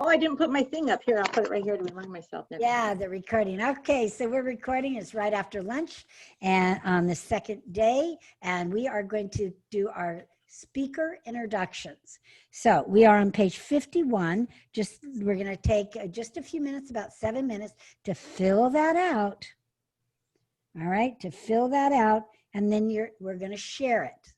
Oh, I didn't put my thing up here. I'll put it right here to remind myself. Never Yeah, mind. the recording. Okay, so we're recording. It's right after lunch and on the second day, and we are going to do our speaker introductions. So we are on page 51. We're going to take just a few minutes, about 7 minutes, to fill that out. All right, to fill that out, and then we're going to share it.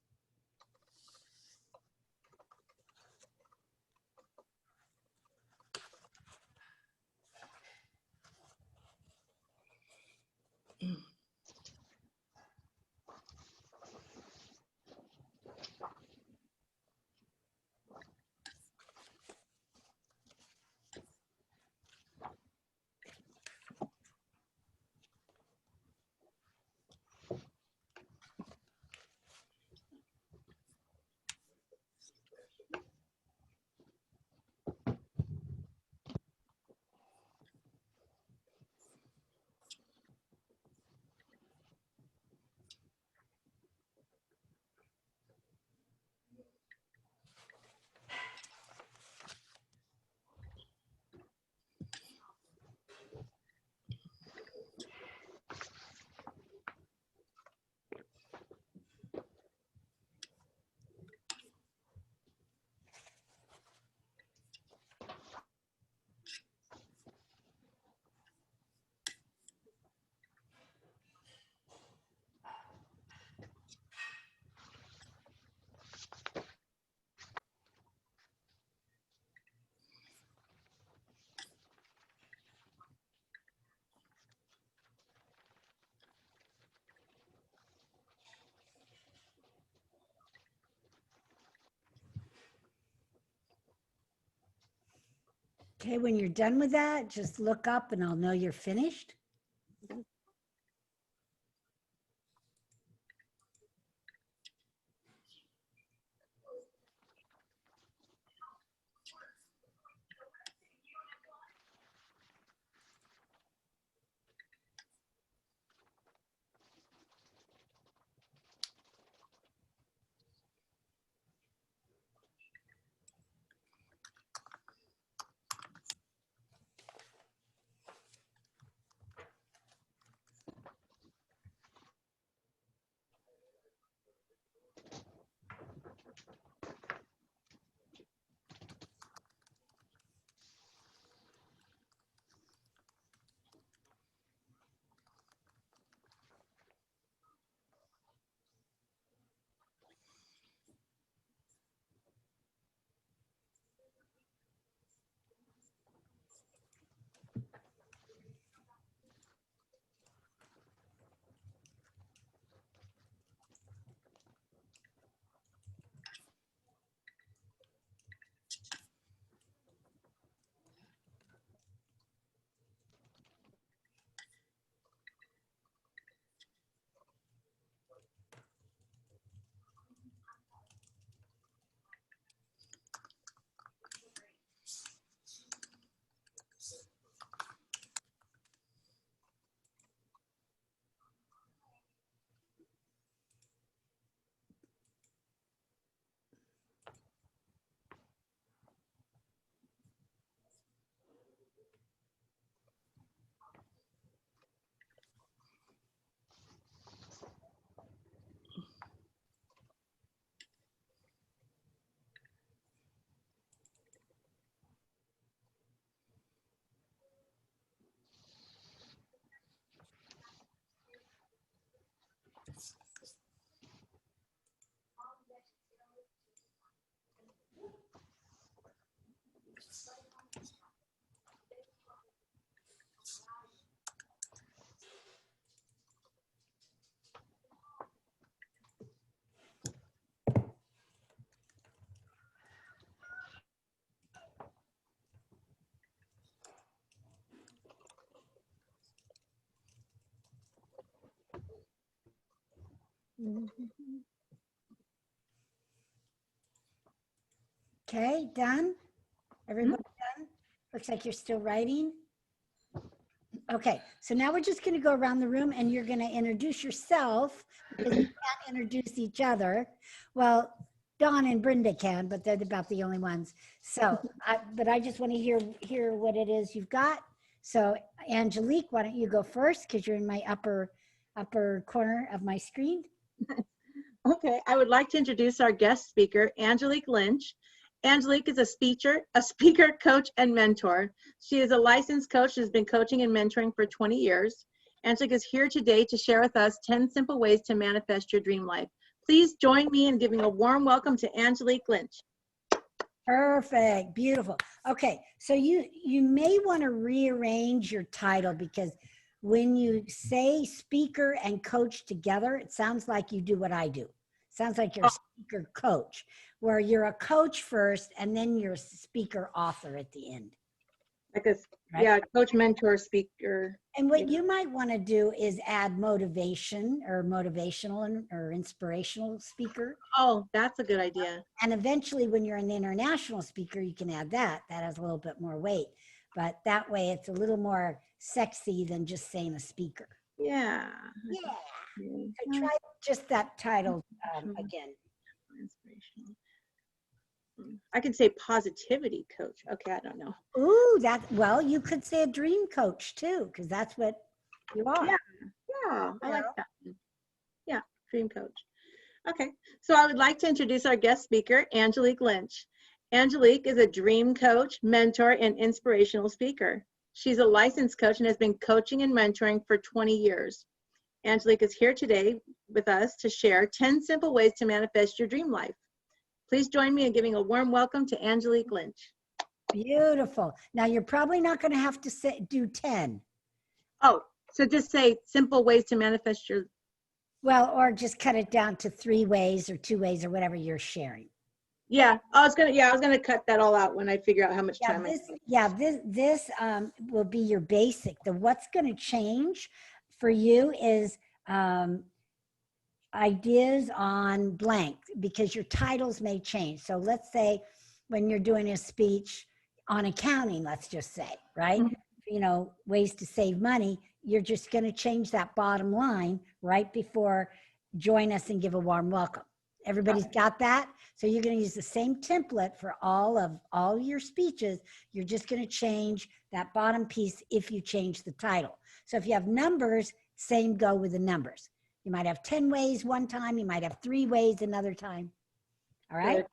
Okay, when you're done with that, just look up and I'll know you're finished. Okay, done? Everybody done? Looks like you're still writing. Okay, so now we're just going to go around the room and you're going to introduce yourself because we can't introduce each other. Well, Dawn and Brenda can, but they're about the only ones. So, but I just want to hear what it is you've got. So, Angelique, why don't you go first because you're in my upper corner of my screen. Okay, I would like to introduce our guest speaker, Angelique Lynch. Angelique is a speaker, coach, and mentor. She is a licensed coach and has been coaching and mentoring for 20 years. Angelique is here today to share with us 10 simple ways to manifest your dream life. Please join me in giving a warm welcome to Angelique Lynch. Perfect, beautiful. Okay, so you may want to rearrange your title because when you say speaker and coach together, it sounds like you do what I do. Sounds like you're a speaker coach, where you're a coach first and then you're a speaker author at the end. Like a, right? Yeah, coach, mentor, speaker. And what you might want to do is add motivation or motivational or inspirational speaker. Oh, that's a good idea. And eventually when you're an international speaker, you can add that. That has a little bit more weight. But that way it's a little more sexy than just saying a speaker. Yeah. Yeah. So try just that title again. Inspirational. I can say positivity coach. Okay, I don't know. Ooh, well, you could say a dream coach too, because that's what you are. Yeah, I like that. Yeah, dream coach. Okay, so I would like to introduce our guest speaker, Angelique Lynch. Angelique is a dream coach, mentor, and inspirational speaker. She's a licensed coach and has been coaching and mentoring for 20 years. Angelique is here today with us to share 10 simple ways to manifest your dream life. Please join me in giving a warm welcome to Angelique Lynch. Beautiful. Now you're probably not going to have to do 10. Oh, so just say simple ways to manifest your. Well, or just cut it down to 3 ways or 2 ways or whatever you're sharing. Yeah, I was gonna cut that all out when I figure out how much time. This will be your basic. What's going to change for you is ideas on blank, because your titles may change. So let's say when you're doing a speech on accounting, let's just say, right? Mm-hmm. You know, ways to save money, you're just going to change that bottom line right before join us and give a warm welcome. Everybody's got that? So you're going to use the same template for all your speeches. You're just going to change that bottom piece if you change the title. So if you have numbers, same go with the numbers. You might have 10 ways one time. You might have 3 ways another time. All right?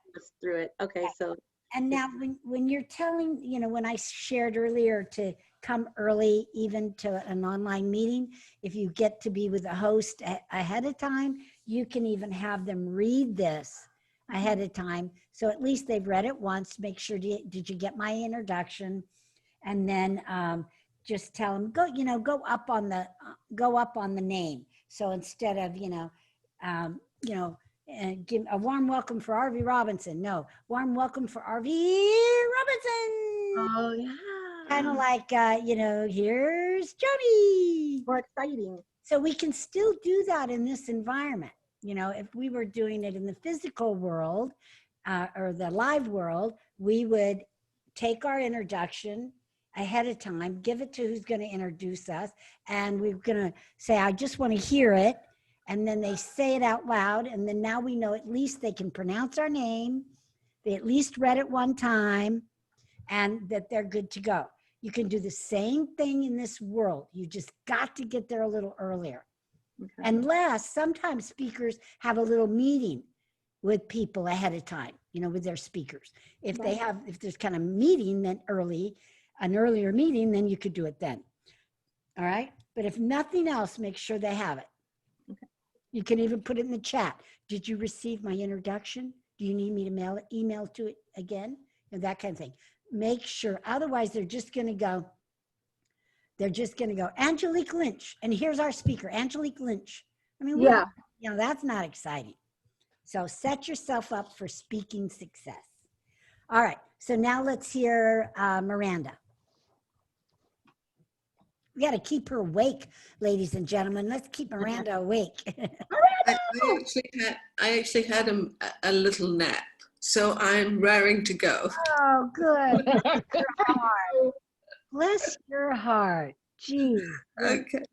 Through it. Okay, so. And now when you're telling, you know, when I shared earlier to come early, even to an online meeting, if you get to be with a host ahead of time, you can even have them read this ahead of time. So at least they've read it once, make sure, did you get my introduction? And then just tell them, go up on the name. So instead of, give a warm welcome for RV Robinson. No, warm welcome for RV Robinson. Oh, yeah. Kind of like, here's Johnny. More exciting. So we can still do that in this environment. You know, if we were doing it in the physical world or the live world, we would take our introduction ahead of time, give it to who's going to introduce us, and we're going to say, I just want to hear it. And then they say it out loud. And then now we know at least they can pronounce our name. They at least read it one time and that they're good to go. You can do the same thing in this world. You just got to get there a little earlier. Okay. Unless sometimes speakers have a little meeting with people ahead of time, with their speakers. If there's kind of meeting then an earlier meeting, then you could do it then. All right. But if nothing else, make sure they have it. Okay. You can even put it in the chat. Did you receive my introduction? Do you need me to email to it again? That kind of thing. Make sure, otherwise they're just going to go, Angelique Lynch. And here's our speaker, Angelique Lynch. I mean, yeah, that's not exciting. So set yourself up for speaking success. All right. So now let's hear Miranda. We got to keep her awake, ladies and gentlemen. Let's keep Miranda awake. I actually had a little nap, so I'm raring to go. Oh, good. Bless your heart. Gee. Okay.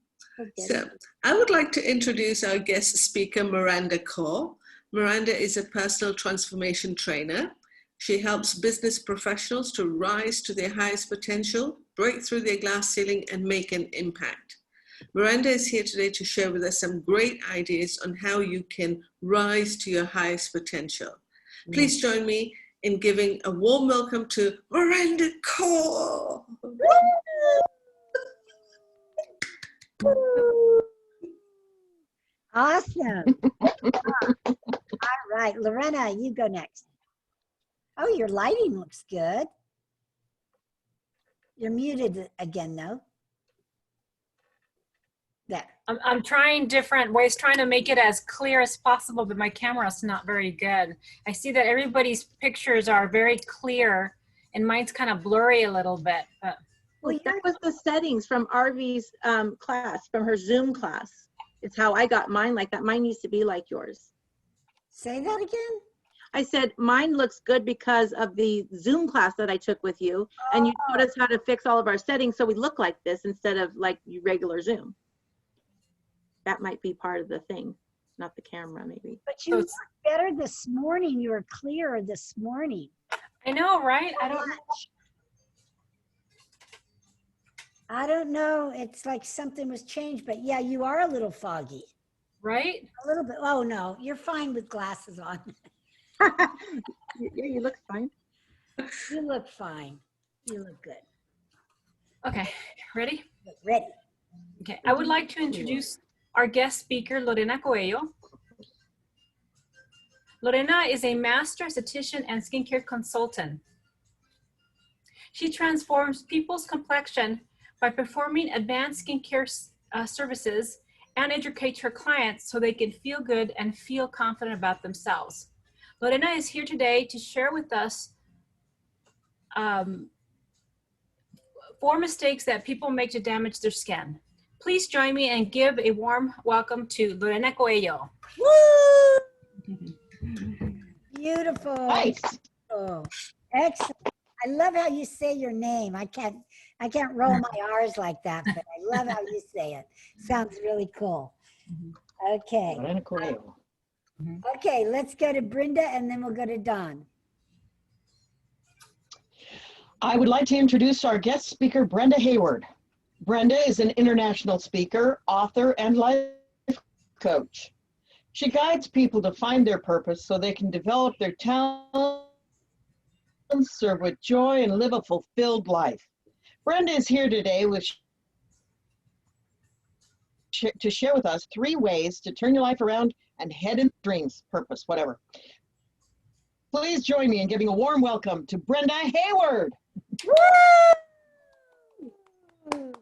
So I would like to introduce our guest speaker, Miranda Kaur. Miranda is a personal transformation trainer. She helps business professionals to rise to their highest potential, break through their glass ceiling, and make an impact. Miranda is here today to share with us some great ideas on how you can rise to your highest potential. Please join me in giving a warm welcome to Miranda Core. Awesome. All right, Lorena, you go next. Oh, your lighting looks good. You're muted again, though. There. I'm trying different ways, trying to make it as clear as possible, but my camera's not very good. I see that everybody's pictures are very clear and mine's kind of blurry a little bit. But Well, that was the settings from Arvi's class, from her Zoom class. It's how I got mine like that. Mine needs to be like yours. Say that again. I said mine looks good because of the Zoom class that I took with you, and you taught us how to fix all of our settings so we look like this instead of like regular Zoom. That might be part of the thing, not the camera maybe. But you look better this morning. You were clearer this morning. I know, right? I don't know. It's like something was changed, but yeah, you are a little foggy. Right? A little bit. Oh no, you're fine with glasses on. Yeah, you look fine. You look fine. You look good. Okay, ready? Look ready. Okay, I would like to introduce our guest speaker, Lorena Coelho. Lorena is a master esthetician and skincare consultant. She transforms people's complexion by performing advanced skincare services and educates her clients so they can feel good and feel confident about themselves. Lorena is here today to share with us 4 mistakes that people make to damage their skin. Please join me and give a warm welcome to Lorena Coelho. Woo! Beautiful. Nice. Oh, excellent. I love how you say your name. I can't roll my R's like that, but I love how you say it. Sounds really cool. Okay. Lorena Coelho. Okay, let's go to Brenda and then we'll go to Don. I would like to introduce our guest speaker, Brenda Hayward. Brenda is an international speaker, author, and life coach. She guides people to find their purpose so they can develop their talents, serve with joy, and live a fulfilled life. Brenda is here today to share with us 3 ways to turn your life around and head in dreams, purpose, whatever. Please join me in giving a warm welcome to Brenda Hayward. Woo!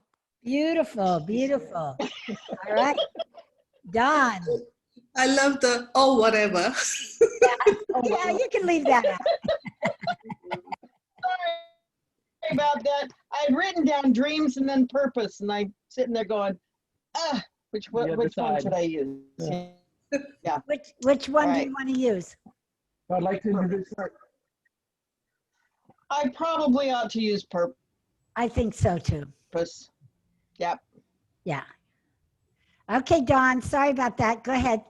Beautiful, beautiful. All right, Don. I love the, oh, whatever. Yeah, you can leave that out. Sorry about that. I had written down dreams and then purpose, and I'm sitting there going, which one should I use? Yeah. Which one do Right. you want to use? I'd like to introduce I probably ought to use purpose. I think so too. Yep. Yeah. Okay, Don, sorry about that. Go ahead.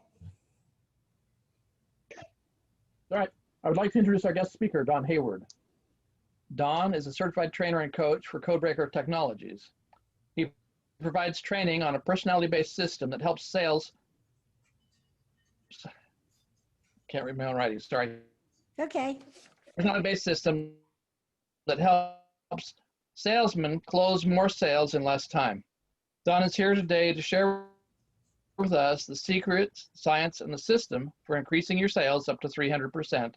All right. I would like to introduce our guest speaker, Don Hayward. Don is a certified trainer and coach for Codebreaker Technologies. He provides training on a personality-based system that helps sales. Can't read my own writing, sorry. Okay. Personality-based system that helps salesmen close more sales in less time. Don is here today to share with us the secrets, science, and the system for increasing your sales up to 300%.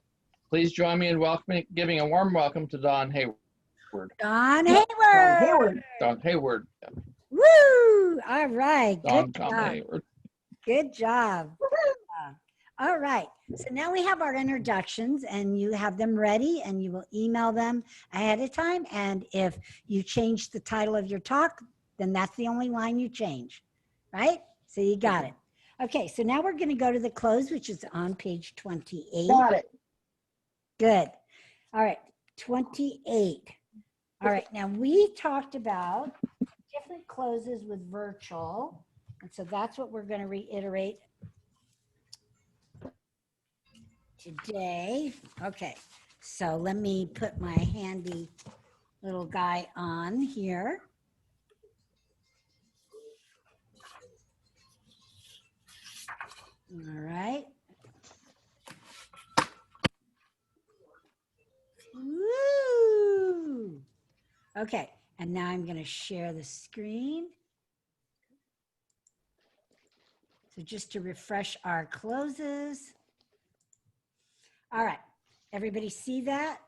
Please join me in giving a warm welcome to Don Hayward. Don Hayward. Don Hayward. Woo! All right. Don Good Tom job. Hayward. Good job. All right. So now we have our introductions and you have them ready and you will email them ahead of time. And if you change the title of your talk, then that's the only line you change, right? So you got it. Okay. So now we're going to go to the close, which is on page 28. Got it. Good. All right. 28. All right. Now we talked about different closes with virtual. And so that's what we're going to reiterate today. Okay, so let me put my handy little guy on here. All right. Woo! Okay, and now I'm going to share the screen. So just to refresh our closes. All right, everybody see that?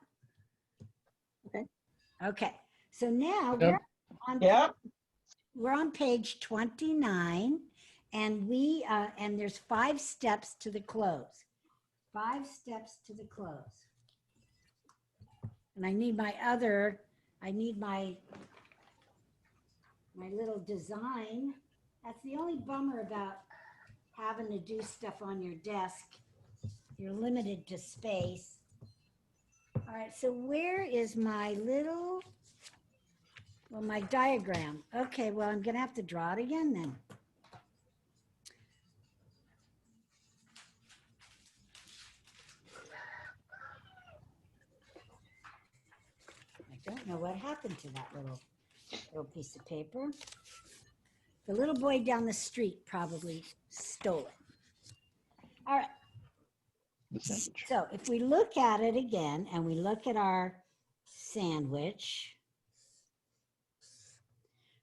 Okay. Okay, so now Yep. Yep. we're on page 29, and and there's 5 steps to the close. 5 steps to the close. And I need my little design. That's the only bummer about having to do stuff on your desk. You're limited to space. All right, so where is my my diagram? Okay, well, I'm gonna have to draw it again then. I don't know what happened to that little piece of paper. The little boy down the street probably stole it. All right. The sandwich. So if we look at it again and we look at our sandwich,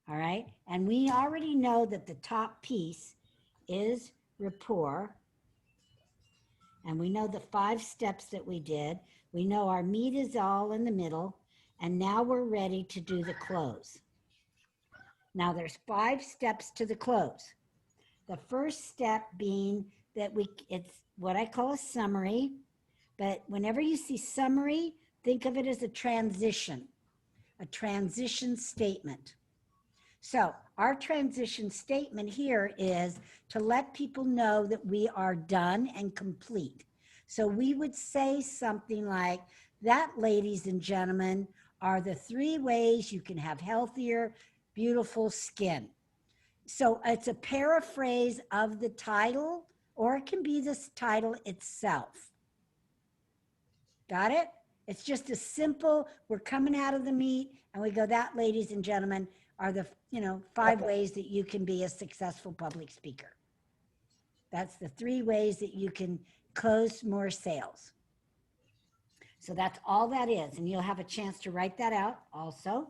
all right, and we already know that the top piece is rapport, and we know the 5 steps that we did. We know our meat is all in the middle, and now we're ready to do the close. Now there's 5 steps to the close. The first step being that it's what I call a summary, but whenever you see summary, think of it as a transition statement. So our transition statement here is to let people know that we are done and complete. So we would say something like that, ladies and gentlemen, are the 3 ways you can have healthier, beautiful skin. So it's a paraphrase of the title, or it can be this title itself. Got it? It's just a simple, we're coming out of the meat and we go, that, ladies and gentlemen, are the 5 ways that you can be a successful public speaker. That's the 3 ways that you can close more sales. So that's all that is. And you'll have a chance to write that out also.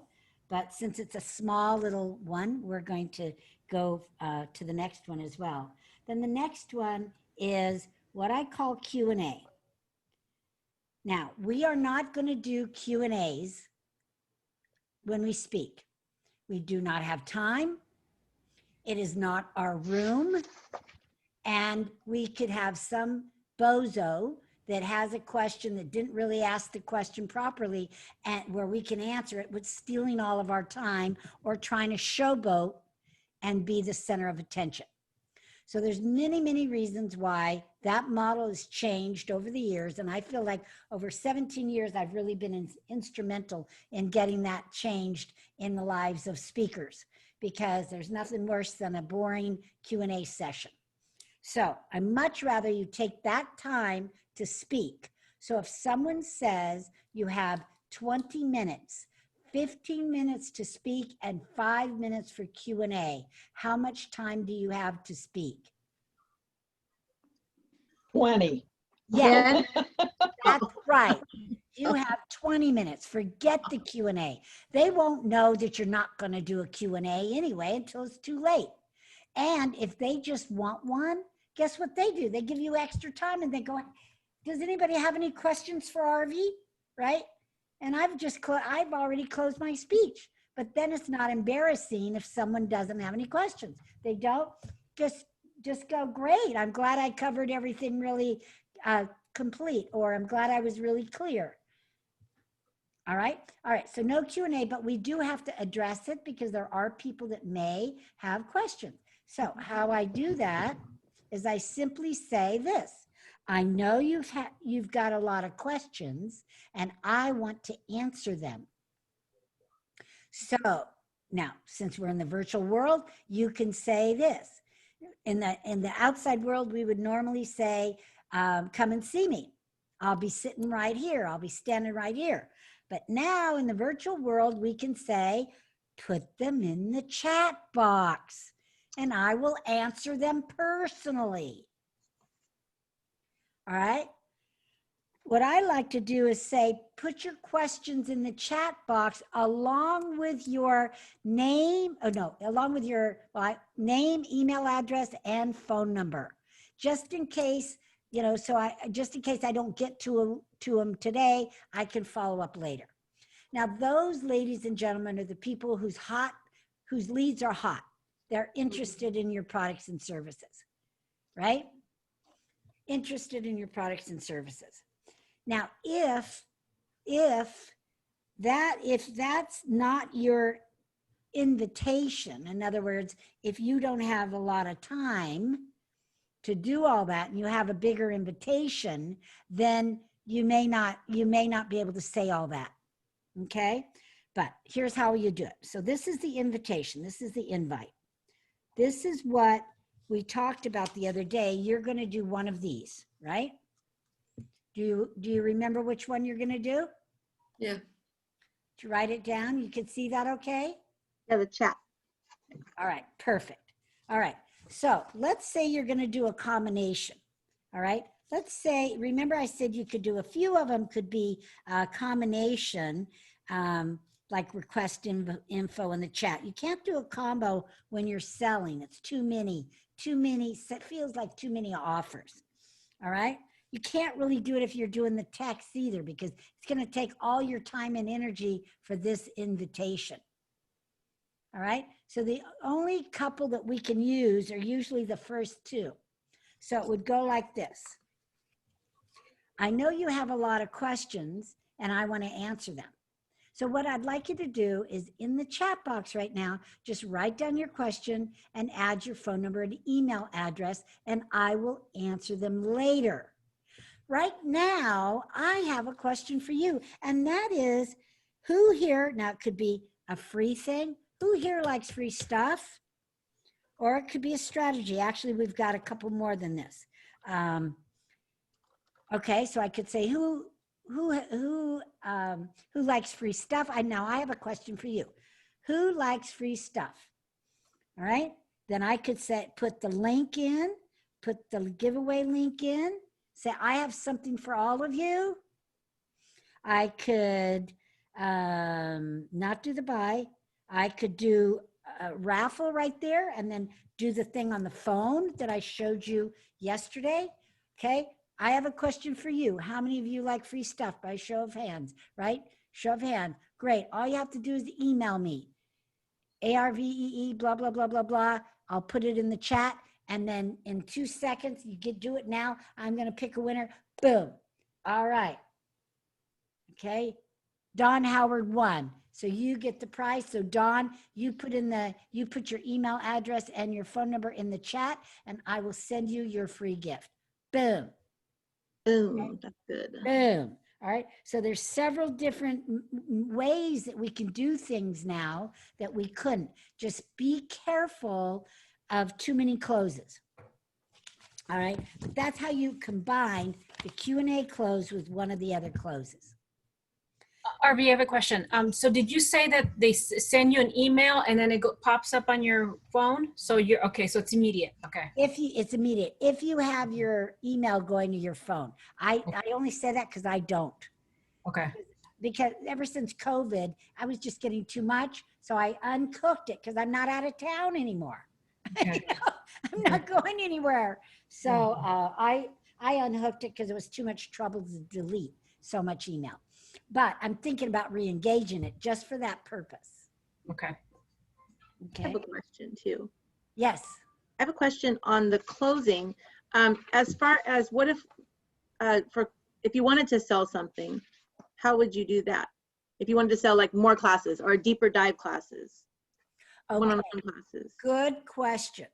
But since it's a small little one, we're going to go to the next one as well. Then the next one is what I call Q&A. Now, we are not going to do Q&As when we speak. We do not have time. It is not our room. And we could have some bozo that has a question that didn't really ask the question properly, and where we can answer it with stealing all of our time or trying to showboat and be the center of attention. So there's many, many reasons why that model has changed over the years. And I feel like over 17 years, I've really been instrumental in getting that changed in the lives of speakers, because there's nothing worse than a boring Q&A session. So I much rather you take that time to speak. So if someone says you have 20 minutes, 15 minutes to speak and 5 minutes for Q&A, how much time do you have to speak? 20. Yeah, that's right. You have 20 minutes. Forget the Q&A. They won't know that you're not going to do a Q&A anyway until it's too late. And if they just want one, guess what they do? They give you extra time and they go, does anybody have any questions for RV? Right? And I've already closed my speech, but then it's not embarrassing if someone doesn't have any questions. They don't, just go, great. I'm glad I covered everything really complete, or I'm glad I was really clear. All right. All right. So no Q&A, but we do have to address it because there are people that may have questions. So how I do that is I simply say this. I know you've got a lot of questions and I want to answer them. So now, since we're in the virtual world, you can say this. In the outside world, we would normally say, come and see me. I'll be sitting right here. I'll be standing right here. But now in the virtual world, we can say, put them in the chat box and I will answer them personally. All right. What I like to do is say, put your questions in the chat box along with your name, along with your name, email address, and phone number, just in case, just in case I don't get to them today, I can follow up later. Now, those, ladies and gentlemen, are the people whose leads are hot. They're interested in your products and services, right? Interested in your products and services. Now, if that's not your invitation, in other words, if you don't have a lot of time to do all that and you have a bigger invitation, then you may not be able to say all that. Okay? But here's how you do it. So this is the invitation. This is the invite. This is what we talked about the other day. You're going to do one of these, right? Do you remember which one you're going to do? Yeah. To write it down, you can see that okay? Yeah, the chat. All right, perfect. All right, so let's say you're going to do a combination. All right, let's say, remember I said you could do a few of them, could be a combination, like request info in the chat. You can't do a combo when you're selling. It's too many, it feels like too many offers. All right. You can't really do it if you're doing the text either, because it's going to take all your time and energy for this invitation. All right. So the only couple that we can use are usually the first two. So it would go like this. I know you have a lot of questions and I want to answer them. So what I'd like you to do is in the chat box right now, just write down your question and add your phone number and email address, and I will answer them later. Right now, I have a question for you, and that is, who here, now it could be a free thing, who here likes free stuff? Or it could be a strategy. Actually, we've got a couple more than this. Okay, so I could say, who likes free stuff? Now I have a question for you. Who likes free stuff? All right, then I could say, put the link in, put the giveaway link in, say, I have something for all of you. I could not do the buy. I could do a raffle right there and then do the thing on the phone that I showed you yesterday. Okay, I have a question for you. How many of you like free stuff? By show of hands, right? Show of hand. Great. All you have to do is email me. ARVEE, blah, blah, blah, blah, blah. I'll put it in the chat. And then in 2 seconds, you can do it now. I'm going to pick a winner. Boom. All right. Okay. Don Howard won. So you get the prize. So Don, you put your email address and your phone number in the chat, and I will send you your free gift. Boom. Boom. Okay. That's good. Boom. All right. So there's several different ways that we can do things now that we couldn't. Just be careful of too many closes. All right. But that's how you combine the Q&A close with one of the other closes. RV, I have a question. So did you say that they send you an email and then it pops up on your phone? So you're okay. So it's immediate. Okay. It's immediate. If you have your email going to your phone, I only say that because I don't. Okay. Because ever since COVID, I was just getting too much. So I uncooked it because I'm not out of town anymore. Okay. I'm not going anywhere. So I unhooked it because it was too much trouble to delete so much email. But I'm thinking about re-engaging it just for that purpose. Okay. I have a question too. Yes. I have a question on the closing. As far as what if you wanted to sell something, how would you do that? If you wanted to sell like more classes or deeper dive classes, one-on-one classes. Good question.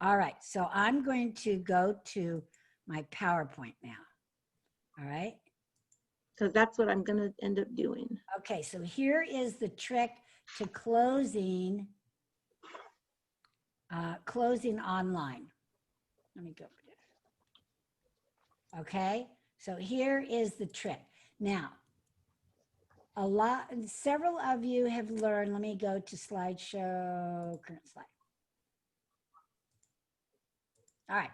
All right. So I'm going to go to my PowerPoint now. All right. So that's what I'm going to end up doing. Okay. So here is the trick to closing online. Let me go. Okay. So here is the trick. Now, several of you have learned, let me go to slideshow, current slide. All right,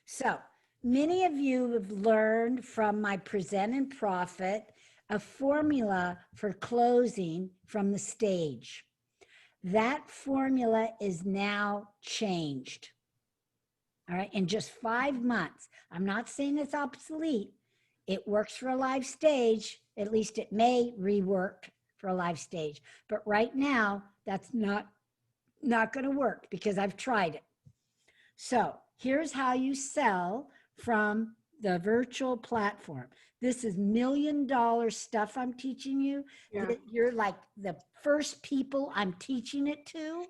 so many of you have learned from my Present and Profit a formula for closing from the stage. That formula is now changed. All right, in just 5 months. I'm not saying it's obsolete. It works for a live stage. At least it may rework for a live stage. But right now, that's not going to work because I've tried it. So here's how you sell from the virtual platform. This is $1 million stuff I'm teaching you. Yeah. You're like the first people I'm teaching it to.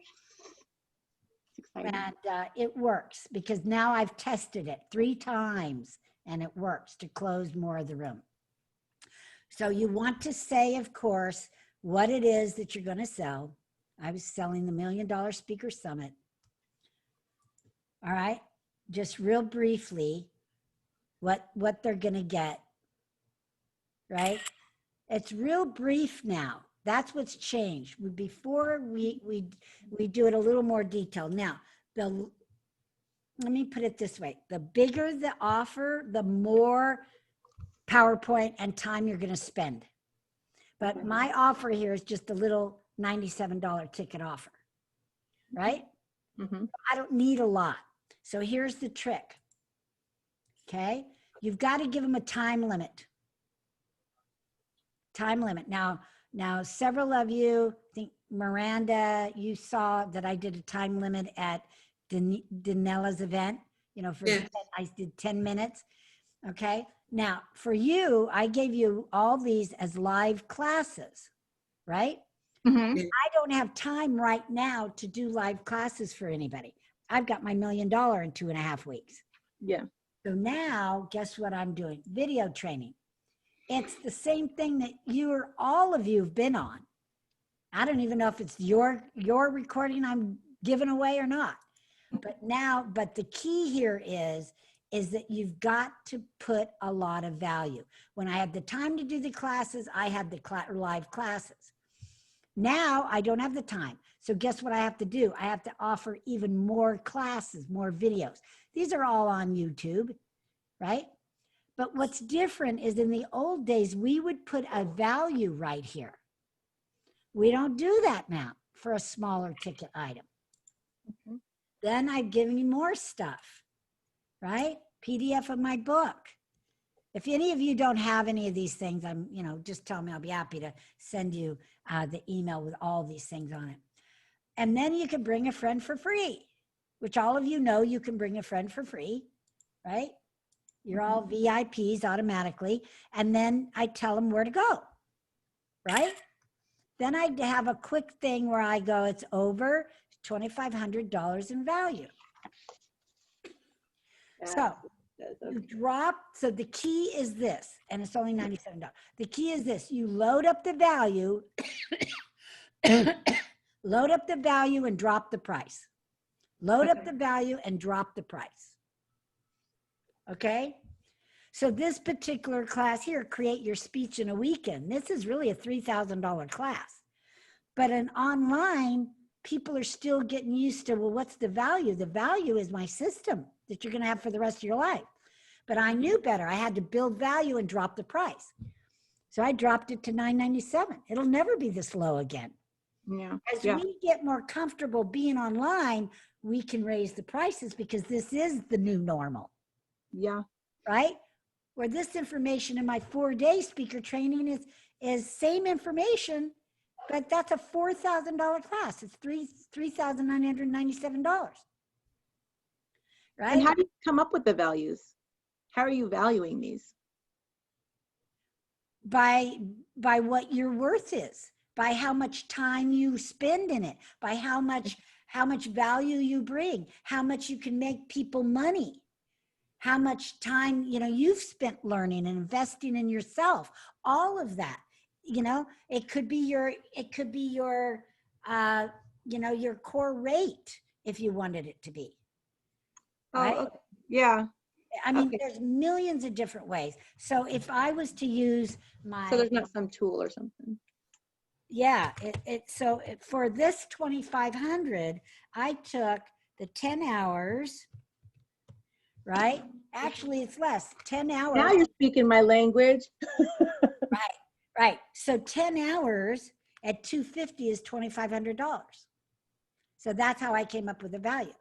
It's exciting. And it works because now I've tested it 3 times and it works to close more of the room. So you want to say, of course, what it is that you're going to sell. I was selling the $1 Million Speaker Summit. All right, just real briefly, what they're going to get, right? It's real brief now. That's what's changed. Before we do it a little more detailed. Now, let me put it this way. The bigger the offer, the more PowerPoint and time you're going to spend. But my offer here is just a little $97 ticket offer, right? Mm-hmm. I don't need a lot. So here's the trick. Okay. You've got to give them a time limit. Time limit. Now, several of you, I think Miranda, you saw that I did a time limit at Danella's event, you know, I did 10 minutes. Okay. Now for you, I gave you all these as live classes, right? Mm-hmm. I don't have time right now to do live classes for anybody. I've got my $1 million in 2.5 weeks. Yeah. So now guess what I'm doing? Video training. It's the same thing that all of you have been on. I don't even know if it's your recording I'm giving away or not. But the key here is that you've got to put a lot of value. When I had the time to do the classes, I had the live classes. Now I don't have the time. So guess what I have to do? I have to offer even more classes, more videos. These are all on YouTube, right? But what's different is in the old days, we would put a value right here. We don't do that now for a smaller ticket item. Okay. Then I've given you more stuff, right? PDF of my book. If any of you don't have any of these things, just tell me. I'll be happy to send you the email with all these things on it. And then you can bring a friend for free, which all of you know you can bring a friend for free, right? You're all VIPs automatically. And then I tell them where to go, right? Then I have a quick thing where I go, it's over $2,500 in value. So so the key is this, and it's only $97. The key is this, you load up the value, load up the value and drop the price. Load up the value and drop the price. Okay? So this particular class here, Create Your Speech in a Weekend, this is really a $3,000 class. But in online, people are still getting used to, well, what's the value? The value is my system that you're going to have for the rest of your life. But I knew better. I had to build value and drop the price. So I dropped it to $997. It'll never be this low again. Yeah. As we get more comfortable being online, we can raise the prices because this is the new normal. Yeah. Right? Where this information in my 4-day speaker training is same information, but that's a $4,000 class. It's $3,997. Right? And how do you come up with the values? How are you valuing these? By what your worth is, by how much time you spend in it, by how much value you bring, how much you can make people money, how much time you've spent learning and investing in yourself. All of that, it could be your your core rate if you wanted it to be. Right? Oh, yeah. I mean, Okay. there's millions of different ways. So if I was to use my, So there's not some tool or something. yeah, for this 2,500, I took the 10 hours, right? Actually, it's less, 10 hours. Now you're speaking my language. Right. So 10 hours at 250 is $2,500. So that's how I came up with the value.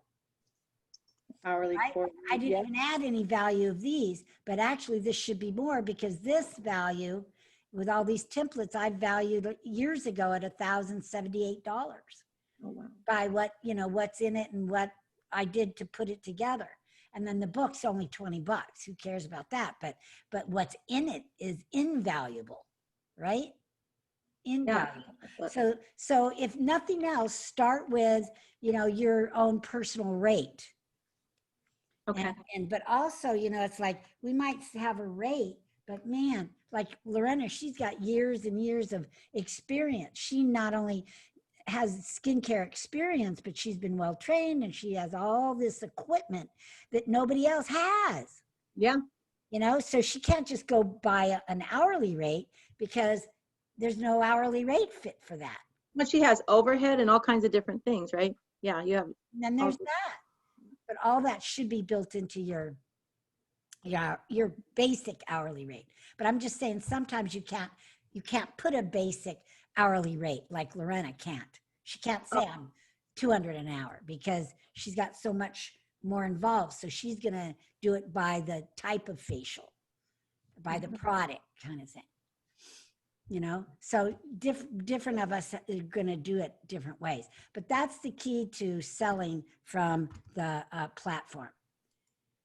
Hourly Right? for I didn't even add any value of these, but actually this should be more because this value with all these templates I valued years ago at $1,078 Oh, wow. by what, what's in it and what I did to put it together. And then the book's only $20. Who cares about that? But what's in it is invaluable, right? Invaluable. Yeah. So if nothing else, start with, your own personal rate. Okay. But also, it's like we might have a rate, but man, like Lorena, she's got years and years of experience. She not only has skincare experience, but she's been well trained and she has all this equipment that nobody else has. Yeah. So she can't just go buy an hourly rate because there's no hourly rate fit for that. But she has overhead and all kinds of different things, right? Yeah, you have. And then there's that. But all that should be built into your basic hourly rate. But I'm just saying sometimes you can't put a basic hourly rate like Lorena can't. She can't say I'm 200 an hour because she's got so much more involved. So she's going to do it by the type of facial, by the product kind of thing. So different of us are going to do it different ways, but that's the key to selling from the platform.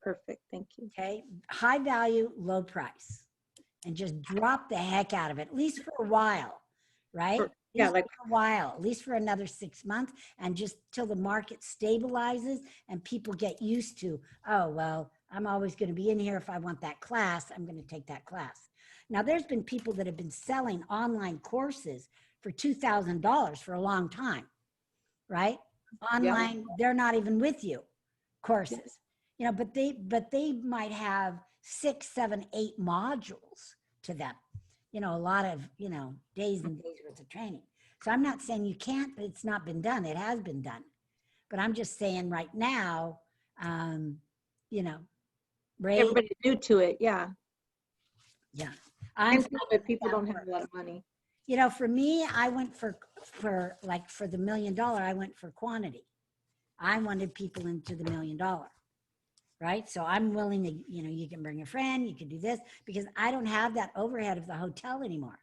Perfect. Thank you. Okay. High value, low price, and just drop the heck out of it, at least for a while, right? Yeah, like for a while, at least for another 6 months, and just till the market stabilizes and people get used to, oh, well, I'm always going to be in here. If I want that class, I'm going to take that class. Now, there's been people that have been selling online courses for $2,000 for a long time, right? Online, they're not even with you courses, but they might have 6, 7, 8 modules to them, a lot of, days and days worth of training. So I'm not saying you can't, it's not been done. It has been done. But I'm just saying right now, Ray, Everybody's new to it. Yeah. yeah. And people don't have a lot of money. For me, I went for the $1 million, I went for quantity. I wanted people into the $1 million, right? So I'm willing to, you can bring a friend, you can do this because I don't have that overhead of the hotel anymore.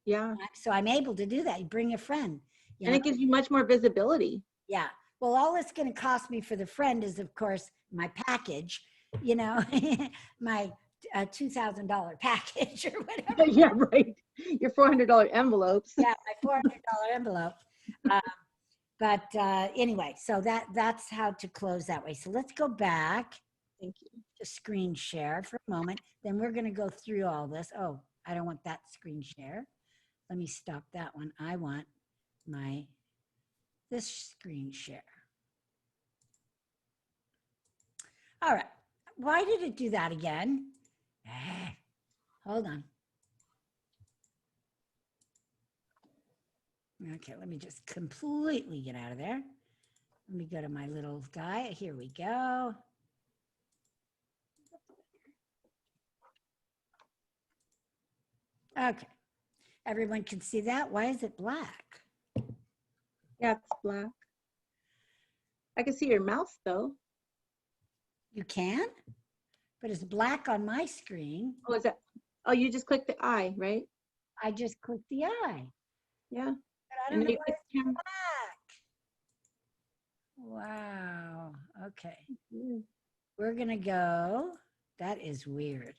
Yeah. So I'm able to do that. You bring a friend. And it gives you much more visibility. Yeah. Well, all it's going to cost me for the friend is, of course, my package, my $2,000 package or whatever. Yeah, right. Your $400 envelopes. Yeah, my $400 envelope. But anyway, so that's how to close that way. So let's go back. Thank you. To screen share for a moment. Then we're going to go through all this. Oh, I don't want that screen share. Let me stop that one. I want this screen share. All right. Why did it do that again? Hold on. Okay, let me just completely get out of there. Let me go to my little guy. Here we go. Okay. Everyone can see that. Why is it black? Yeah, it's black. I can see your mouse though. You can? But it's black on my screen. Oh, is that? Oh, you just click the eye, right? I just clicked the eye. Yeah. But I And don't know then you why click it's camera. black. Wow. Okay. Mm. We're going to go. That is weird.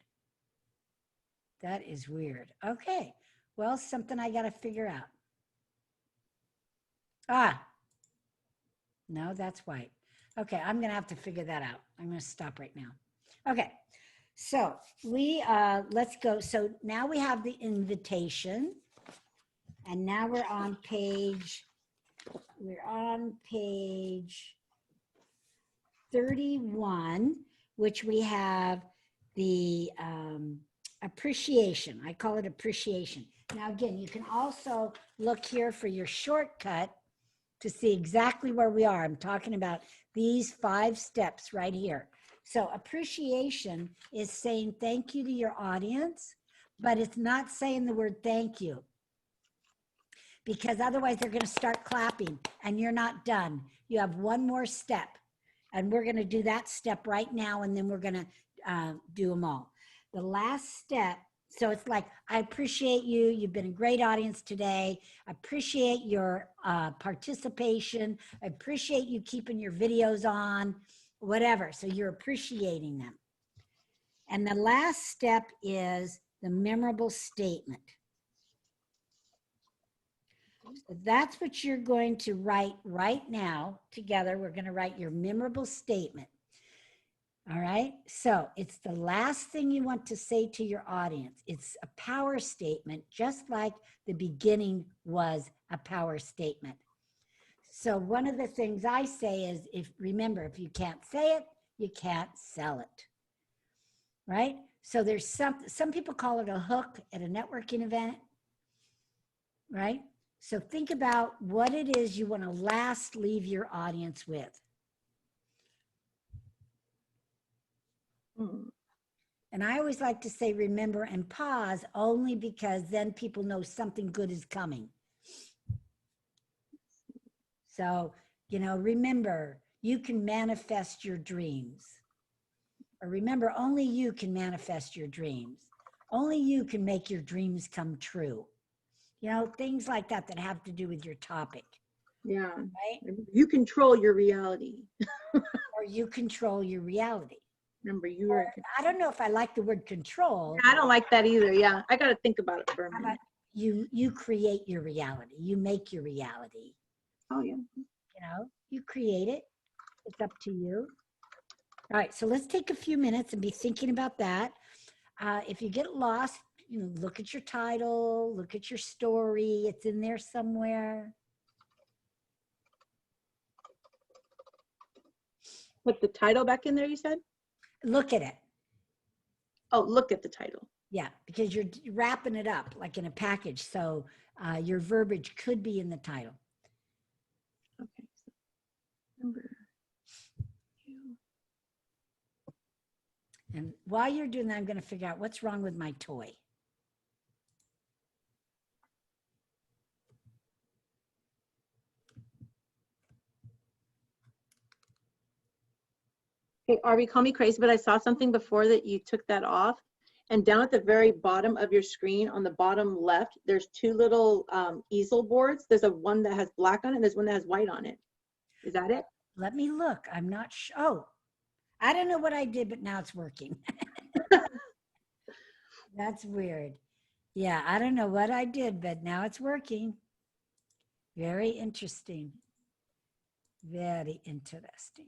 That is weird. Okay. Well, something I got to figure out. Ah. No, that's white. Okay. I'm going to have to figure that out. I'm going to stop right now. Okay. So let's go. So now we have the invitation. And now we're on page 31. which we have the appreciation. I call it appreciation. Now, again, you can also look here for your shortcut to see exactly where we are. I'm talking about these 5 steps right here. So appreciation is saying thank you to your audience, but it's not saying the word thank you, because otherwise they're going to start clapping and you're not done. You have one more step, and we're going to do that step right now, and then we're going to do them all. The last step, so it's like, I appreciate you. You've been a great audience today. I appreciate your participation. I appreciate you keeping your videos on, whatever. So you're appreciating them. And the last step is the memorable statement. So that's what you're going to write right now together. We're going to write your memorable statement. All right. So it's the last thing you want to say to your audience. It's a power statement, just like the beginning was a power statement. So one of the things I say is, remember, if you can't say it, you can't sell it. Right? So there's some people call it a hook at a networking event. Right? So think about what it is you want to last leave your audience with. And I always like to say, remember and pause, only because then people know something good is coming. So, remember, you can manifest your dreams. Or remember, only you can manifest your dreams. Only you can make your dreams come true. Things like that have to do with your topic. Yeah. Right? You control your reality. Or you control your reality. Remember, you are. I don't know if I like the word control. I don't like that either. Yeah, I got to think about it for a How minute. about you create your reality. You make your reality. Oh yeah. You create it. It's up to you. All right, so let's take a few minutes and be thinking about that. If you get lost, look at your title, look at your story. It's in there somewhere. Put the title back in there, you said? Look at it. Oh, look at the title. Yeah, because you're wrapping it up like in a package. So your verbiage could be in the title. Okay. So, number 2. And while you're doing that, I'm going to figure out what's wrong with my toy. Okay, Arby, call me crazy, but I saw something before that you took that off. And down at the very bottom of your screen, on the bottom left, there's 2 little easel boards. There's one that has black on it, and there's one that has white on it. Is that it? Let me look. I'm not sure. Oh, I don't know what I did, but now it's working. That's weird. Yeah, I don't know what I did, but now it's working. Very interesting. Very interesting.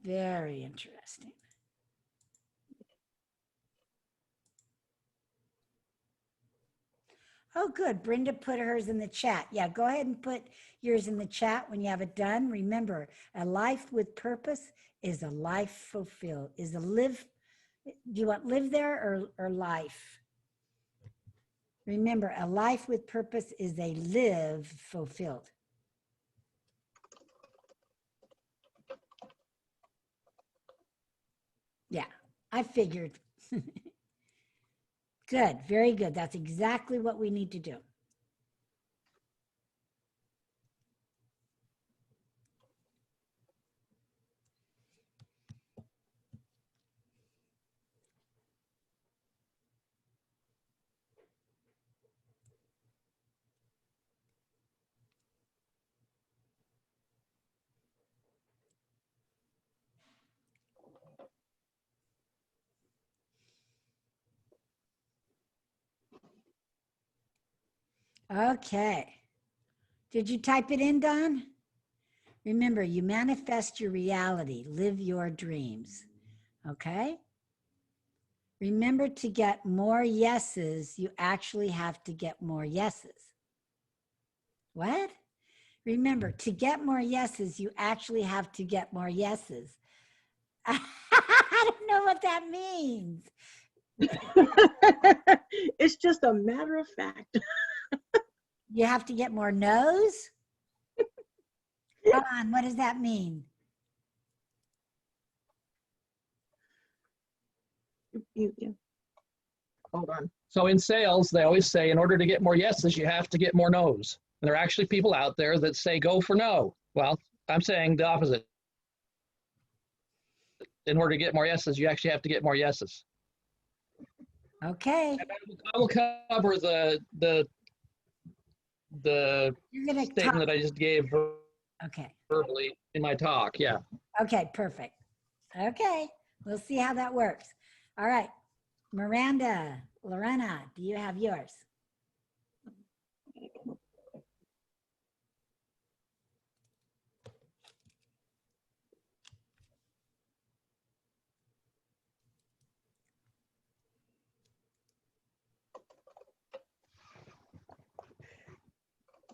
Very interesting. Oh, good. Brenda put hers in the chat. Yeah, go ahead and put yours in the chat when you have it done. Remember, a life with purpose is a life fulfilled. Is a live. Do you want live there or life? Remember, a life with purpose is a live fulfilled. Yeah, I figured. Good, very good. That's exactly what we need to do. Okay. Did you type it in, Don? Remember, you manifest your reality, live your dreams. Okay? Remember, to get more yeses, you actually have to get more yeses. What? Remember, to get more yeses, you actually have to get more yeses. I don't know what that means. It's just a matter of fact. You have to get more no's? Come on, what does that mean? Hold on. So in sales, they always say in order to get more yeses, you have to get more nos. And there are actually people out there that say go for no. Well, I'm saying the opposite. In order to get more yeses, you actually have to get more yeses. Okay, I will cover the you're gonna statement talk. that I just gave Okay, verbally in my talk. Yeah. okay, perfect. Okay, we'll see how that works. All right, Miranda, Lorena, do you have yours?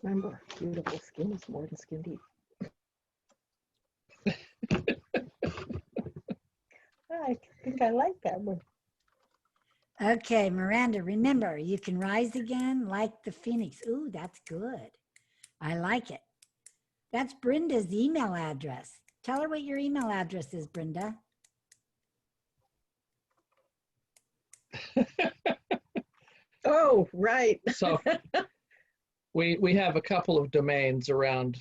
Remember, beautiful skin is more than skin deep. I think I like that one. Okay, Miranda, remember, you can rise again like the phoenix. Ooh, that's good. I like it. That's Brenda's email address. Tell her what your email address is, Brenda. Oh, right. So we have a couple of domains around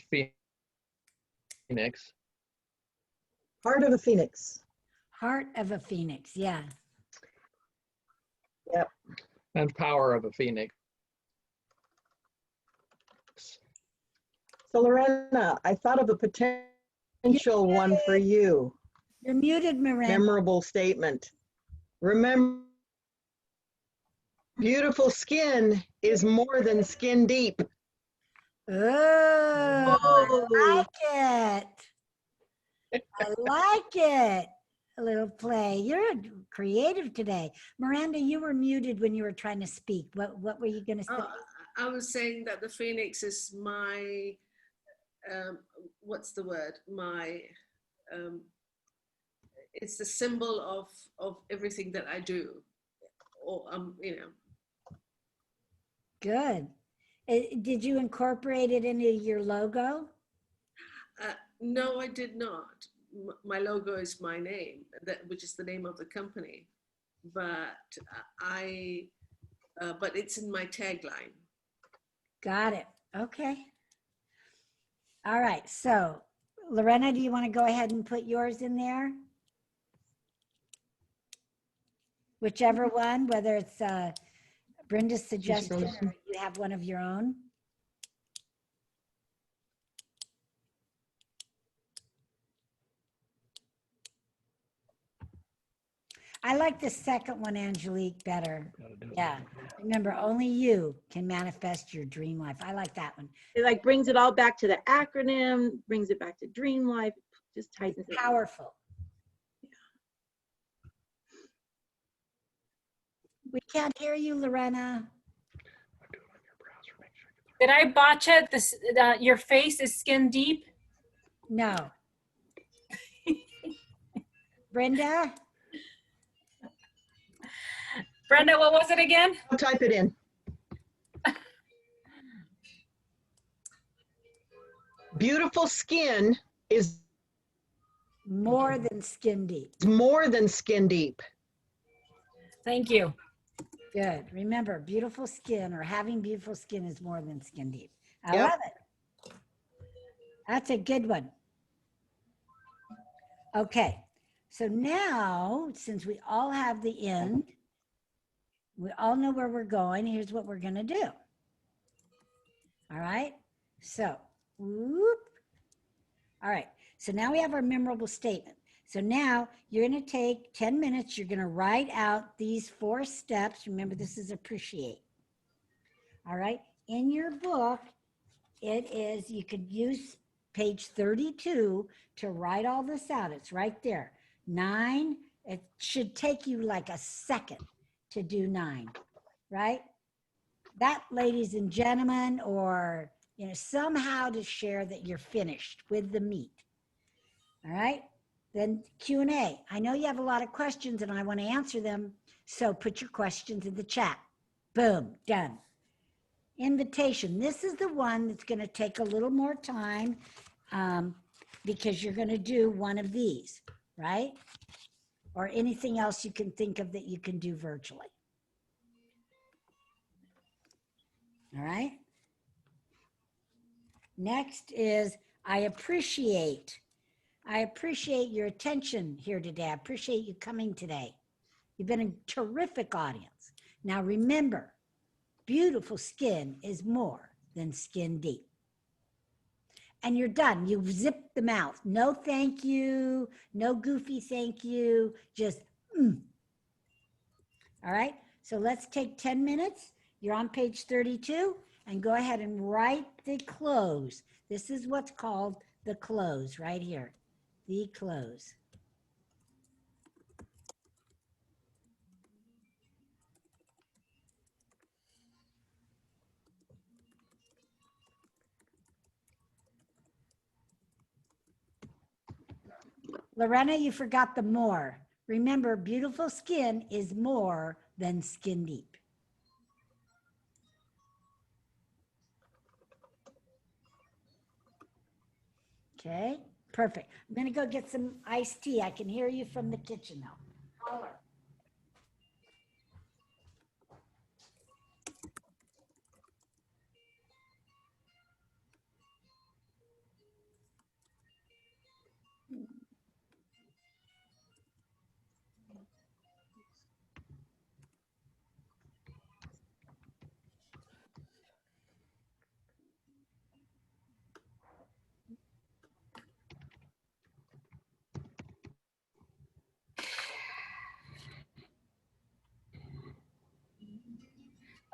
Phoenix. Heart of a Phoenix. Heart of a Phoenix, yeah. Yep. And Power of a Phoenix. So Lorena, I thought of a potential one for you. You're muted, Miranda. Memorable statement. Remember, beautiful skin is more than skin deep. Oh, Oh. I like it. I like it. A little play. You're creative today. Miranda, you were muted when you were trying to speak. What were you going to say? I was saying that the phoenix is my, what's the word? My, it's the symbol of everything that I do. Or, you know. Good. Did you incorporate it into your logo? No, I did not. My logo is my name, which is the name of the company, but but it's in my tagline. Got it. Okay. All right. So, Lorena, do you want to go ahead and put yours in there? Whichever one, whether it's Brenda's suggestion or you have one of your own. I like the second one, Angelique, better. Yeah. Remember, only you can manifest your dream life. I like that one. It like brings it all back to the acronym, brings it back to dream life, just tightens it. Powerful. We can't hear you, Lorena. Did I botch it? Your face is skin deep. No. Brenda? Brenda, what was it again? I'll type it in. Beautiful skin is More than skin deep. more than skin deep. Thank you. Good. Remember, beautiful skin or having beautiful skin is more than skin deep. I Yep. love it. That's a good one. Okay. So now, since we all have the end, we all know where we're going. Here's what we're going to do. All right. So, whoop. All right. So now we have our memorable statement. So now you're going to take 10 minutes. You're going to write out these 4 steps. Remember, this is appreciate. All right. In your book, it is, you could use page 32 to write all this out. It's right there. 9, It should take you like a second to do 9, right? That, ladies and gentlemen, or somehow to share that you're finished with the meat. All right. Then Q&A. I know you have a lot of questions and I want to answer them. So put your questions in the chat. Boom, done. Invitation. This is the one that's going to take a little more time because you're going to do one of these, right? Or anything else you can think of that you can do virtually. All right. Next is I appreciate your attention here today. I appreciate you coming today. You've been a terrific audience. Now remember, beautiful skin is more than skin deep. And you're done. You've zipped the mouth. No thank you. No goofy thank you. Just, All right. So let's take 10 minutes. You're on page 32 and go ahead and write the close. This is what's called the close right here. The close. Lorena, you forgot the more. Remember, beautiful skin is more than skin deep. Okay, perfect. I'm gonna go get some iced tea. I can hear you from the kitchen now. Holler.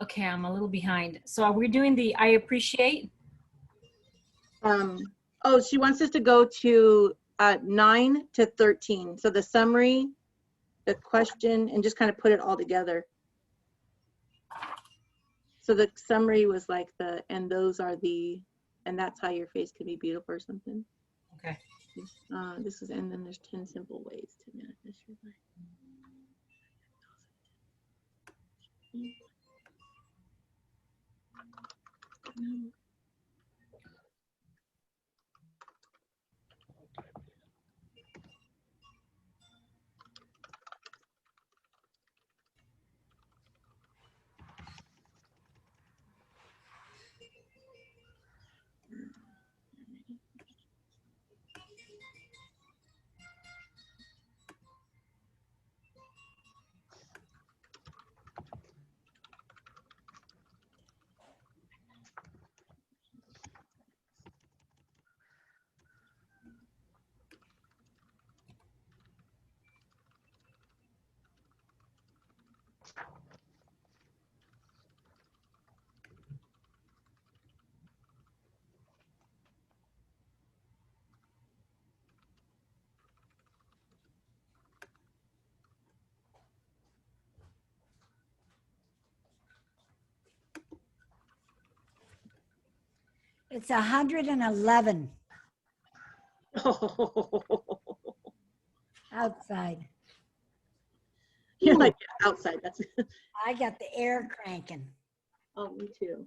Okay, I'm a little behind. So are we doing the I appreciate? Oh, she wants us to go to 9 to 13. So the summary, the question, and just kind of put it all together. So the summary was like and those are the, and that's how your face can be beautiful or something. Okay. This is, and then there's 10 simple ways to manifest your life. It's 111 outside. You're like outside. That's I got the air cranking. oh, me too.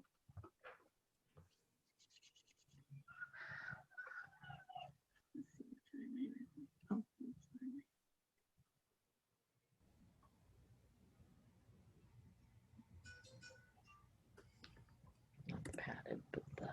Padded, but the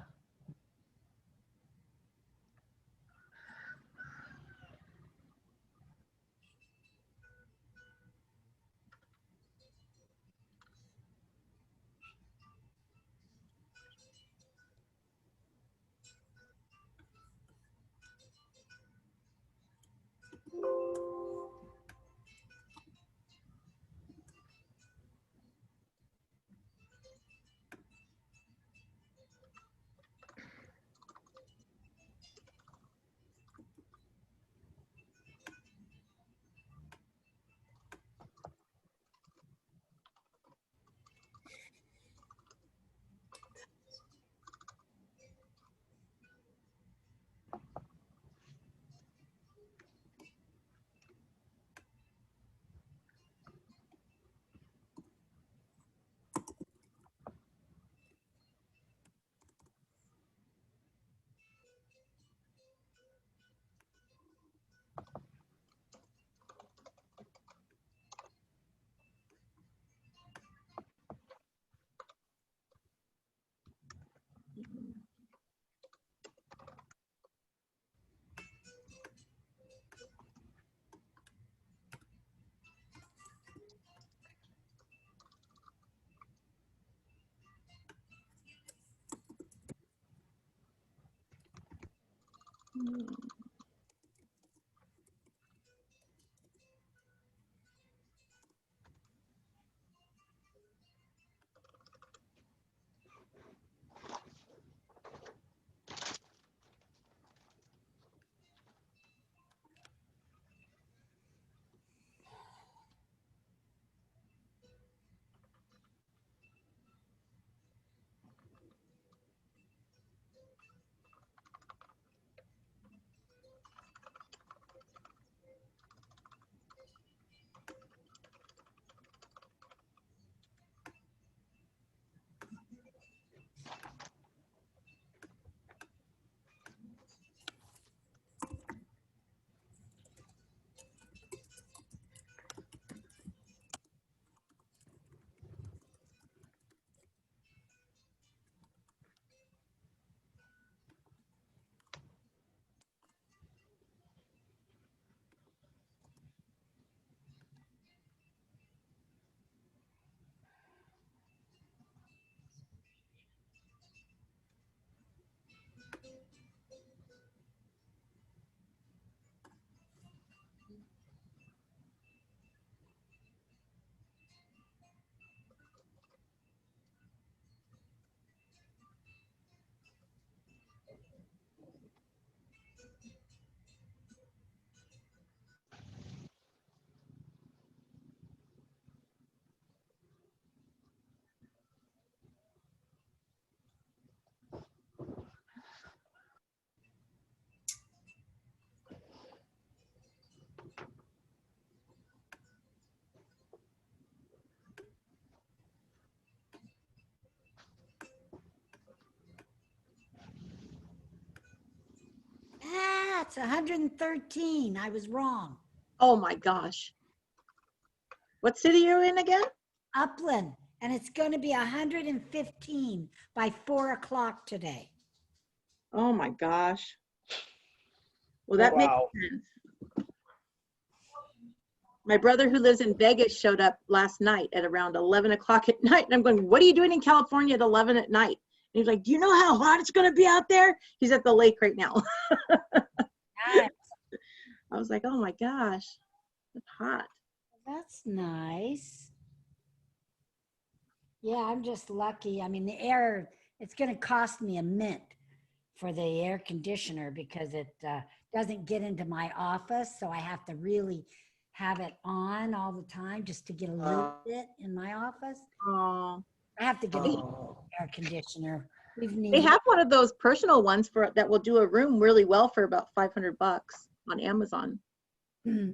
Ah, it's 113. I was wrong. Oh my gosh. What city are you in again? Upland, and it's going to be 115 by 4 o'clock today. Oh my gosh. Well, that makes Wow. sense. My brother who lives in Vegas showed up last night at around 11 o'clock at night. And I'm going, what are you doing in California at 11 at night? And he's like, do you know how hot it's going to be out there? He's at the lake right now. Nice. I was like, oh my gosh, it's hot. That's nice. Yeah, I'm just lucky. I mean, the air, it's going to cost me a mint for the air conditioner because it doesn't get into my office. So I have to really have it on all the time just to get a little bit in my office. Oh, I have to get an air conditioner. We've they needed. have one of those personal ones for that will do a room really well for about $500 on Amazon.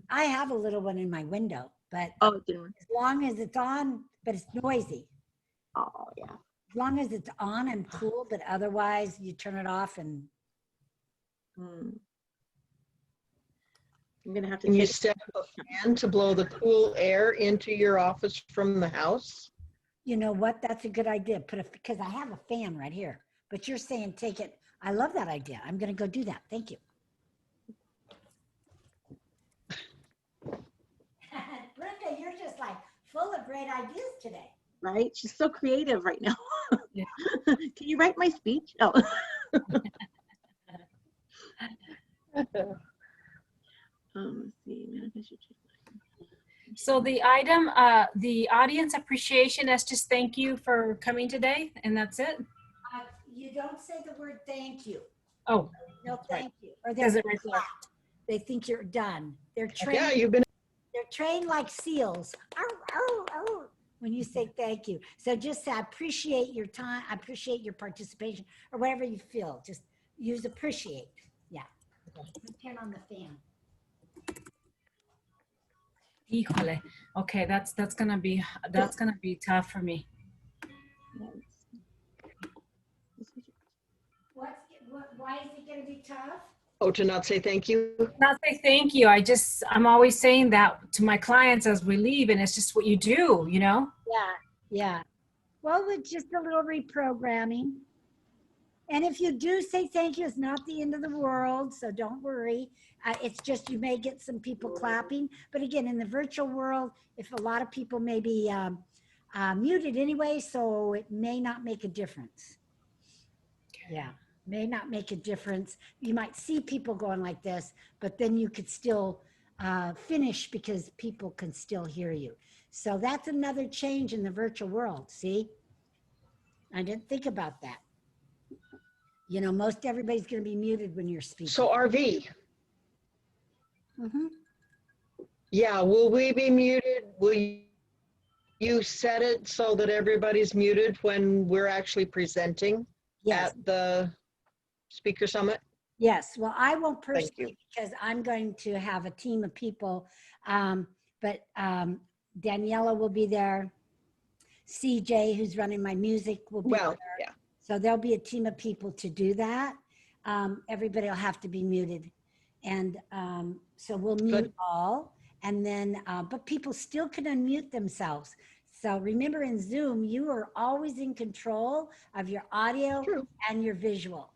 I have a little one in my window, but Oh, it didn't work. as long as it's on, but it's noisy. Oh, yeah. As long as it's on, I'm cool, but otherwise you turn it off and Hmm. I'm gonna have to Can you take. set up a fan to blow the cool air into your office from the house? you know what? That's a good idea. Because I have a fan right here, but you're saying take it. I love that idea. I'm going to go do that. Thank you. Brenda, you're just like full of great ideas today. Right? She's so creative right now. Yeah. Can you write my speech? Oh. Let's see. Manifest your dream. So the item, the audience appreciation is just thank you for coming today, and that's it. You don't say the word thank you. Oh, No, right. thank you. Or Says they're it right there. clapped. They think you're done. They're trained. Yeah, you've been. They're trained like seals. Arr, arr, arr, when you say thank you. So just say, I appreciate your time. I appreciate your participation or whatever you feel. Just use appreciate. Yeah. Turn on the fan. Híjole. Okay, that's gonna be tough for me. Why is it going to be tough? Oh, to not say thank you? Not say thank you. I'm always saying that to my clients as we leave, and it's just what you do, you know? Yeah. Yeah. Well, with just a little reprogramming. And if you do say thank you, it's not the end of the world, so don't worry. It's just you may get some people clapping. But again, in the virtual world, if a lot of people may be muted anyway, so it may not make a difference. Yeah. may not make a difference. You might see people going like this, but then you could still finish because people can still hear you. So that's another change in the virtual world. See, I didn't think about that. You know, most everybody's going to be muted when you're speaking. So RV, Mhm. yeah, will we be muted? Will you set it so that everybody's muted when we're actually presenting Yes. at the speaker summit? Yes, well, I won't Thank you. personally because I'm going to have a team of people. But Daniela will be there. CJ, who's running my music, will be Well, there. yeah, So there'll be a team of people to do that. Everybody will have to be muted. And so we'll mute Good. all. And then, but people still can unmute themselves. So remember in Zoom, you are always in control of your audio true. and your visual.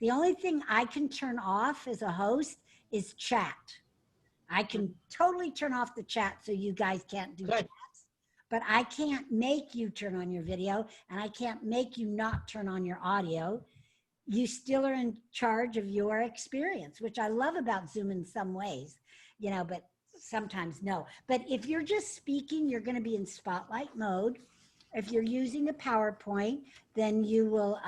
The only thing I can turn off as a host is chat. I can totally turn off the chat so you guys can't do Good. chats, but I can't make you turn on your video and I can't make you not turn on your audio. You still are in charge of your experience, which I love about Zoom in some ways, you know, but sometimes no. But if you're just speaking, you're going to be in spotlight mode. If you're using a PowerPoint, then you will,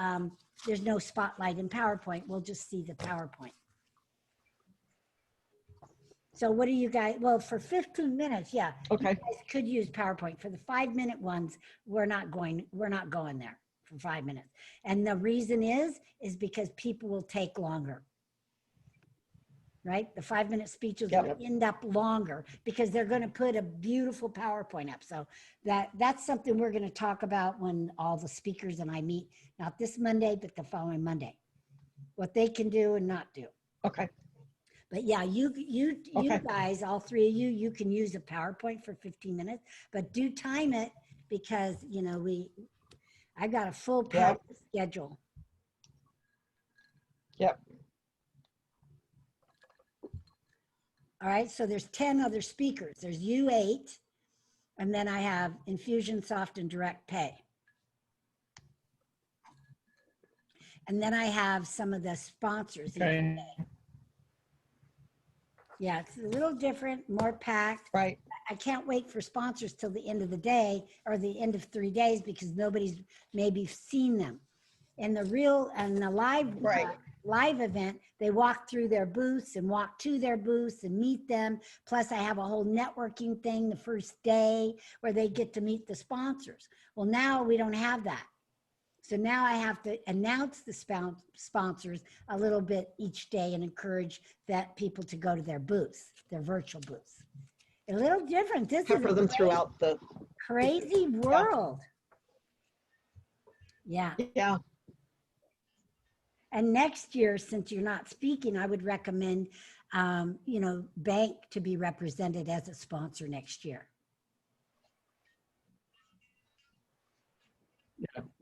there's no spotlight in PowerPoint. We'll just see the PowerPoint. So what do you guys, well, for 15 minutes, yeah, Okay, you guys could use PowerPoint. For the 5-minute ones, we're not going there for 5 minutes. And the reason is because people will take longer. Right? The 5-minute speeches Yep. will end up longer because they're going to put a beautiful PowerPoint up. So that's something we're going to talk about when all the speakers and I meet, not this Monday, but the following Monday, what they can do and not do. okay, But yeah, you Okay. guys, all three of you can use a PowerPoint for 15 minutes, but do time it because, you know, I got a full packed schedule. yep, All right, so there's 10 other speakers. There's you 8, and then I have Infusionsoft and Direct Pay. And then I have some of the sponsors. Okay. Yeah, it's a little different, more packed. right, I can't wait for sponsors till the end of the day or the end of 3 days because nobody's maybe seen them. And the live Right. live event, they walk through their booths and walk to their booths and meet them. Plus I have a whole networking thing the first day where they get to meet the sponsors. Well, now we don't have that. So now I have to announce the sponsors a little bit each day and encourage that people to go to their booths, their virtual booths. A little different. This pepper is them a throughout the, crazy world. Yeah. yeah, And next year, since you're not speaking, I would recommend, you know, Bank to be represented as a sponsor next year.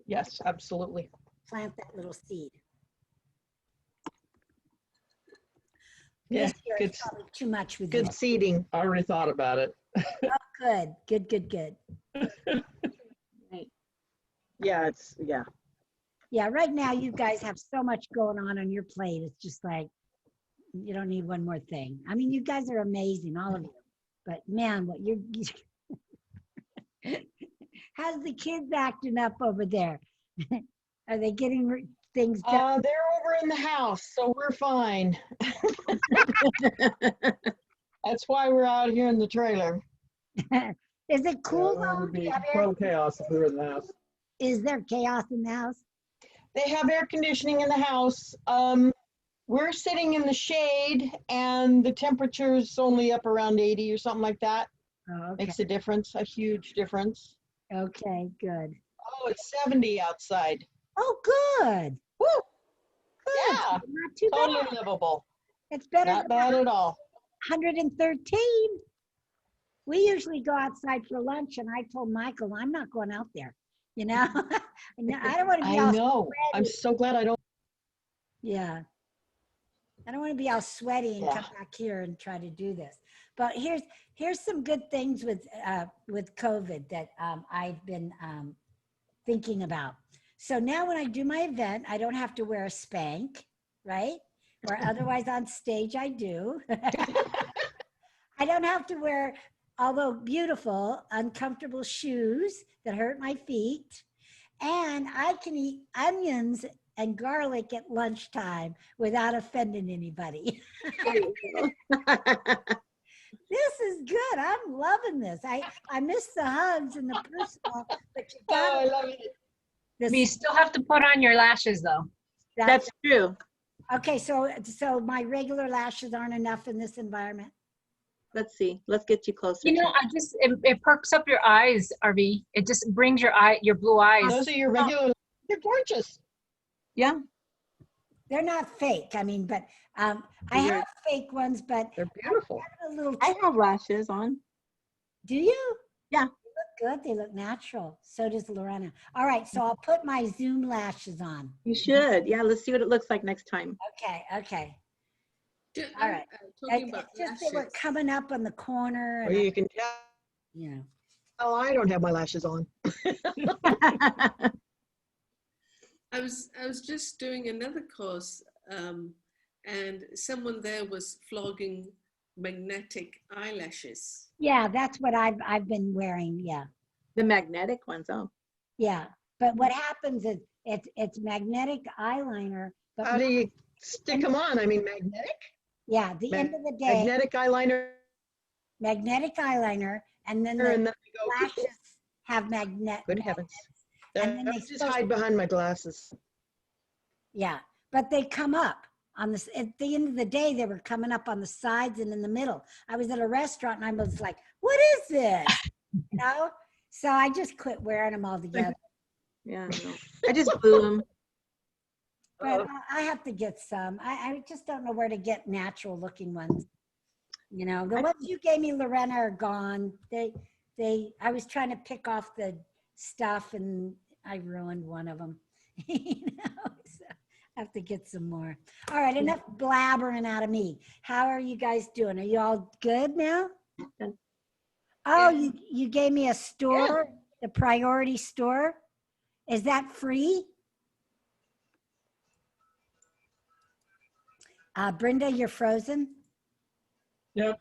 yes, absolutely. Plant that little seed. Yeah, This year good, is probably too much with you. good seeding. I already thought about it. Good. Yeah, it's, yeah. Yeah, right now you guys have so much going on your plate. It's just like, you don't need one more thing. I mean, you guys are amazing, all of you. But man, what how's the kids acting up over there? Are they getting things done? They're over in the house, so we're fine. That's why we're out here in the trailer. Is it cool It though? would Do be you have total chaos if we were in the house. Is there chaos in the house? They have air conditioning in the house. We're sitting in the shade and the temperature's only up around 80 or something like that. Oh, okay. Makes a difference, a huge difference. Okay, good. Oh, it's 70 outside. Oh, good. Woo! Good. Yeah, Not too totally bad. livable. It's better Not than bad at all. 113. We usually go outside for lunch, and I told Michael, I'm not going out there. You know, I don't want to be I all know. I'm sweaty. so glad I don't. Yeah. I don't want to be all sweaty and Yeah. come back here and try to do this. But here's some good things with COVID that I've been thinking about. So now when I do my event, I don't have to wear a spank, right? Or otherwise on stage I do. I don't have to wear, although beautiful, uncomfortable shoes that hurt my feet. And I can eat onions and garlic at lunchtime without offending anybody. There you go. This is good. I'm loving this. I miss the hugs and the personal, but you Oh, I got love it. this. You still have to put on your lashes though. That's true. Okay. So my regular lashes aren't enough in this environment. Let's see. Let's get you closer. You know, it perks up your eyes, RV. It just brings your blue eyes. Those are your regular. You're gorgeous. Yeah. They're not fake. I mean, but I have fake ones, but They're beautiful. a little. I have lashes on. Do you? Yeah. They look good. They look natural. So does Lorena. All right. So I'll put my Zoom lashes on. You should. Yeah. Let's see what it looks like next time. Okay. Okay. Ju- All right. Talking about It's just they were lashes. coming up on the corner. Or And you can tell. you know. Oh, I don't have my lashes on. I was just doing another course, and someone there was flogging magnetic eyelashes. Yeah, that's what I've been wearing. Yeah. The magnetic ones. Oh. Yeah. But what happens is it's magnetic eyeliner. But How do you stick them on? I mean, magnetic? yeah, at the end of the day, Magnetic eyeliner, magnetic eyeliner, and then and the then they go, lashes have magnet. good heavens. And then I they just supposed hide behind my glasses. Yeah, but they come up on this. At the end of the day, they were coming up on the sides and in the middle. I was at a restaurant and I was like, "What is this?" You know. So I just quit wearing them all together. Yeah. I know. I just blew them. But I have to get some. I just don't know where to get natural looking ones. You know, the ones you gave me, Lorena, are gone. I was trying to pick off the stuff and I ruined one of them. You know, so I have to get some more. All right, enough blabbering out of me. How are you guys doing? Are you all good now? Good. Oh, Yeah. you gave me a store, the Priority Store. Is that free? Brenda, you're frozen. Yep,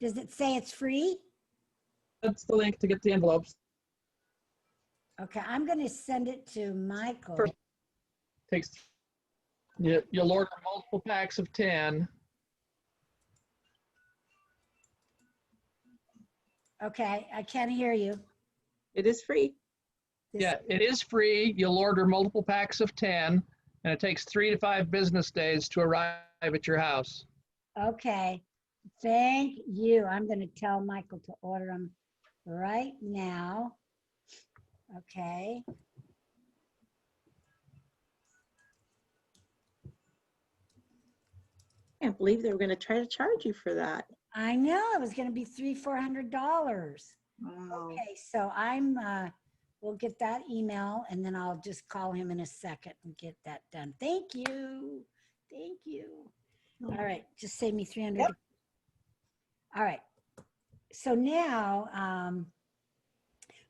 Does it say it's free? that's the link to get the envelopes. Okay, I'm going to send it to Michael. First- Takes, you'll order multiple packs of 10. Okay, I can't hear you. It is free. This- Yeah, it is free. You'll order multiple packs of 10, and it takes 3 to 5 business days to arrive at your house. Okay, thank you. I'm going to tell Michael to order them right now. Okay. I can't believe they were going to try to charge you for that. I know it was going to be $400. Wow. Okay, so we'll get that email and then I'll just call him in a second and get that done. Thank you. Thank you. All right, just save me 300. Yep. All right. So now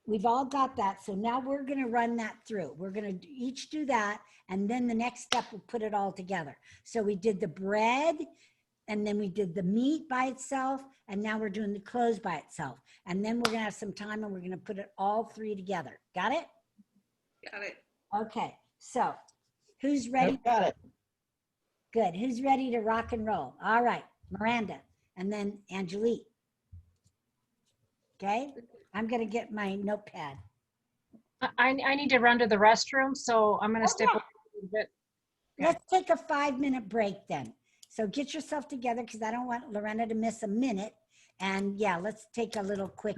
we've all got that. So now we're going to run that through. We're going to each do that. And then the next step, we'll put it all together. So we did the bread and then we did the meat by itself. And now we're doing the clothes by itself. And then we're going to have some time and we're going to put it all three together. Got it? Got it. Okay. So who's ready? Got it. Good. Who's ready to rock and roll? All right. Miranda and then Angelique. Okay. I'm going to get my notepad. I need to run to the restroom, so I'm going to step away a little bit. Let's take a 5-minute break then. So get yourself together because I don't want Lorena to miss a minute. And yeah, let's take a little quick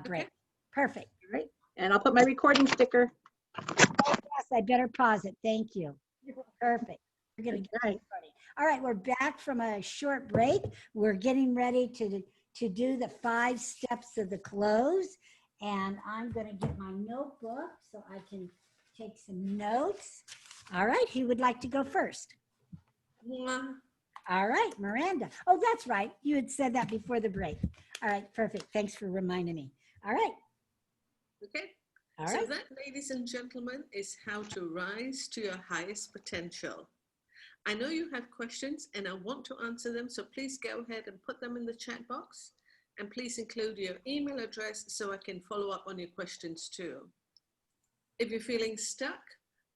break. Perfect. All right. And I'll put my recording sticker. Oh, yes, I better pause it. Thank you. Perfect. We're going to get Right. started. All right, we're back from a short break. We're getting ready to do the 5 steps of the close. And I'm going to get my notebook so I can take some notes. All right, who would like to go first? Mwah. All right, Miranda. Oh, that's right. You had said that before the break. All right, perfect. Thanks for reminding me. All right. Okay. All So right. that, ladies and gentlemen, is how to rise to your highest potential. I know you have questions and I want to answer them, so please go ahead and put them in the chat box. And please include your email address so I can follow up on your questions too. If you're feeling stuck,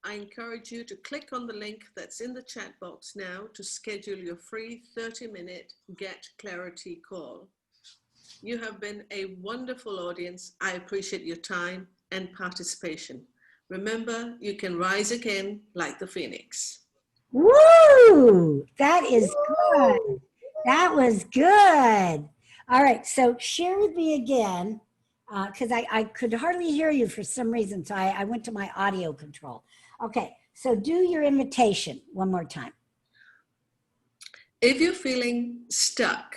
I encourage you to click on the link that's in the chat box now to schedule your free 30-minute Get Clarity call. You have been a wonderful audience. I appreciate your time and participation. Remember, you can rise again like the phoenix. Woo! That is good. That was good. All right. So share with me again, because I could hardly hear you for some reason. So I went to my audio control. Okay. So do your invitation one more time. If you're feeling stuck,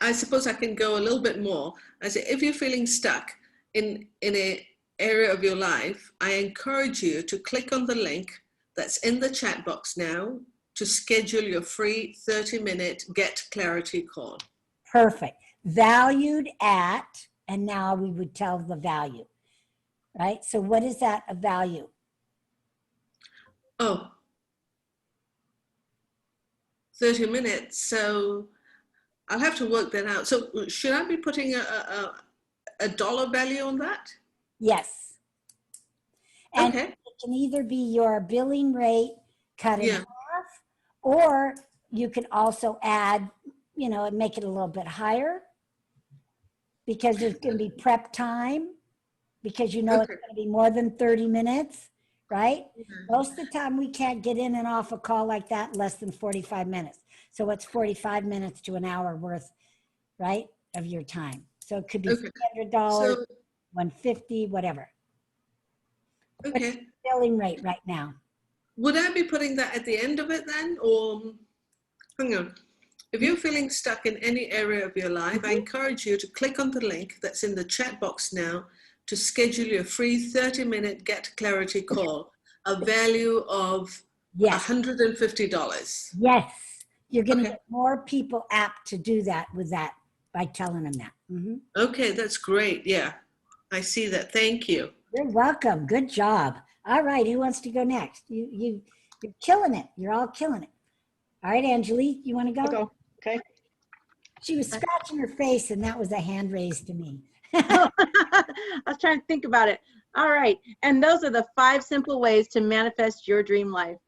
I suppose I can go a little bit more. I say, if you're feeling stuck in an area of your life, I encourage you to click on the link that's in the chat box now to schedule your free 30-minute Get Clarity call. Perfect. Valued at, and now we would tell the value, right? So what is that a value? Oh, 30 minutes. So I'll have to work that out. So should I be putting a dollar value on that? Yes. And Okay. it can either be your billing rate cut in Yeah. half, or you can also add, and make it a little bit higher because there's going to be prep time because it's Okay. going to be more than 30 minutes, right? Mhm. Most of the time we can't get in and off a call like that in less than 45 minutes. So what's 45 minutes to an hour worth, right, of your time? So it could be Okay. $300, So, $150, whatever. okay. Billing rate right now. Would I be putting that at the end of it then? Or, hang on. If you're feeling stuck in any area of your life, I encourage you to click on the link that's in the chat box now to schedule your free 30-minute Get Clarity call, a value of Yes. $150. Yes. You're going to Okay. get more people apt to do that with that by telling them that. Mhm. Okay, that's great. Yeah, I see that. Thank you. You're welcome. Good job. All right. Who wants to go next? You're killing it. You're all killing it. All right, Angelique, you want to go? I'll go. Okay. She was scratching her face and that was a hand raised to me. I was trying to think about it. All right. And those are the 5 simple ways to manifest your dream life.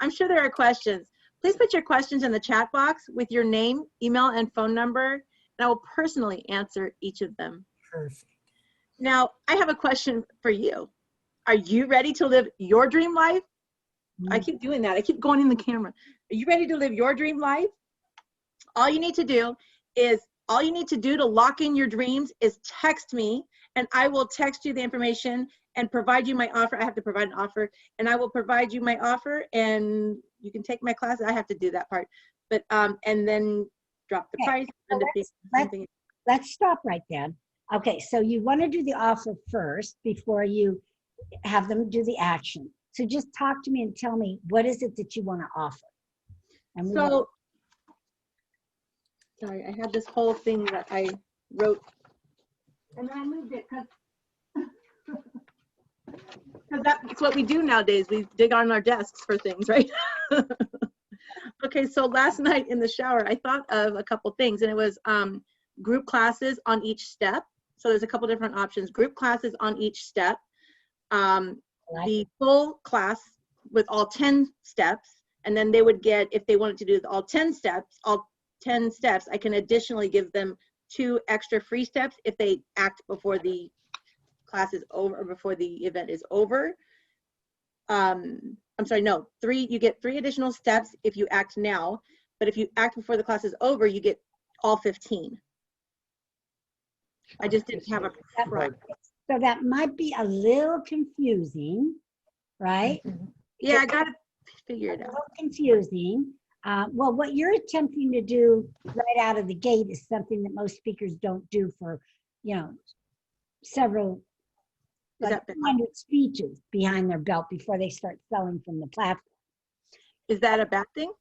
I'm sure there are questions. Please put your questions in the chat box with your name, email, and phone number, and I will personally answer each of them. Perfect. Now, I have a question for you. Are you ready to live your dream life? I keep doing that. I keep going in the camera. Are you ready to live your dream life? All you need to do to lock in your dreams is text me, and I will text you the information and provide you my offer. I have to provide an offer, and I will provide you my offer, and you can take my class. I have to do that part, but and then drop the Okay, price. so let's stop right then. Okay, so you want to do the offer first before you have them do the action. So just talk to me and tell me, what is it that you want to offer? And So, sorry, I had this whole thing that I wrote, and then I moved it because that's what we do nowadays. We dig on our desks for things, right? Okay, so last night in the shower, I thought of a couple things, and it was group classes on each step. So there's a couple different options. Group classes on each step. The full class with all 10 steps, and then they would get, if they wanted to do all 10 steps, I can additionally give them 2 extra free steps if they act before the class is over or before the event is over. I'm sorry, no, 3, you get 3 additional steps if you act now, but if you act before the class is over, you get all 15. I just didn't have a price. So that might be a little confusing, right? Yeah, I gotta figure it A out. little confusing. Well, what you're attempting to do right out of the gate is something that most speakers don't do for, several, Is like that 200 speeches behind their belt before they start selling from the platform. a bad thing?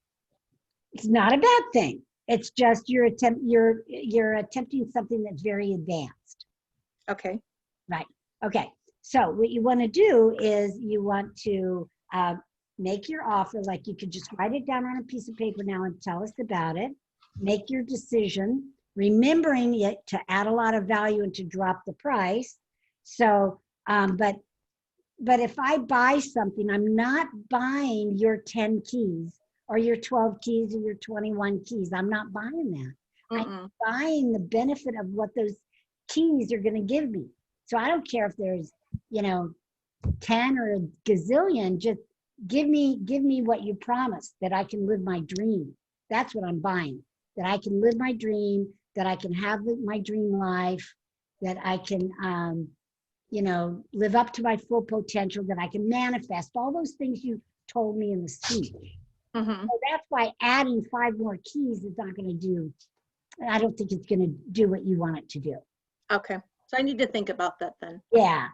It's not a bad thing. It's just you're attempting something that's very advanced. Okay. Right. Okay, so what you want to do is you want to make your offer, like you could just write it down on a piece of paper now and tell us about it. Make your decision, remembering it to add a lot of value and to drop the price. So, but if I buy something, I'm not buying your 10 keys or your 12 keys or your 21 keys. I'm not buying that. I'm buying the benefit of what those keys are going to give me. So I don't care if there's, 10 or a gazillion, just give me what you promised, that I can live my dream. That's what I'm buying, that I can live my dream, that I can have my dream life, that I can, live up to my full potential, that I can manifest all those things you told me in the speech. So that's why adding 5 more keys is not going to do, I don't think it's going to do what you want it to do. Okay. So I need to think about that then. Yeah.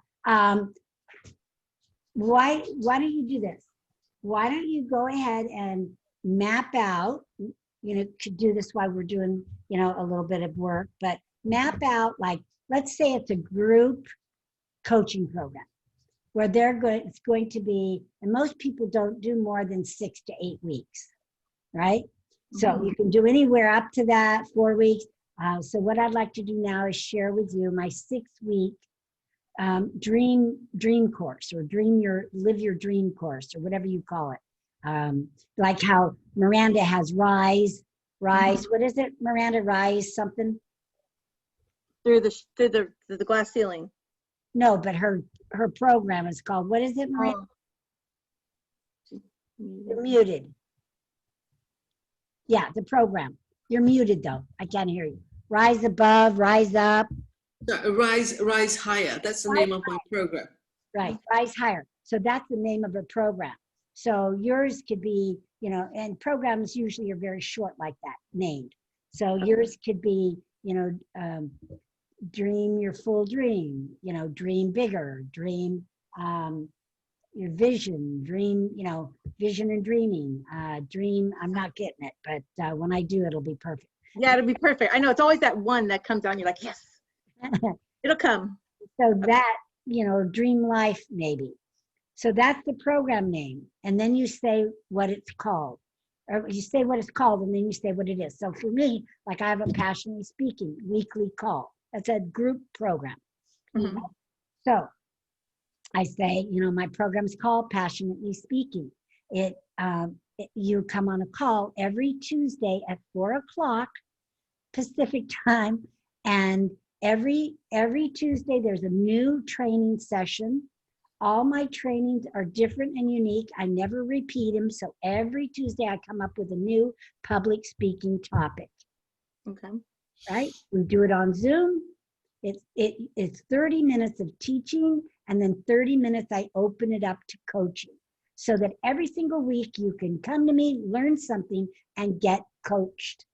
Why don't you do this? Why don't you go ahead and map out, could do this while we're doing, a little bit of work, but map out, like, let's say it's a group coaching program where it's going to be, and most people don't do more than 6 to 8 weeks, right? So you can do anywhere up to that, 4 weeks. So what I'd like to do now is share with you my 6-week dream course, or live your dream course, or whatever you call it. Like how Miranda has Rise. What is it, Miranda? Rise something? Through the glass ceiling. No, but her program is called, what is it, Miranda? You're muted. Yeah, the program. You're muted though. I can't hear you. Rise Above, Rise Up. Rise Higher. That's the name of my program. Right, Rise Higher. So that's the name of a program. So yours could be, and programs usually are very short like that, named. So yours could be, dream your full dream, dream bigger, dream your vision, dream, vision and dreaming, dream. I'm not getting it, but when I do, it'll be perfect. Yeah, it'll be perfect. I know it's always that one that comes on. You're like, yes, it'll come. So that, dream life maybe. So that's the program name. And then you say what it's called. Or you say what it's called, and then you say what it is. So for me, like, I have a Passionately Speaking weekly call. That's a group program. So I say, my program's called Passionately Speaking. You come on a call every Tuesday at 4:00 Pacific time, and every Tuesday there's a new training session. All my trainings are different and unique. I never repeat them, so every Tuesday I come up with a new public speaking topic. Okay. Right? We do it on Zoom. It's 30 minutes of teaching, and then 30 minutes I open it up to coaching, so that every single week you can come to me, learn something, and get coached.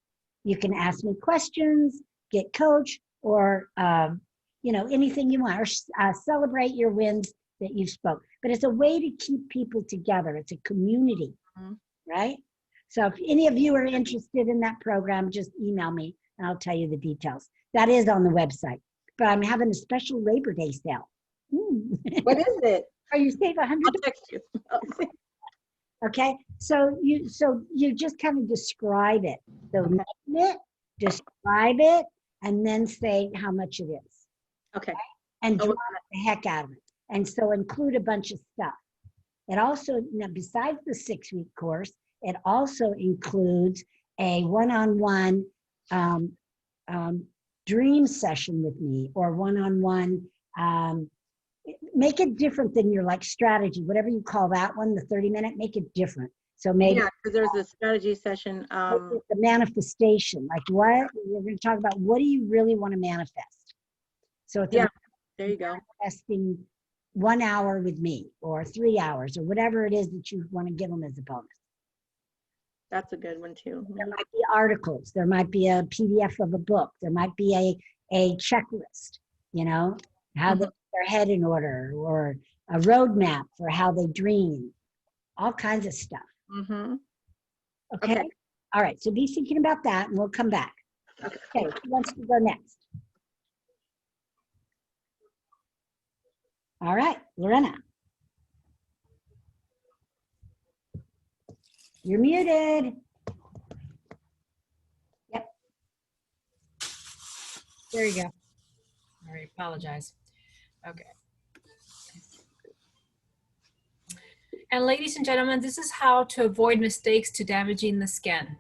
You can ask me questions, get coached, or anything you want, or celebrate your wins that you spoke. But it's a way to keep people together. It's a community, right? So if any of you are interested in that program, just email me and I'll tell you the details. That is on the website. But I'm having a special Labor Day sale. What is it? Or you save $100. I'll text you. Okay, so you just kind of describe it. So name it, describe it, and then say how much it is. Okay. And draw the heck out of it. And so include a bunch of stuff. It also, besides the 6-week course, it also includes a one-on-one dream session with me, or one-on-one, make it different than your strategy, whatever you call that one, the 30-minute, make it different. So maybe because there's a strategy session. the manifestation, like what we're going to talk about, what do you really want to manifest? So it's there you go. manifesting 1 hour with me, or 3 hours, or whatever it is that you want to give them as a bonus. That's a good one too. There might be articles, there might be a PDF of a book, there might be a checklist, how they put their head in order, or a roadmap for how they dream, all kinds of stuff. Okay? All right, so be thinking about that and we'll come back. Okay, who wants to go next? All right, Lorena. You're muted. Yep. There you go. All right, apologize. Okay. And ladies and gentlemen, this is how to avoid mistakes to damaging the skin.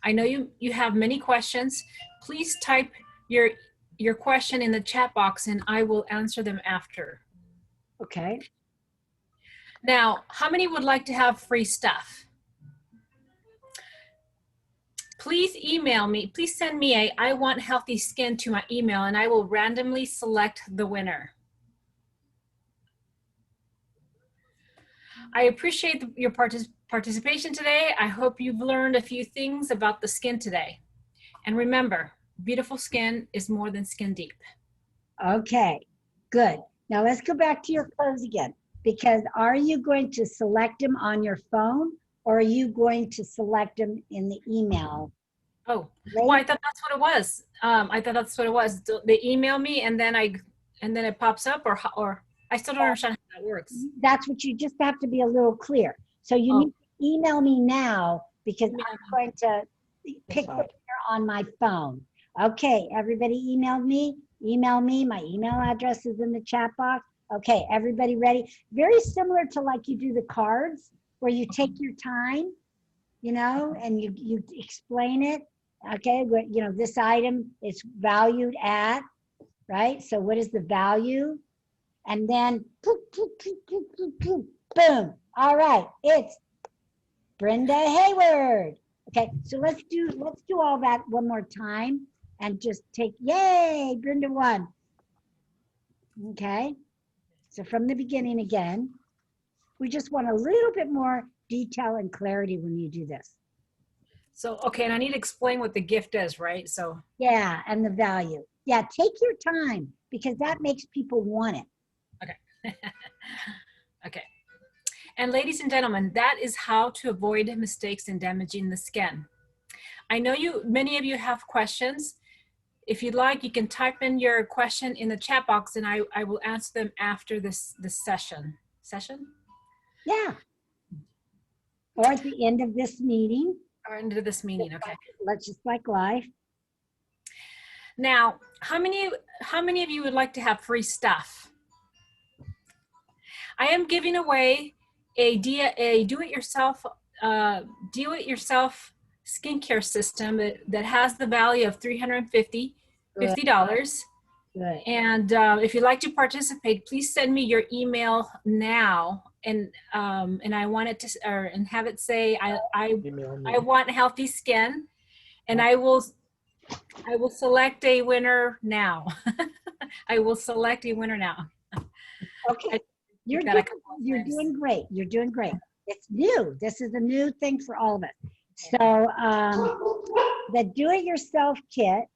I know you have many questions. Please type your question in the chat box and I will answer them after. Okay. Now, how many would like to have free stuff? Please email me. Please send me a I want healthy skin to my email and I will randomly select the winner. I appreciate your participation today. I hope you've learned a few things about the skin today. And remember, beautiful skin is more than skin deep. Okay, good. Now let's go back to your clothes again, because are you going to select them on your phone or are you going to select them in the email? Oh, well, I thought that's what it was. I thought that's what it was. They email me and then it pops up, or I still don't understand how that works. That's what you just have to be a little clear. So you need to email me now because I'm going to pick the winner on my phone. Okay, everybody emailed me. Email me. My email address is in the chat box. Okay, everybody ready? Very similar to like you do the cards where you take your time, you know, and you explain it. Okay, you know, this item is valued at, right? So what is the value? And then boom. All right, it's Brenda Hayward. Okay, so let's do all that one more time and just take, yay, Brenda won. Okay, so from the beginning again, we just want a little bit more detail and clarity when you do this. So, okay, and I need to explain what the gift is, right? So, yeah, and the value. Yeah, take your time because that makes people want it. Okay. Okay. And ladies and gentlemen, that is how to avoid mistakes in damaging the skin. I know many of you have questions. If you'd like, you can type in your question in the chat box and I will answer them after this session. Session? Yeah. Or at the end of this meeting. Or into this meeting, okay. Let's just like life. Now, how many of you would like to have free stuff? I am giving away a do-it-yourself skincare system that has the value of $350. Good. And if you'd like to participate, please send me your email now, and I want it to, and have it say I want healthy skin, and I will select a winner now. I will select a winner now. Okay. You're doing great. You're doing great. It's new. This is a new thing for all of us. So the do-it-yourself kit,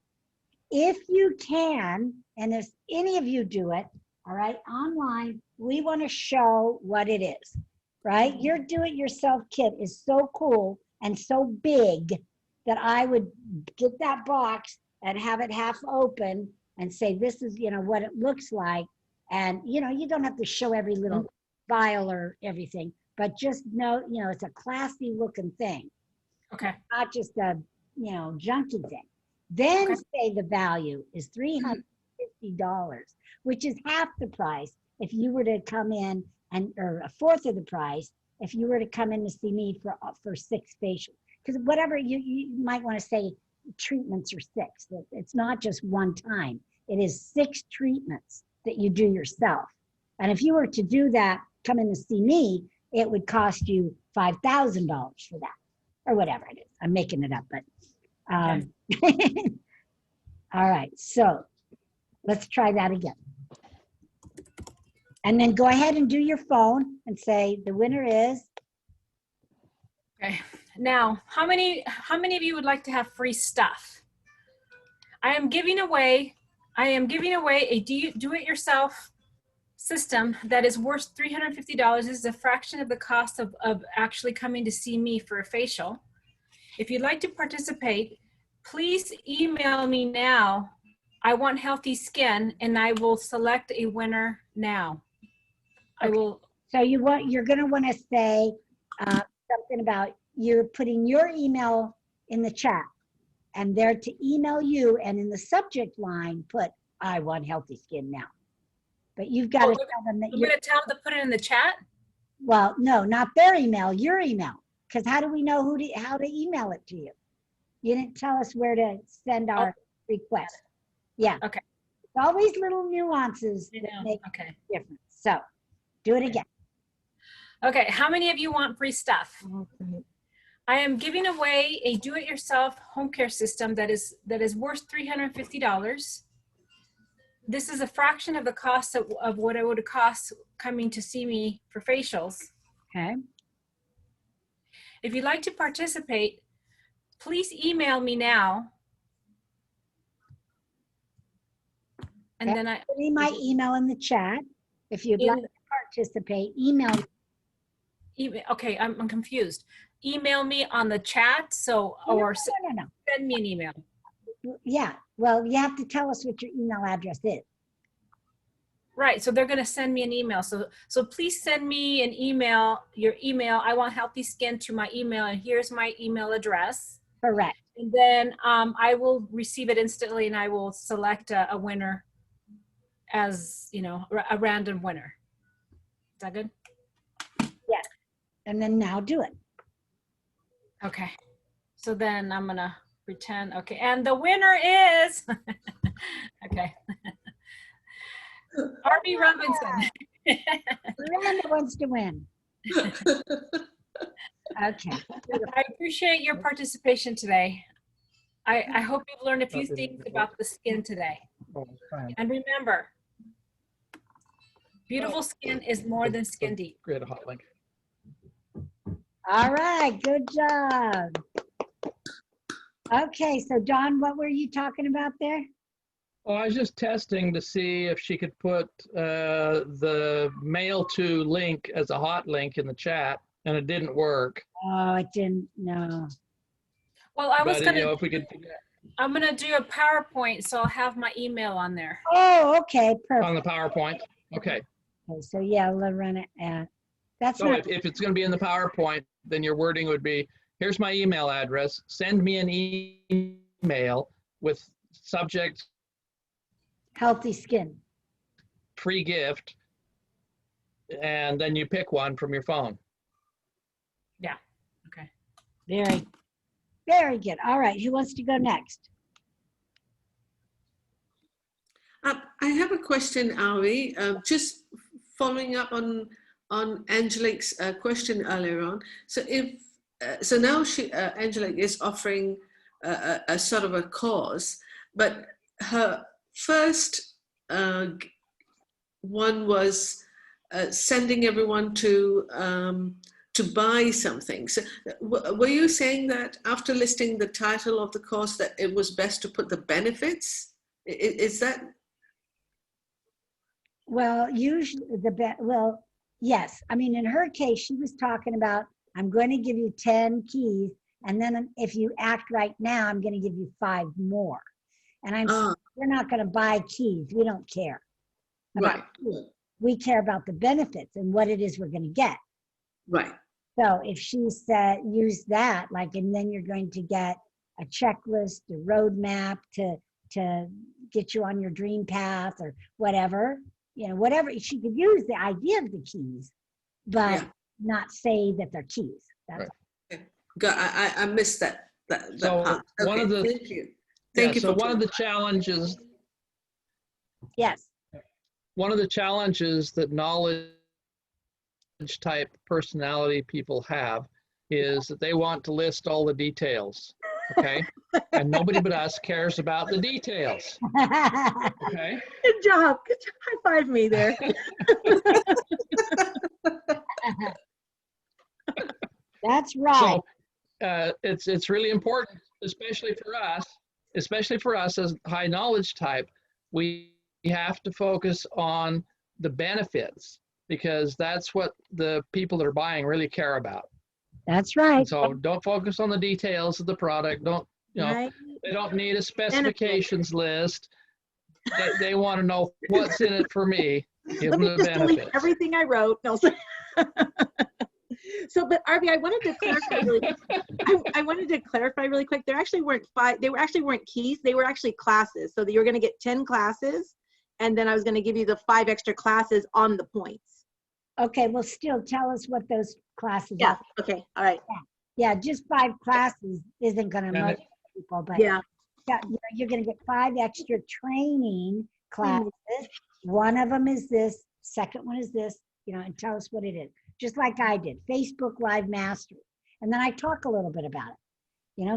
if you can, and if any of you do it, all right, online, we want to show what it is, right? Your do-it-yourself kit is so cool and so big that I would get that box and have it half open and say, this is, you know, what it looks like. And, you know, you don't have to show every little vial or everything, but just know, you know, it's a classy looking thing. Okay. Not just a, you know, junky thing. Then say the value is $350, which is half the price if you were to come in or a fourth of the price if you were to come in to see me for 6 facials. Because whatever you might want to say treatments are 6. It's not just one time. It is 6 treatments that you do yourself. And if you were to do that, come in to see me, it would cost you $5,000 for that, or whatever it is. I'm making it up, but all right, so let's try that again. And then go ahead and do your phone and say the winner is. Okay. Now, how many of you would like to have free stuff? I am giving away a do-it-yourself system that is worth $350. This is a fraction of the cost of actually coming to see me for a facial. If you'd like to participate, please email me now. I want healthy skin, and I will select a winner now. I will, So you're going to want to say something about you're putting your email in the chat and they're to email you, and in the subject line, put, I want healthy skin now. But you've got to tell them that I'm you're, going to tell them to put it in the chat. well, no, not their email, your email. Because how do we know how to email it to you? You didn't tell us where to send our request. Yeah. Okay. It's always little nuances I that know. make Okay. a difference. So do it again. Okay. How many of you want free stuff? I am giving away a do-it-yourself home care system that is worth $350. This is a fraction of the cost of what it would cost coming to see me for facials. Okay. If you'd like to participate, please email me now. And Okay. then I, Putting my email in the chat. If you'd like to participate, email me. okay, I'm confused. Email me on the chat, so, or No. send me an email. Yeah. Well, you have to tell us what your email address is. Right, so they're gonna send me an email. So please send me an email, your email. I want healthy skin to my email, and here's my email address. Correct. And then I will receive it instantly, and I will select a winner as, you know, a random winner. Is that good? Yes. And then now do it. Okay. So then I'm gonna pretend, okay, and the winner is, okay. Arby Robinson. Miranda wants to win. Okay. I appreciate your participation today. I hope you've learned a few things about the skin today. And remember, beautiful skin is more than skin deep. Create a hot link. All right. Good job. Okay. So Dawn, what were you talking about there? Well, I was just testing to see if she could put the mail to link as a hot link in the chat, and it didn't work. Oh, it didn't. No. Well, I was But, gonna, you know, if we could I'm gonna do a PowerPoint, so I'll have my email on there. Oh, okay. Perfect. on the PowerPoint. Okay. Okay, so yeah, we'll run it. That's So not. if it's going to be in the PowerPoint, then your wording would be, here's my email address. Send me an email with subject Healthy skin. free gift, and then you pick one from your phone. Yeah, okay. Very, very good. All right. Who wants to go next? I have a question, Ari, just following up on Angelique's question earlier on. So if so now Angelique is offering a sort of a cause, but her first one was sending everyone to buy something. So were you saying that after listing the title of the course that it was best to put the benefits? Is that? Well, usually well, yes. I mean, in her case, she was talking about, I'm going to give you 10 keys. And then if you act right now, I'm going to give you 5 more. And I'm saying, we're not going to buy keys. We don't care about keys. We care about the benefits and what it is we're going to get. Right. So if she said, use that, like, and then you're going to get a checklist, a roadmap to get you on your dream path or whatever, you know, whatever. She could use the idea of the keys, but not say that they're keys. That's right. I missed that So part. one of the, thank you. Thank you. so for one of the challenges, yes. one of the challenges that knowledge type personality people have is that they want to list all the details. Okay. And nobody but us cares about the details. Okay. Good job. Good job. High five me there. That's right. So it's really important, especially for us as high knowledge type. We have to focus on the benefits because that's what the people that are buying really care about. That's right. So don't focus on the details of the product. Don't, you know, Right. they don't need a specifications list. They want to know what's in it for me. Give Let them me the just delete benefits. everything I wrote. No. So, but Arby, I wanted to clarify really. I wanted to clarify really quick. There actually weren't five. They were actually weren't keys. They were actually classes. So that you're going to get 10 classes, and then I was going to give you the 5 extra classes on the points. Okay, well, still tell us what those classes Yeah. are. Okay. All right. Yeah, just 5 classes isn't going to And motivate people, but Yeah. you're going to get 5 extra training classes. One of them is this, second one is this, and tell us what it is. Just like I did, Facebook Live Mastery. And then I talk a little bit about it.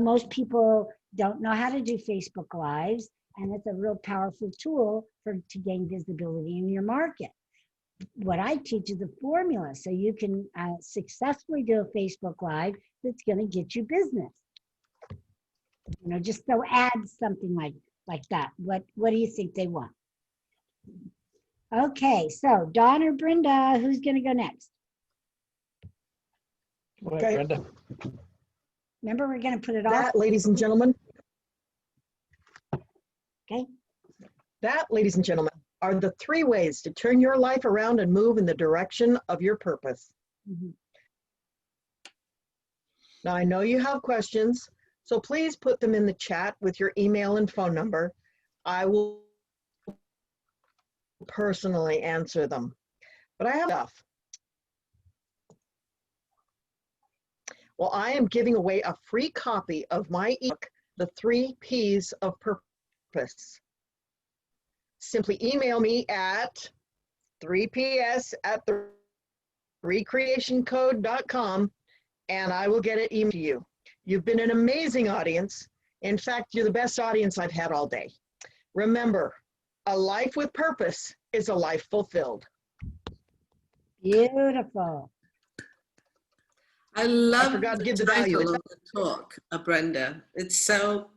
Most people don't know how to do Facebook Lives, and it's a real powerful tool to gain visibility in your market. What I teach is a formula so you can successfully do a Facebook Live that's going to get you business. Just so add something like that. What do you think they want? Okay, so Dawn or Brenda, who's going to go next? Go ahead, Brenda. Remember, we're going to put it off. That, ladies and gentlemen. Okay. That, ladies and gentlemen, are the 3 ways to turn your life around and move in the direction of your purpose. Mhm. Now, I know you have questions, so please put them in the chat with your email and phone number. I will personally answer them. But I have stuff. Well, I am giving away a free copy of my ebook, The 3 Ps of Purpose. Simply email me at 3ps@recreationcode.com and I will get it emailed to you. You've been an amazing audience. In fact, you're the best audience I've had all day. Remember, a life with purpose is a life fulfilled. Beautiful. I love forgot to give the the value. title of the talk, Brenda. It's so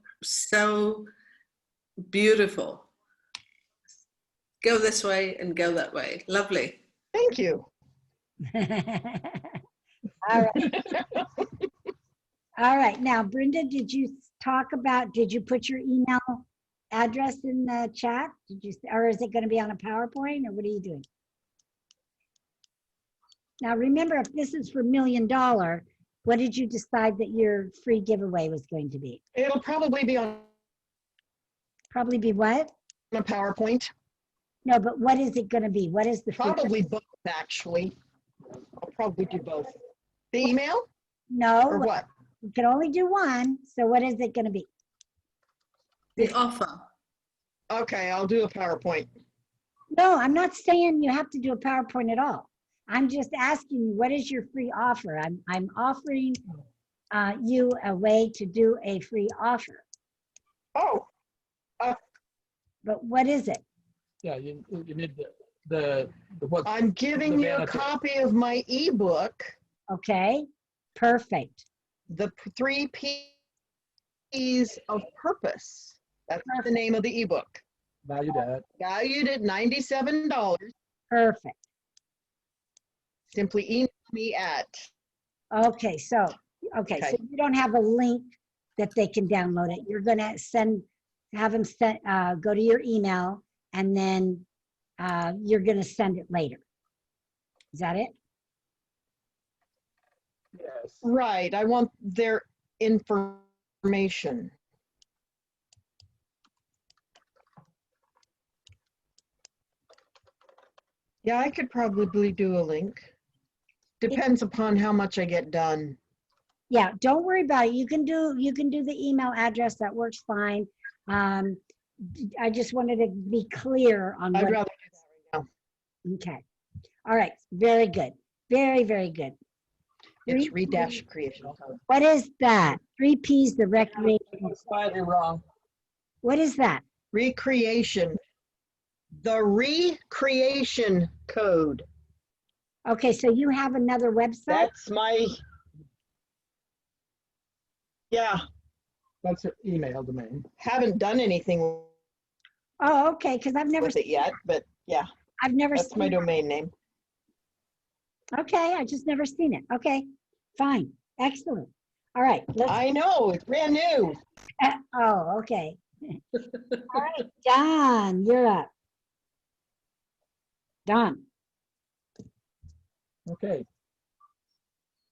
beautiful. Go this way and go that way. Lovely. Thank you. All right. All right. Now, Brenda, did you put your email address in the chat? Or is it going to be on a PowerPoint, or what are you doing? Now, remember, if this is for $1 million, what did you decide that your free giveaway was going to be? It'll probably be on Probably be what? a PowerPoint. No, but what is it going to be? What is the free? Probably both, actually. I'll probably do both. The email No, or what? you can only do one. So what is it going to be? The offer. Okay, I'll do a PowerPoint. No, I'm not saying you have to do a PowerPoint at all. I'm just asking you, what is your free offer? I'm offering you a way to do a free offer. Oh, But what is it? Yeah, you need the what? I'm giving The you a benefit. copy of my ebook, Okay, perfect. The 3 Ps of Purpose. That's the name of the ebook. Valued at. Valued at $97. Perfect. Simply email me at. Okay, so you don't have a link that they can download it. You're gonna have them go to your email, and then you're gonna send it later. Is that it? Yes. Right, I want their information. Yeah, I could probably do a link. Depends upon how much I get done. Yeah, don't worry about it. You can do the email address. That works fine. I just wanted to be clear on I'd what. rather do that right now. Okay. All right. Very good. Very, very good. It's re-creation. What is that? 3 Ps, the recreation. Slightly wrong. What is that? Recreation. The recreation code. Okay, so you have another website? That's my, yeah, That's an email domain. haven't done anything Oh, okay, because I've never with it yet, but yeah, that's seen my it. domain name. Okay, I just never seen it. Okay, fine. Excellent. All right. I know, it's brand new. Oh, okay. All right, John, you're up. Done. Okay.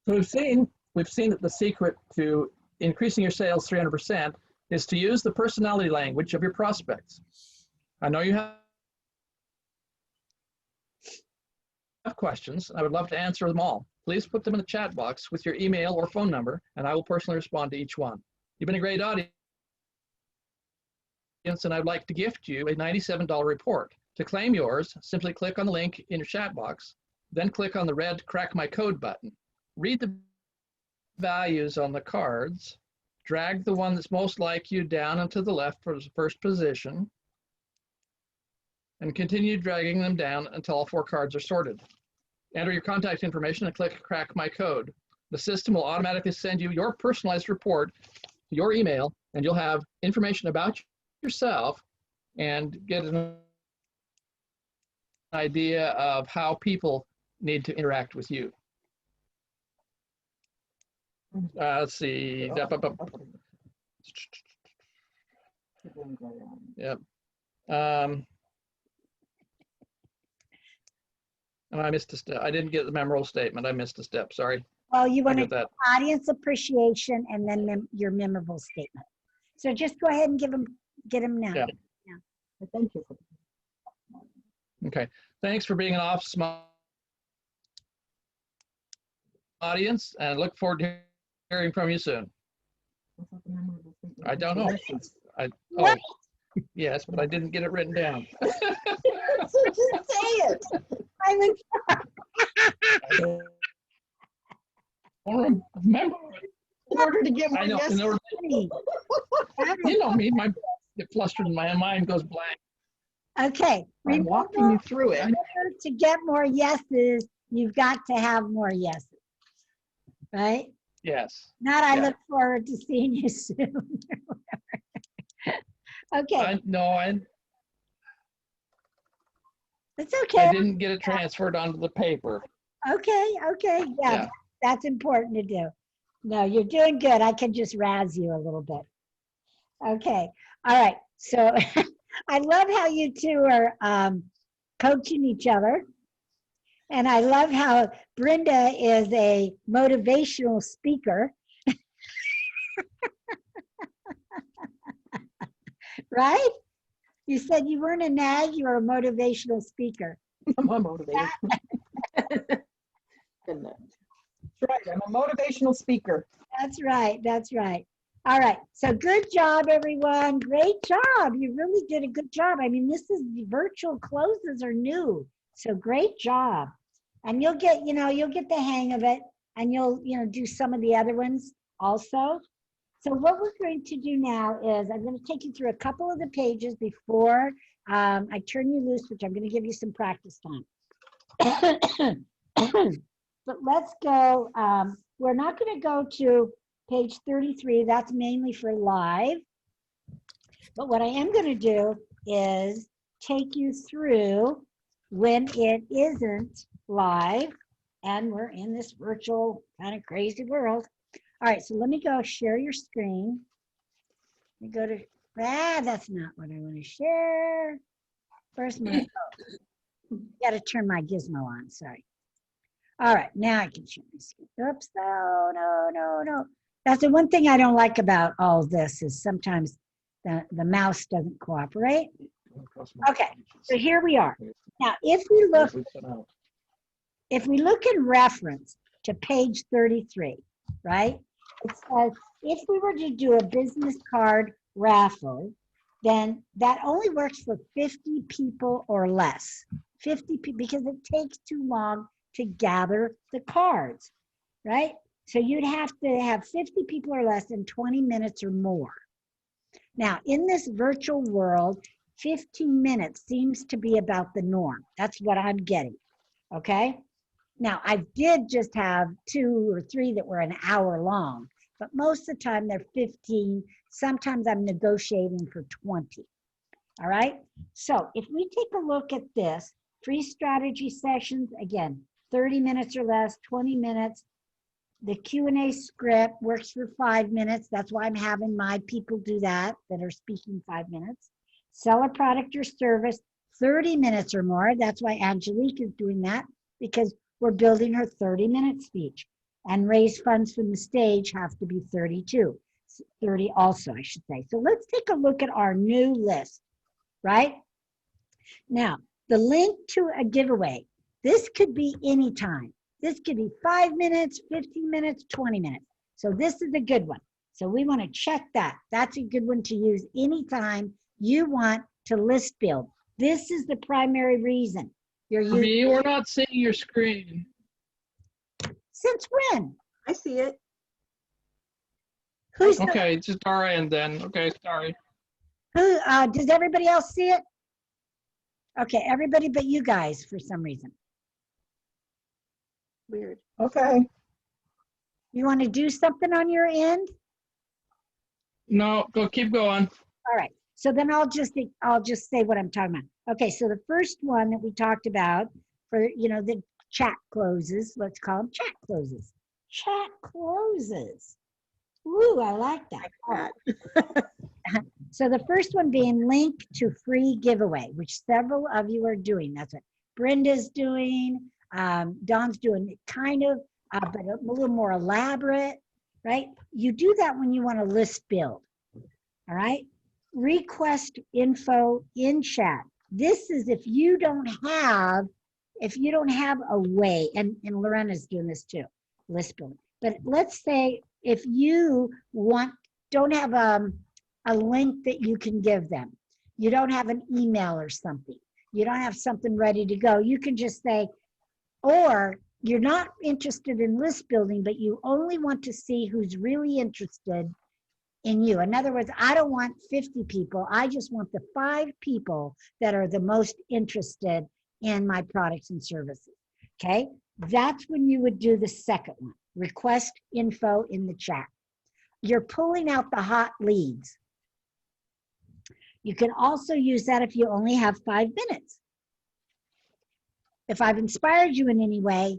So we've seen that the secret to increasing your sales 300% is to use the personality language of your prospects. I know you have questions. I would love to answer them all. Please put them in the chat box with your email or phone number, and I will personally respond to each one. You've been a great audience, and I'd like to gift you a $97 report. To claim yours, simply click on the link in your chat box, then click on the red Crack My Code button. Read the values on the cards, drag the one that's most like you down and to the left for the first position, and continue dragging them down until all 4 cards are sorted. Enter your contact information and click Crack My Code. The system will automatically send you your personalized report to your email, and you'll have information about yourself and get an idea of how people need to interact with you. Let's see. Yep. And I missed a step. I didn't get the memorable statement. I missed a step. Sorry. Well, you I want to get that. audience appreciation and then your memorable statement. So just go ahead and get them now. Yeah. Thank you. Okay. Thanks for being an off-smart audience, and look forward to hearing from you soon. I don't know. Oh, yes, but I didn't get it written down. So just say it. I would I don't remember. In order to get I my know. yes. In order, say. you know me. My get flustered and my mind goes blank. Okay. I'm walking you through it. Remember, to get more yeses, you've got to have more yeses. Right? Yes. Not I Yeah. look forward to seeing you soon. Okay. It's okay. I didn't get it transferred onto the paper. Okay. Yeah, that's important to do. No, you're doing good. I can just razz you a little bit. Okay. All right. So I love how you two are coaching each other. And I love how Brenda is a motivational speaker. Right? You said you weren't a nag, you were a motivational speaker. I'm motivated. That's right. I'm a motivational speaker. That's right. That's right. All right. So good job, everyone. Great job. You really did a good job. I mean, this is the virtual closes are new. So great job. And you'll get the hang of it, and you'll, do some of the other ones also. So what we're going to do now is I'm going to take you through a couple of the pages before I turn you loose, which I'm going to give you some practice time. But let's go. We're not going to go to page 33. That's mainly for live. But what I am going to do is take you through when it isn't live and we're in this virtual kind of crazy world. All right, so let me go share your screen. Let me go to, that's not what I want to share. Where's my, got to turn my gizmo on, sorry. All right, now I can share my screen. Oops, no. That's the one thing I don't like about all of this is sometimes the mouse doesn't cooperate. Okay, so here we are. Now, if we look in reference to page 33, right? It says, if we were to do a business card raffle, then that only works for 50 people or less. 50 people, because it takes too long to gather the cards, right? So you'd have to have 50 people or less in 20 minutes or more. Now, in this virtual world, 15 minutes seems to be about the norm. That's what I'm getting, okay? Now, I did just have 2 or 3 that were an hour long, but most of the time they're 15. Sometimes I'm negotiating for 20, all right? So if we take a look at this, free strategy sessions, again, 30 minutes or less, 20 minutes. The Q&A script works for 5 minutes. That's why I'm having my people do that are speaking 5 minutes. Sell a product or service, 30 minutes or more. That's why Angelique is doing that, because we're building her 30-minute speech. And raise funds from the stage have to be 32. 30 also, I should say. So let's take a look at our new list, right? Now, the link to a giveaway. This could be any time. This could be 5 minutes, 15 minutes, 20 minutes. So this is a good one. So we want to check that. That's a good one to use anytime you want to list build. This is the primary reason you're using. You are not seeing your screen. Since when? I see it. Who's Okay, it's just our end then. Okay, sorry. who? Does everybody else see it? Okay, everybody but you guys for some reason. Weird. Okay. You want to do something on your end? No, keep going. All right. So then I'll just say what I'm talking about. Okay. So the first one that we talked about for, the chat closes, let's call them chat closes. Chat closes. Ooh, I like that. That. So the first one being link to free giveaway, which several of you are doing. That's what Brenda's doing. Dawn's doing it kind of, but a little more elaborate, right? You do that when you want to list build. All right. Request info in chat. This is if you don't have a way, and Lorena's doing this too, list building. But let's say if you don't have a link that you can give them, you don't have an email or something, you don't have something ready to go, you can just say, or you're not interested in list building, but you only want to see who's really interested in you. In other words, I don't want 50 people. I just want the 5 people that are the most interested in my products and services. Okay. That's when you would do the second one, request info in the chat. You're pulling out the hot leads. You can also use that if you only have 5 minutes. If I've inspired you in any way,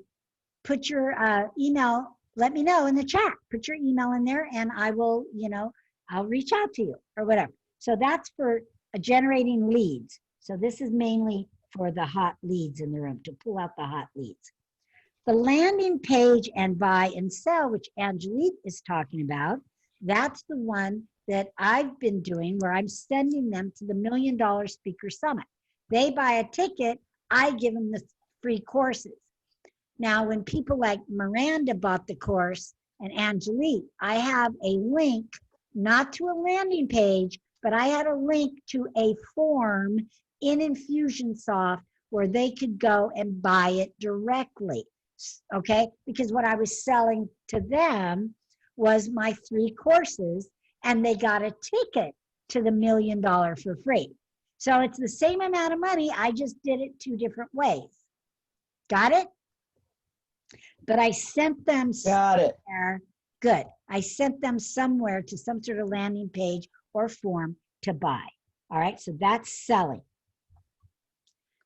put your email, let me know in the chat. Put your email in there and I will, I'll reach out to you or whatever. So that's for generating leads. So this is mainly for the hot leads in the room, to pull out the hot leads. The landing page and buy and sell, which Angelique is talking about, that's the one that I've been doing where I'm sending them to the $1 Million Speaker Summit. They buy a ticket, I give them the free courses. Now, when people like Miranda bought the course and Angelique, I have a link, not to a landing page, but I had a link to a form in Infusionsoft where they could go and buy it directly, okay? Because what I was selling to them was my 3 courses, and they got a ticket to the $1 Million for free. So it's the same amount of money, I just did it 2 different ways. Got it? But I sent them somewhere. Good. I sent them somewhere to some sort of landing page or form to buy. All right, so that's selling.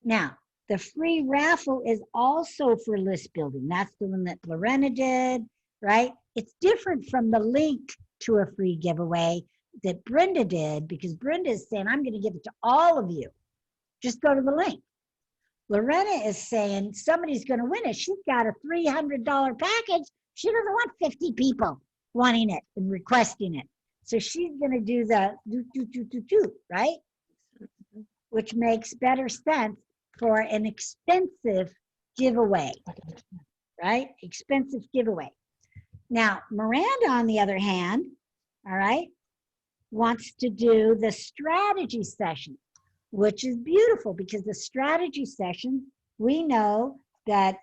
Now, the free raffle is also for list building. That's the one that Lorena did, right? It's different from the link to a free giveaway that Brenda did, because Brenda is saying, I'm going to give it to all of you. Just go to the link. Lorena is saying somebody's going to win it. She's got a $300 package. She doesn't want 50 people wanting it and requesting it. So she's going to do the do, right? Which makes better sense for an expensive giveaway, right? Expensive giveaway. Now, Miranda, on the other hand, all right, wants to do the strategy session, which is beautiful because the strategy session, we know that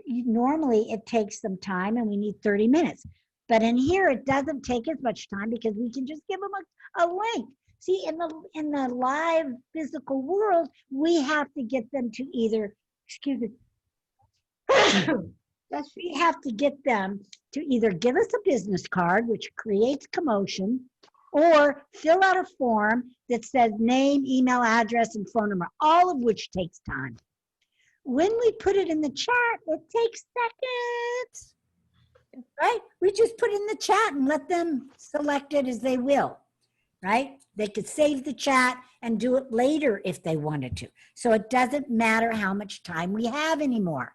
normally it takes some time and we need 30 minutes. But in here, it doesn't take as much time because we can just give them a link. See, in the live physical world, we have to get them to either, excuse me, we have to get them to either give us a business card, which creates commotion, or fill out a form that says name, email, address, and phone number, all of which takes time. When we put it in the chat, it takes seconds, right? We just put it in the chat and let them select it as they will. right? They could save the chat and do it later if they wanted to. So it doesn't matter how much time we have anymore.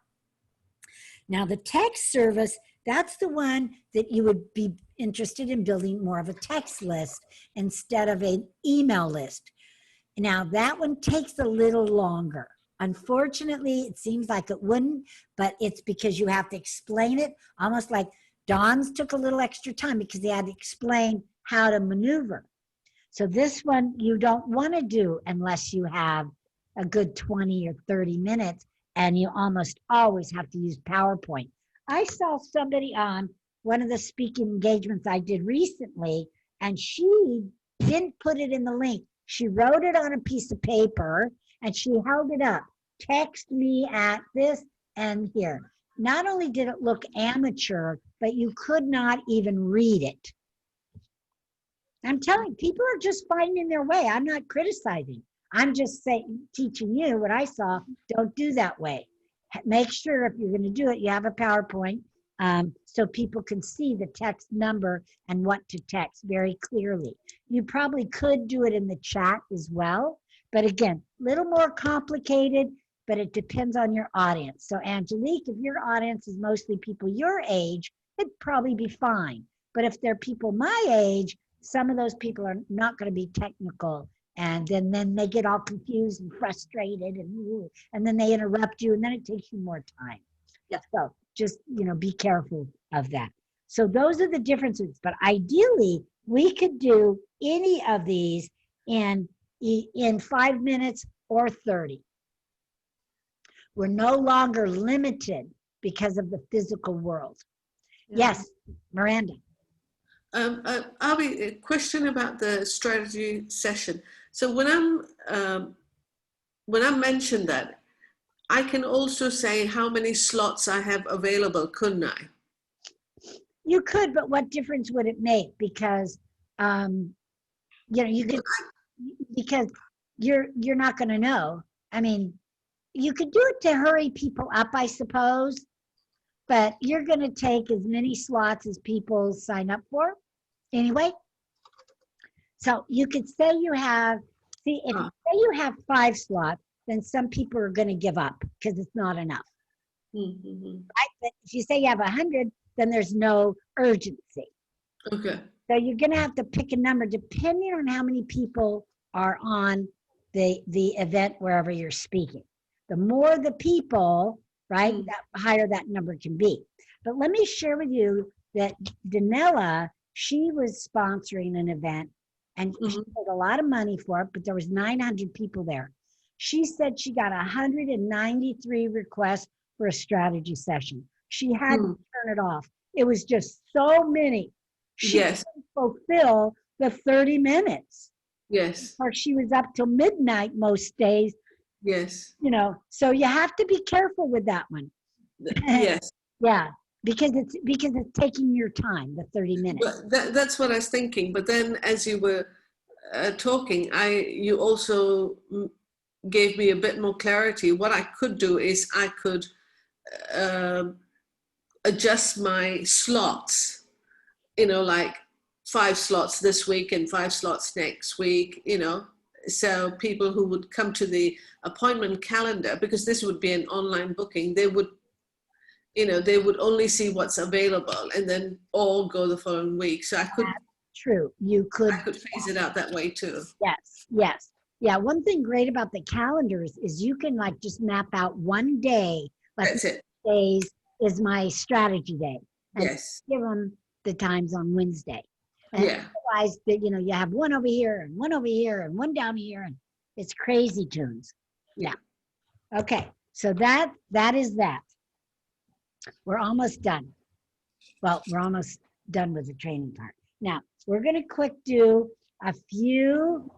Now, the text service, that's the one that you would be interested in building more of a text list instead of an email list. Now, that one takes a little longer. Unfortunately, it seems like it wouldn't, but it's because you have to explain it, almost like Don's took a little extra time because they had to explain how to maneuver. So this one you don't want to do unless you have a good 20 or 30 minutes, and you almost always have to use PowerPoint. I saw somebody on one of the speaking engagements I did recently, and she didn't put it in the link. She wrote it on a piece of paper and she held it up. Text me at this and here. Not only did it look amateur, but you could not even read it. I'm telling you, people are just finding their way. I'm not criticizing. I'm just saying, teaching you what I saw. Don't do that way. Make sure if you're going to do it, you have a PowerPoint so people can see the text number and what to text very clearly. You probably could do it in the chat as well. But again, a little more complicated, but it depends on your audience. So Angelique, if your audience is mostly people your age, it'd probably be fine. But if they're people my age, some of those people are not going to be technical, and then they get all confused and frustrated, and then they interrupt you, and then it takes you more time. Yeah. So just, be careful of that. So those are the differences. But ideally, we could do any of these in 5 minutes or 30. We're no longer limited because of the physical world. Yes, Miranda. Abi, a question about the strategy session. So when I mention that, I can also say how many slots I have available, couldn't I? You could, but what difference would it make? Because you could, because you're not going to know. I mean, you could do it to hurry people up, I suppose, but you're going to take as many slots as people sign up for anyway. So you could say you have, if you say you have 5 slots, then some people are going to give up because it's not enough. Mm-hmm. Right? But if you say you have 100, then there's no urgency. Okay. So you're going to have to pick a number depending on how many people are on the event wherever you're speaking. The more the people, right, that higher that number can be. But let me share with you that Danella, she was sponsoring an event, and she paid a lot of money for it, but there was 900 people there. She said she got 193 requests for a strategy session. She had to turn it off. It was just so many. She couldn't fulfill the 30 minutes. Yes. Or she was up till midnight most days. Yes. So you have to be careful with that one. Yes. Yeah, because it's taking your time, the 30 minutes. But that's what I was thinking. But then as you were talking, you also gave me a bit more clarity. What I could do is I could adjust my slots, like 5 slots this week and 5 slots next week, so people who would come to the appointment calendar, because this would be an online booking, they would only see what's available and then all go the following week. So I could. That's true. You could. I could phase it out that way too. Yes. Yeah. One thing great about the calendars is you can just map out one day. That's it. Days is my strategy day. And yes. Give them the times on Wednesday. And otherwise, you have one over here and one over here and one down here, and it's crazy tunes. Yeah. Okay. So that is that. We're almost done. Well, we're almost done with the training part. Now, we're going to quick do a few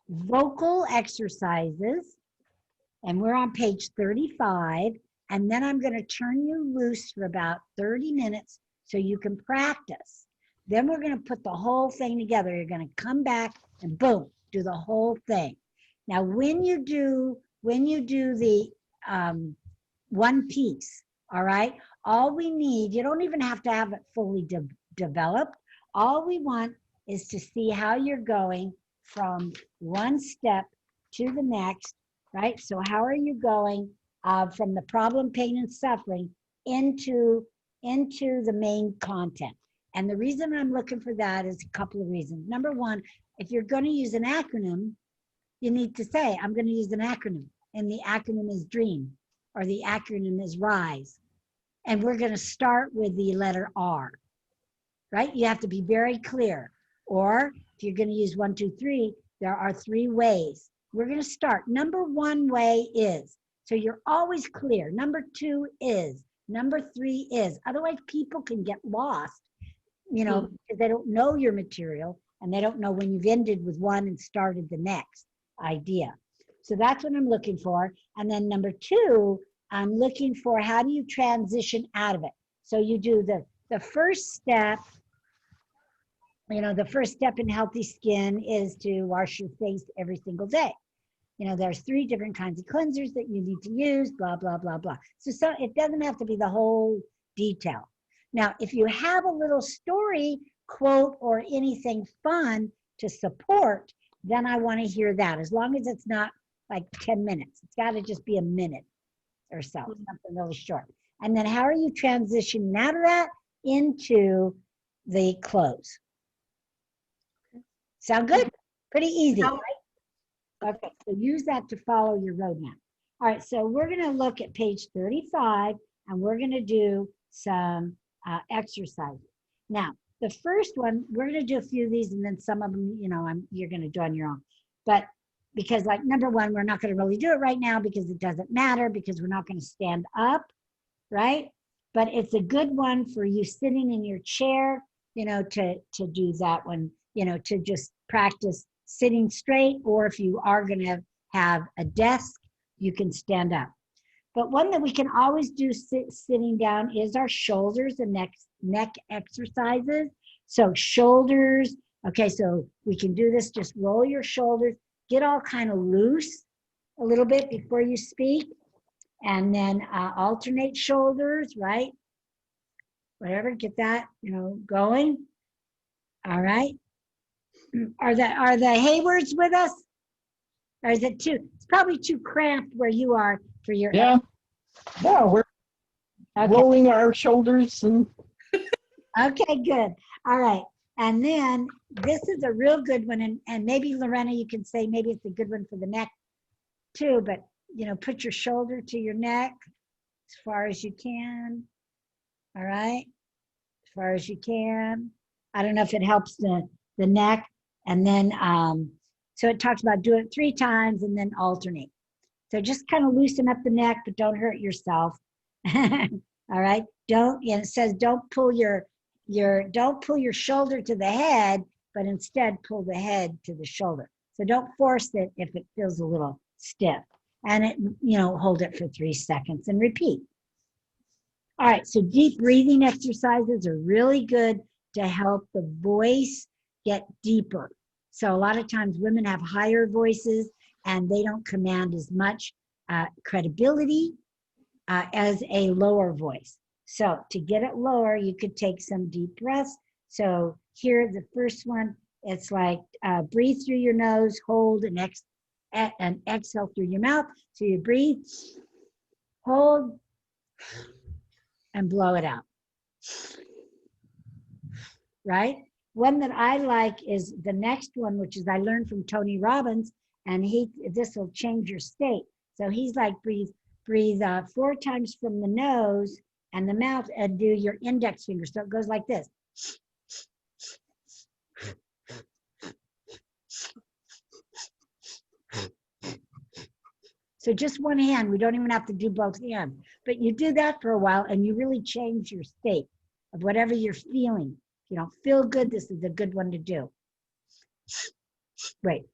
vocal exercises, and we're on page 35, and then I'm going to turn you loose for about 30 minutes so you can practice. Then we're going to put the whole thing together. You're going to come back and boom, do the whole thing. Now, when you do the one piece, all right, all we need, you don't even have to have it fully developed. All we want is to see how you're going from one step to the next, right? So how are you going from the problem, pain, and suffering into the main content? And the reason I'm looking for that is a couple of reasons. Number one, if you're going to use an acronym, you need to say, I'm going to use an acronym, and the acronym is DREAM, or the acronym is RISE. And we're going to start with the letter R, right? You have to be very clear. Or if you're going to use 1, 2, 3, there are 3 ways. We're going to start. Number 1 way is, so you're always clear. Number 2 is, number 3 is. Otherwise, people can get lost, because they don't know your material and they don't know when you've ended with one and started the next idea. So that's what I'm looking for. And then number 2, I'm looking for how do you transition out of it? So you do the first step. The first step in healthy skin is to wash your face every single day. There's 3 different kinds of cleansers that you need to use, blah, blah, blah, blah. So it doesn't have to be the whole detail. Now, if you have a little story, quote, or anything fun to support, then I want to hear that, as long as it's not like 10 minutes. It's got to just be a minute or so, something really short. And then how are you transitioning out of that into the close? Sound good? Pretty easy, right? Okay, so use that to follow your roadmap. All right, so we're going to look at page 35, and we're going to do some exercises. Now, the first one, we're going to do a few of these, and then some of them, you're going to do on your own. But because, like, number 1, we're not going to really do it right now because it doesn't matter, because we're not going to stand up, right? But it's a good one for you sitting in your chair, to do that one, to just practice sitting straight, or if you are going to have a desk, you can stand up. But one that we can always do sitting down is our shoulders and neck exercises. So shoulders, okay, so we can do this, just roll your shoulders, get all kind of loose a little bit before you speak, and then alternate shoulders, right? Whatever, get that, going. All right. Are the Haywards with us? Or is it it's probably too cramped where you are for your. Yeah, we're Okay. rolling our shoulders and. Okay, good. All right. And then this is a real good one. And maybe Lorena, you can say maybe it's a good one for the neck too, but put your shoulder to your neck as far as you can. All right. As far as you can. I don't know if it helps the neck. And then, so it talks about do it 3 times and then alternate. So just kind of loosen up the neck, but don't hurt yourself. All right. It says don't pull your shoulder to the head, but instead pull the head to the shoulder. So don't force it if it feels a little stiff. And hold it for 3 seconds and repeat. All right. So deep breathing exercises are really good to help the voice get deeper. So a lot of times women have higher voices and they don't command as much credibility as a lower voice. So to get it lower, you could take some deep breaths. So here, the first one, it's like breathe through your nose, hold and exhale through your mouth. So you breathe, hold, and blow it out. Right? One that I like is the next one, which is I learned from Tony Robbins, and this will change your state. So he's like breathe 4 times from the nose and the mouth, and do your index finger. So it goes like this. So just one hand, we don't even have to do both hands, but you do that for a while and you really change your state of whatever you're feeling. If you don't feel good, this is a good one to do. Wait.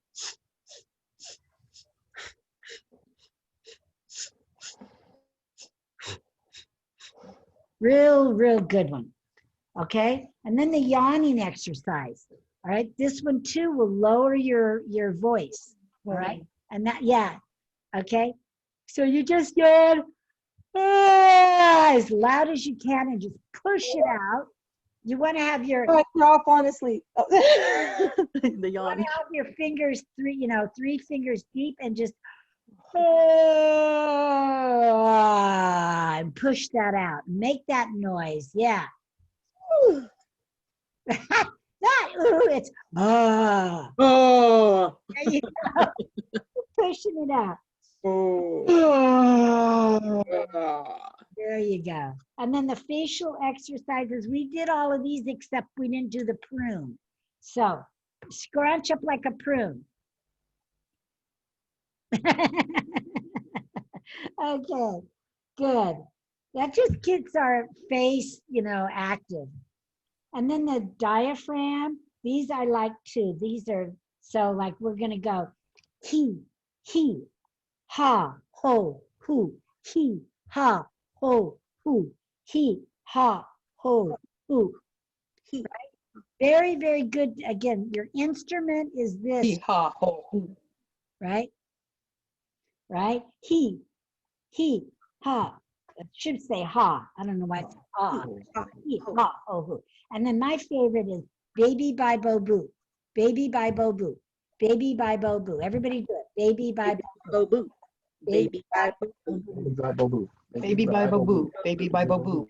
Real good one. Okay. And then the yawning exercise. All right. This one too will lower your voice. All right. And that, yeah. Okay. So you just yawn as loud as you can and just push it out. You want to have your Oh, we're all falling asleep. Oh. The you want yawn. to have your fingers three fingers deep and just and push that out. Make that noise. Yeah. It's Oh. there you go. Pushing it out. Oh. There you go. And then the facial exercises, we did all of these except we didn't do the prune. So scrunch up like a prune. Okay, good. That just gets our face, active. And then the diaphragm, these I like too. These are, so like we're gonna go he, ha, ho, hu, he, ha, ho, hu, he, ha, ho, hu. He. Very, very good. Again, your instrument is this, Hee-haw, ho, hoo. right? Right? He, ha. It should say ha. I don't know why it's ha. He, ha, ho, hu. And then my favorite is baby by bo boo. Baby by bo boo. Baby by bo boo. Everybody do it. Baby by bo boo. Boo. Baby by boo. Baby by boo boo. Baby by boo boo. Baby by boo.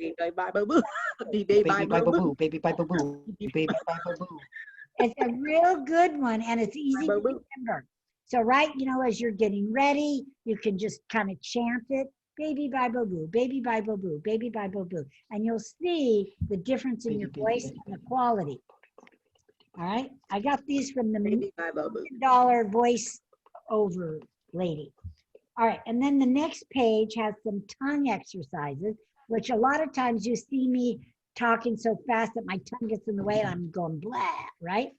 Baby by boo boo. Baby by boo boo. Baby by boo boo. It's a real good one and it's easy to remember. So, right, as you're getting ready, you can just kind of chant it. Baby by boo boo, baby by boo boo, baby by boo boo. And you'll see the difference in your voice and the quality. All right. I got these from the Baby by boo. $1 voice over lady. All right. And then the next page has some tongue exercises, which a lot of times you see me talking so fast that my tongue gets in the way and I'm going blah, right?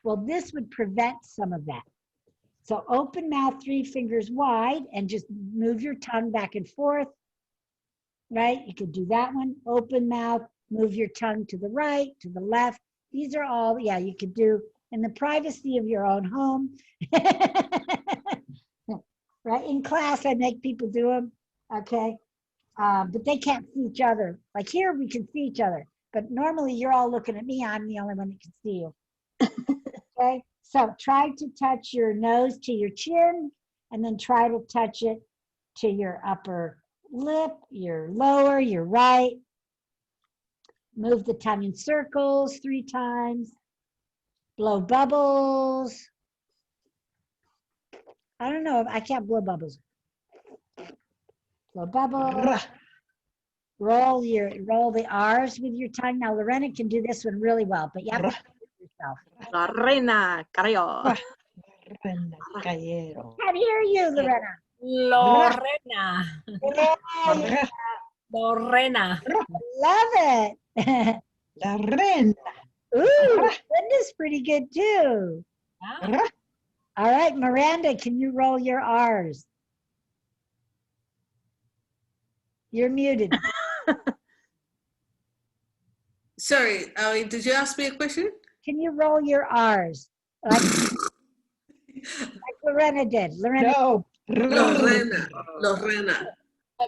Well, this would prevent some of that. So open mouth, 3 fingers wide, and just move your tongue back and forth, right? You could do that one. Open mouth, move your tongue to the right, to the left. These are all, you could do in the privacy of your own home. Right? In class, I make people do them, okay? But they can't see each other. Like here, we can see each other. But normally, you're all looking at me. I'm the only one that can see you. Okay? So try to touch your nose to your chin, and then try to touch it to your upper lip, your lower, your right. Move the tongue in circles 3 times. Blow bubbles. I don't know if I can't blow bubbles. Blow bubbles. Roll the R's with your tongue. Now Lorena can do this one really well, but you have to do it yourself. La reina, carayo. Can't hear you, Lorena. Lorena. Yeah, Lorena. love it. La reina. Ooh, Linda's pretty good too. Yeah. All right, Miranda, can you roll your R's? You're muted. Sorry, did you ask me a question? Can you roll your R's? Like Lorena did. Lorena, No. Lorena. Lorena.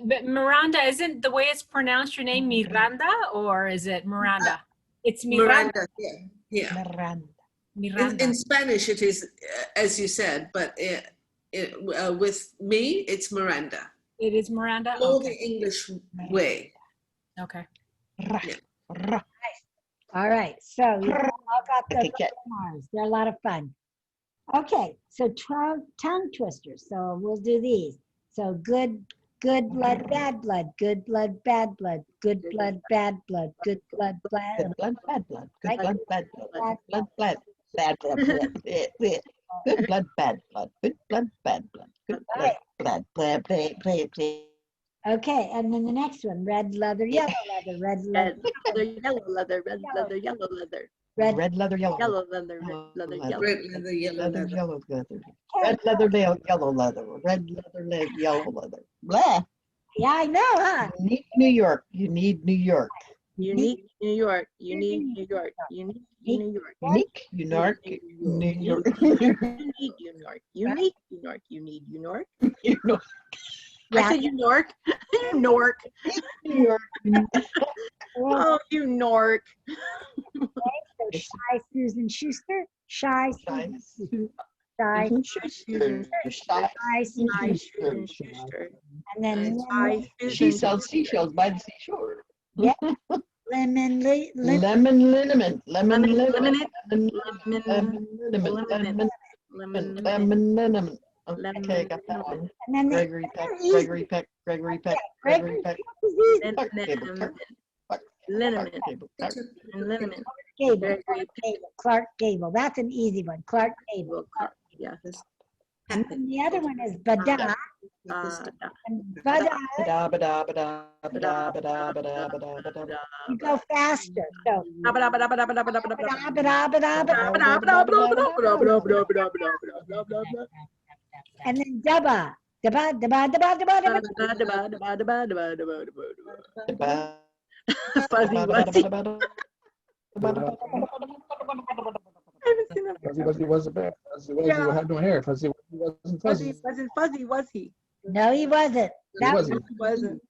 But Miranda, isn't the way it's pronounced your name Miranda or is it Miranda? It's Miranda. Miranda. Yeah. Miranda. Miranda. In Spanish, it is, as you said, but with me, it's Miranda. It is Miranda? All Okay. the English way. Okay. Ra. Ra. all right. So you all got the Okay, R's. They're a lot of fun. Okay, so tongue twisters. So we'll do these. So good blood, bad blood. Good blood, bad blood. Good blood, bad blood. Good blood, bad Good blood, bad blood. Good Right. blood, bad blood. Blood, bad, bad blood. Good blood, bad blood. Good blood, bad blood. Good blood, bad, play. Okay, and then the next one, red leather, yellow leather, red leather, Red leather, yellow leather, red leather, yellow leather. red. Red leather, yellow. Yellow leather, red leather, yellow. Red leather, yellow Leather, leather. yellow leather. Red leather, yellow leather. Red leather, yellow leather. Blah. Yeah, I know, huh? You need New York. You need New York. Unique New York, unique New York, unique New York. Unique New York. New York. You need New York. Unique New York. You need New York. You know. Yeah. I said you Nork. You Nork. New York. Oh, you Nork. So Shy Susan Schuster. Shy Susan Schuster. Shy. Susan Shy Susan. Hi, Susan Schuster. And then Hi, She Susan sells Schuster. seashells by the seashore. lemon, Lemon liniment. Lemon Lemon, liniment. lemon, Lemon liniment. lemon, Lemon liniment. lemon, Okay, got that one. and then Gregory Peck. Gregory Peck. Gregory Peck. Gregory Peck. Clark Gable. Clark liniment, Gable. Clark liniment. Gable. Gregory Clark Gable. That's an easy one. Clark Gable. Yeah. And then the other one is Bada. And Bada, Ba-da, ba-da, ba-da, ba-da, ba-da, ba-da, ba-da, ba-da. you go faster. So Bada, bada, bada. And then Daba. Daba, daba, daba, daba, daba. Fuzzy Wuzzy. I haven't seen that. Fuzzy Wuzzy was a bear. Fuzzy Wuzzy Yeah. had no hair. Fuzzy Wuzzy wasn't Fuzzy fuzzy. wasn't fuzzy, was he? No, he wasn't. That Was was, he? He wasn't.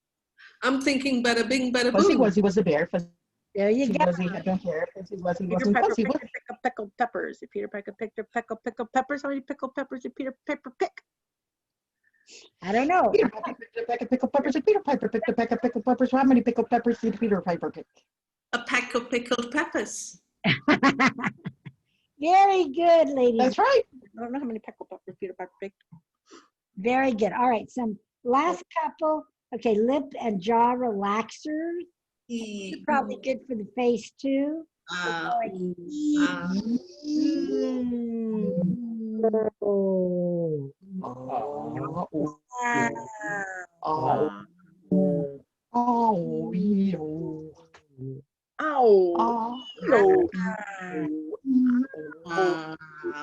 I'm thinking bada bing, bada Fuzzy boom. Wuzzy was a bear. Fuzzy there you go. Wuzzy had no hair. Fuzzy Wuzzy Peter wasn't Piper fuzzy. picked a pickled peppers. If Peter Piper picked a pickled peppers, how many pickled peppers did Peter Piper pick? I don't know. Peter Piper picked a peck of pickled peppers. And Peter Piper picked a peck of pickled peppers. How many pickled peppers did Peter Piper pick? A pack of pickled peppers. Very good, ladies. That's right. I don't know how many pickled peppers Peter Piper picked. Very good. All right, some last couple. Okay, lip and jaw relaxers. Probably good for the face too. Oh. Wow. Oh. Ow. Yo.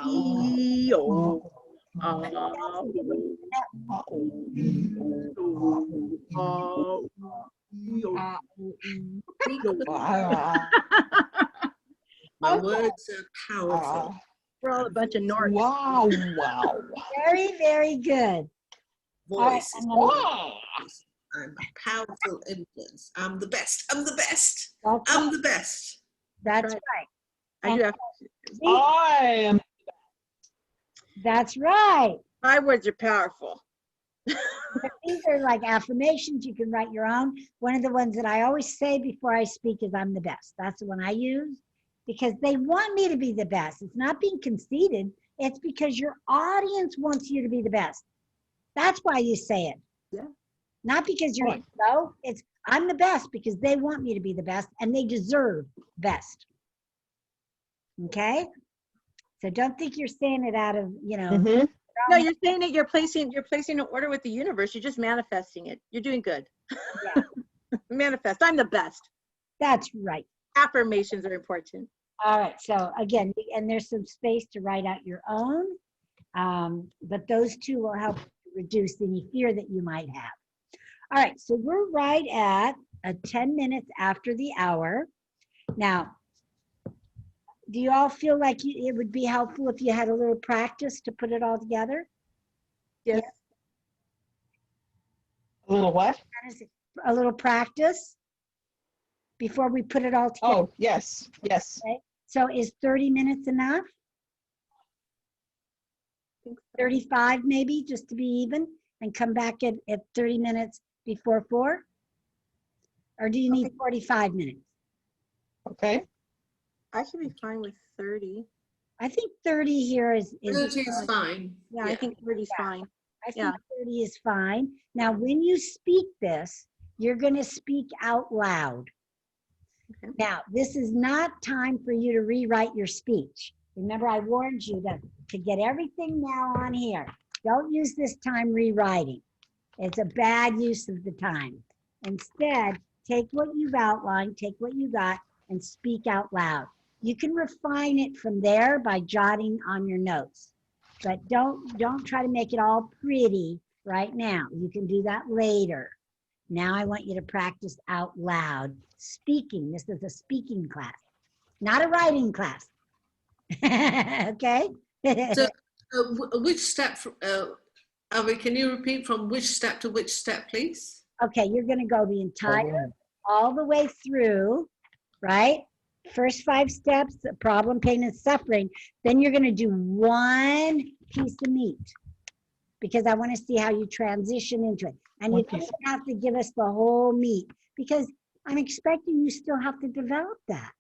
Yo. My words are powerful. We're all a bunch of Norks. Wow. Very, very good. Voice. and then- I'm a powerful influence. I'm the best. I'm the best. That's, I'm the best. that's right. right. I do have I am. That's right. my words are powerful. These are like affirmations. You can write your own. One of the ones that I always say before I speak is I'm the best. That's the one I use because they want me to be the best. It's not being conceited. It's because your audience wants you to be the best. That's why you say it. Yeah. Not because you're Right. no, it's I'm the best because they want me to be the best and they deserve best. Okay? So don't think you're saying it out of, Mhm. No, you're saying it. You're placing an order with the universe. You're just manifesting it. You're doing good. Yeah. Manifest. I'm the best. That's right. Affirmations are important. All right. So again, and there's some space to write out your own, but those two will help reduce any fear that you might have. All right. So we're right at 10 minutes after the hour. Now, do you all feel like it would be helpful if you had a little practice to put it all together? Yes. A little what? A little practice before we put it all together. Oh, yes. So is 30 minutes enough? 35 maybe, just to be even, and come back at 30 minutes before 4? Or do you need 45 minutes? Okay. I should be fine with 30. I think 30 here is 30 is fine. Yeah, I think 30 is fine. I think yeah. 30 is fine. Now, when you speak this, you're going to speak out loud. Okay. Now, this is not time for you to rewrite your speech. Remember, I warned you to get everything now on here. Don't use this time rewriting. It's a bad use of the time. Instead, take what you've outlined, take what you got, and speak out loud. You can refine it from there by jotting on your notes. But don't try to make it all pretty right now. You can do that later. Now I want you to practice out loud speaking. This is a speaking class, not a writing class. Okay? So, which step Avi, can you repeat from which step to which step, please? Okay, you're going to go the entire, all the way through, right? First 5 steps, the problem, pain, and suffering. Then you're going to do one piece of meat because I want to see how you transition into it. And you don't have to give us the whole meat because I'm expecting you still have to develop that,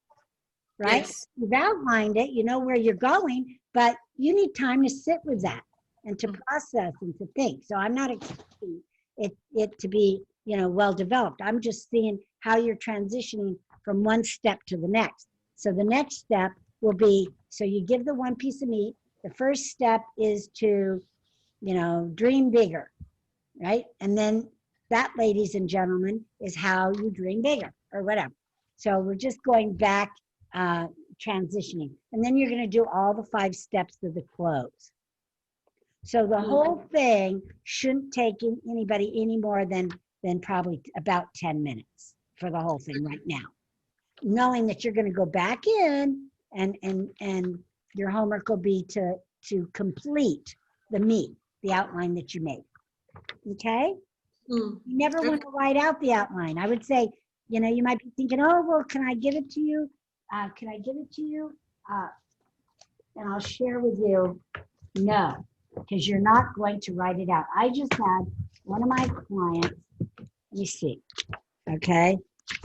right? Yes. You've outlined it, you know where you're going, but you need time to sit with that and to process and to think. So I'm not expecting it to be, you know, well developed. I'm just seeing how you're transitioning from one step to the next. So the next step will be, so you give the one piece of meat. The first step is to, you know, dream bigger, right? And then that, ladies and gentlemen, is how you dream bigger or whatever. So we're just going back, transitioning. And then you're going to do all the 5 steps to the close. So the whole thing shouldn't take anybody any more than probably about 10 minutes for the whole thing right now. Knowing that you're going to go back in and your homework will be to complete the meat, the outline that you made. Okay? You never want to write out the outline. I would say, you know, you might be thinking, oh, well, can I give it to you? Can I give it to you? And I'll share with you. No, because you're not going to write it out. I just had one of my clients, let me see, okay,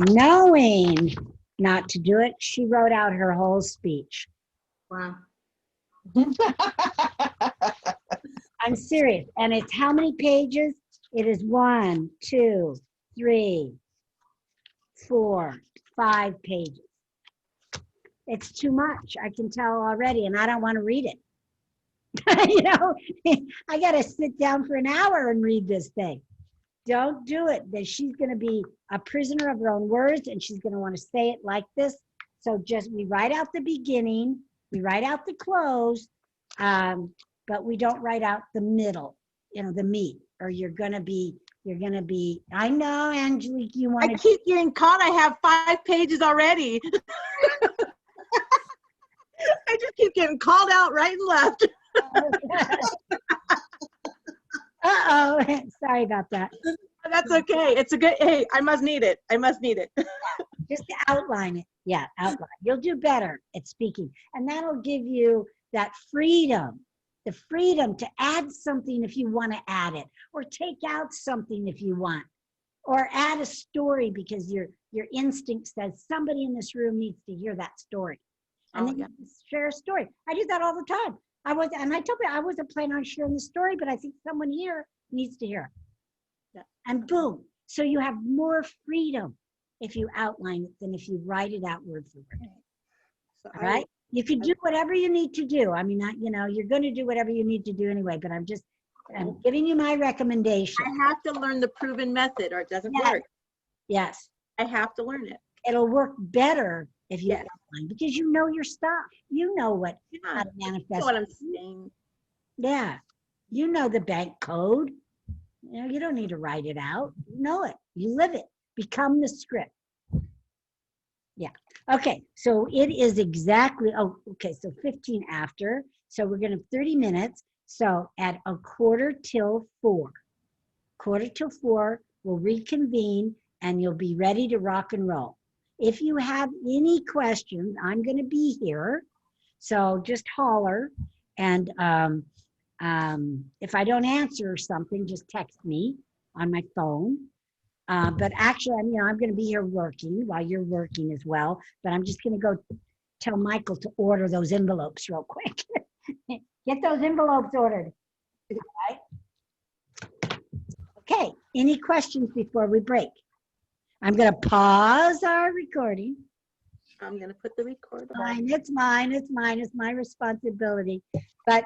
knowing not to do it, she wrote out her whole speech. Wow. I'm serious. And it's how many pages? It is 1, 2, 3, 4, 5 pages. It's too much. I can tell already, and I don't want to read it. You know, I got to sit down for an hour and read this thing. Don't do it. That she's going to be a prisoner of her own words, and she's going to want to say it like this. So just, we write out the beginning, we write out the close, but we don't write out the middle, you know, the meat, or you're going to be, I know, Angelique, you want I to. keep getting caught. I have 5 pages already. I just keep getting called out right and left. Uh-oh, sorry about that. That's okay. It's a good, hey, I must need it. I must need it. Just to outline it. Yeah, outline. You'll do better at speaking. And that'll give you that freedom, the freedom to add something if you want to add it, or take out something if you want, or add a story because your instinct says somebody in this room needs to hear that story. And then you share a story. I do that all the time. I told you I wasn't planning on sharing the story, but I think someone here needs to hear it. Yeah. And boom. So you have more freedom if you outline it than if you write it out word for word. So All right? You can do whatever you need to do. I mean, you know, you're going to do whatever you need to do anyway, but I'm giving you my recommendation. I have to learn the proven method or it doesn't work. Yes. I have to learn it. It'll work better if you Yes. outline because you know your stuff. You know what Yeah. how to You manifest. know what I'm saying. Yeah. You know the bank code. You know, you don't need to write it out. You know it. You live it. Become the script. Yeah. Okay. So it is exactly, oh, okay. So 15 after. So we're going to have 30 minutes. So at 4:45. 4:45, we'll reconvene and you'll be ready to rock and roll. If you have any questions, I'm going to be here. So just holler. And if I don't answer something, just text me on my phone. But actually, I'm going to be here working while you're working as well. But I'm just going to go tell Michael to order those envelopes real quick. Get those envelopes ordered. All right. Okay. Any questions before we break? I'm going to pause our recording. I'm going to put the record on. Mine, it's mine, it's my responsibility. But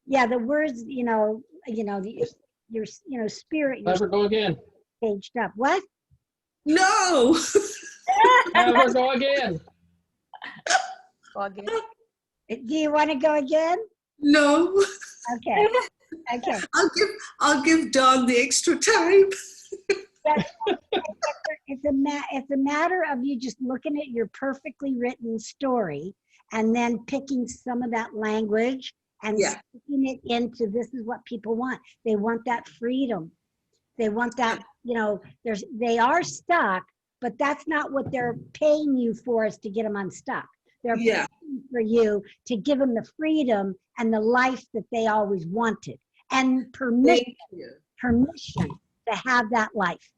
yeah, the words, your spirit, your Never go again. staged up. What? No. Never go again. Log in. Do you want to go again? No. Okay. Okay. I'll give Dawn the extra time. It's a matter of you just looking at your perfectly written story and then picking some of that language and Yeah. sticking it into this is what people want. They want that freedom. They want that, you know, they are stuck, but that's not what they're paying you for, is to get them unstuck. They're Yeah. paying for you to give them the freedom and the life that they always wanted, and Thank you. permission to have that life.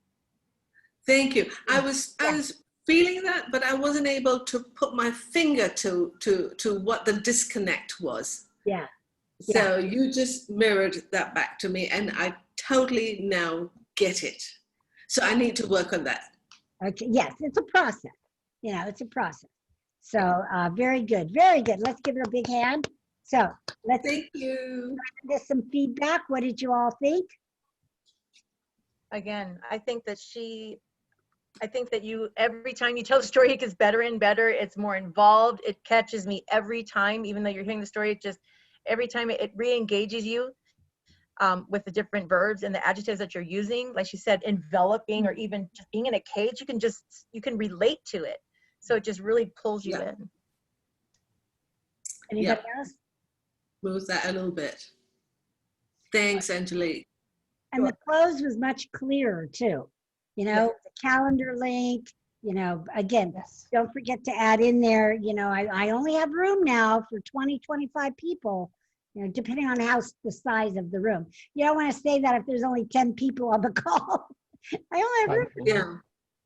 Thank you. I was feeling that, but I wasn't able to put my finger to what the disconnect was. Yeah. So you just mirrored that back to me, and I totally now get it. So I need to work on that. Okay. Yes, it's a process. You know, it's a process. So very good. Very good. Let's give her a big hand. So let's Thank you. get some feedback. What did you all think? Again, I think that you, every time you tell the story, it gets better and better. It's more involved. It catches me every time, even though you're hearing the story, it just, every time it re-engages you with the different verbs and the adjectives that you're using. Like she said, enveloping, or even just being in a cage, you can relate to it. So it just really pulls you Yeah. in. Anybody else? Move that a little bit. Thanks, Angelique. And the close was much clearer too. You know, the calendar link, you know, again, don't forget to add in there, you know, I only have room now for 20, 25 people, you know, depending on the size of the room. You don't want to say that if there's only 10 people on the call. I only have room for, Yeah.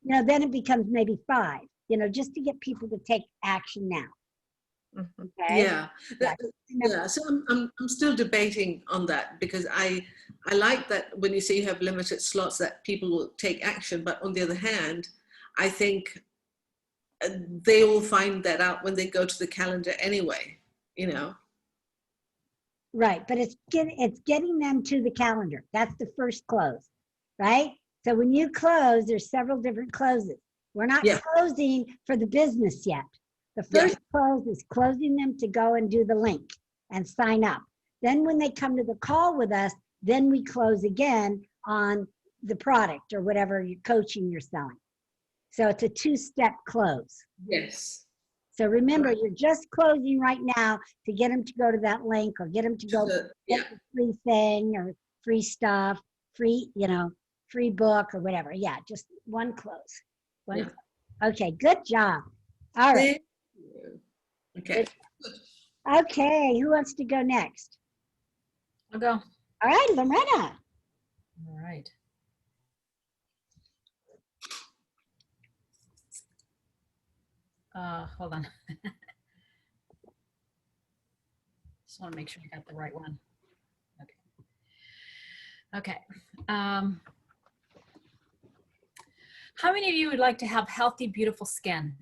you know, then it becomes maybe 5, you know, just to get people to take action now. Mhm. Okay. Yeah. Yeah. So I'm still debating on that, because I like that when you say you have limited slots that people will take action, but on the other hand, I think they will find that out when they go to the calendar anyway, you know. Right, but it's getting them to the calendar. That's the first close, right? So when you close, there's several different closes. We're not closing for the business yet. The first close is closing them to go and do the link and sign up. Then when they come to the call with us, then we close again on the product or whatever you're coaching you're selling. So it's a 2-step close. Yes. So remember, you're just closing right now to get them to go to that link, or get them to go get the free thing, or free stuff, free, you know, free book or whatever. Yeah, just one close. Close. Okay, good job. All right. Okay. Okay, who wants to go next? I'll go. All right, Loretta. All right. Hold on. Just want to make sure I got the right one. Okay. How many of you would like to have healthy, beautiful skin?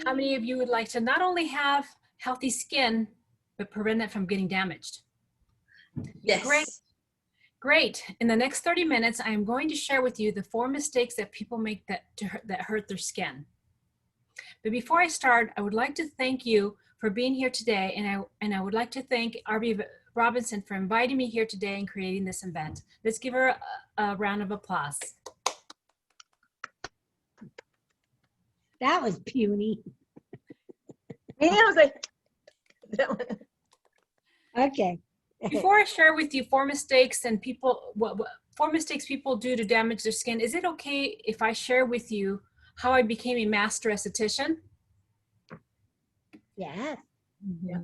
How many of you would like to not only have healthy skin, but prevent it from getting damaged? Yes. Great. In the next 30 minutes, I am going to share with you the 4 mistakes that people make that hurt their skin. But before I start, I would like to thank you for being here today, and I would like to thank RB Robinson for inviting me here today and creating this event. Let's give her a round of applause. That was puny. Yeah, I was like, Okay. Before I share with you 4 mistakes and people, what 4 mistakes people do to damage their skin, is it okay if I share with you how I became a master esthetician? Yes. Yeah.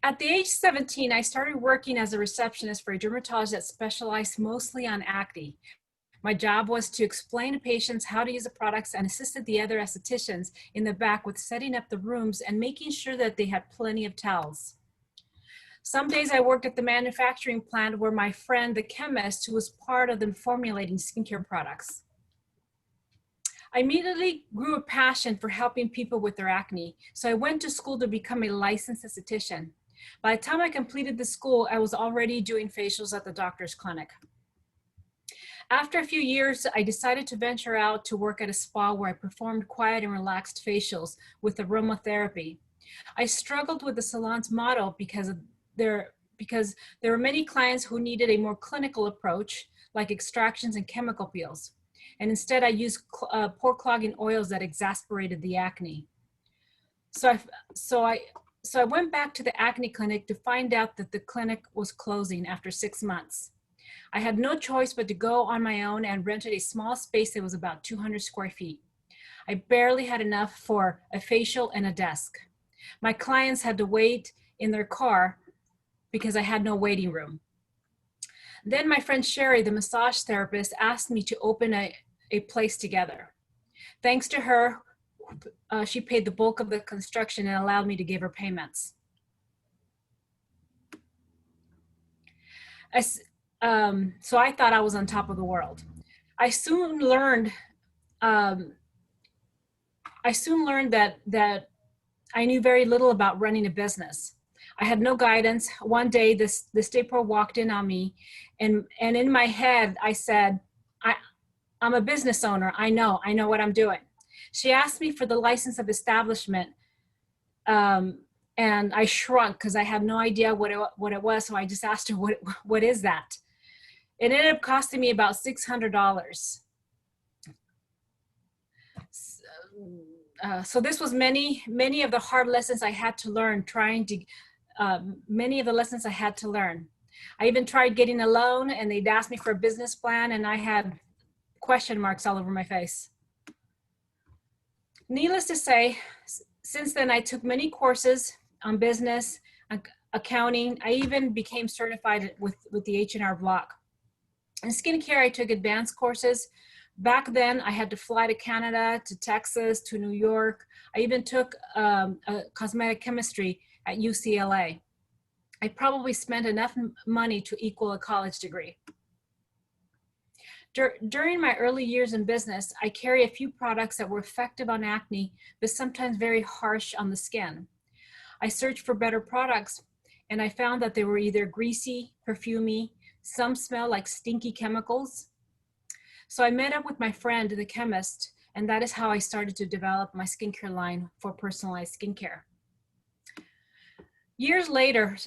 At the age of 17, I started working as a receptionist for a dermatologist that specialized mostly on acne. My job was to explain to patients how to use the products and assisted the other estheticians in the back with setting up the rooms and making sure that they had plenty of towels. Some days I worked at the manufacturing plant where my friend, the chemist, who was part of them formulating skincare products. I immediately grew a passion for helping people with their acne, so I went to school to become a licensed esthetician. By the time I completed the school, I was already doing facials at the doctor's clinic. After a few years, I decided to venture out to work at a spa where I performed quiet and relaxed facials with aromatherapy. I struggled with the salon's model because there were many clients who needed a more clinical approach, like extractions and chemical peels. And instead I used pore clogging oils that exasperated the acne. So So I went back to the acne clinic to find out that the clinic was closing after 6 months. I had no choice but to go on my own and rented a small space that was about 200 square feet. I barely had enough for a facial and a desk. My clients had to wait in their car because I had no waiting room. Then my friend Sherry, the massage therapist, asked me to open a place together. Thanks to her, she paid the bulk of the construction and allowed me to give her payments. So I thought I was on top of the world. I soon learned that I knew very little about running a business. I had no guidance. One day, this April walked in on me, and in my head, I said, I'm a business owner. I know what I'm doing. She asked me for the license of establishment, and I shrunk because I had no idea what it was. So I just asked her, what is that? It ended up costing me about $600. So this was many of the hard lessons I had to learn, many of the lessons I had to learn. I even tried getting a loan, and they'd asked me for a business plan, and I had question marks all over my face. Needless to say, since then I took many courses on business, accounting. I even became certified with the H&R Block. In skincare, I took advanced courses. Back then, I had to fly to Canada, to Texas, to New York. I even took cosmetic chemistry at UCLA. I probably spent enough money to equal a college degree. During my early years in business, I carry a few products that were effective on acne, but sometimes very harsh on the skin. I searched for better products, and I found that they were either greasy, perfumey, some smell like stinky chemicals. So I met up with my friend, the chemist, and that is how I started to develop my skincare line for personalized skincare. Years later,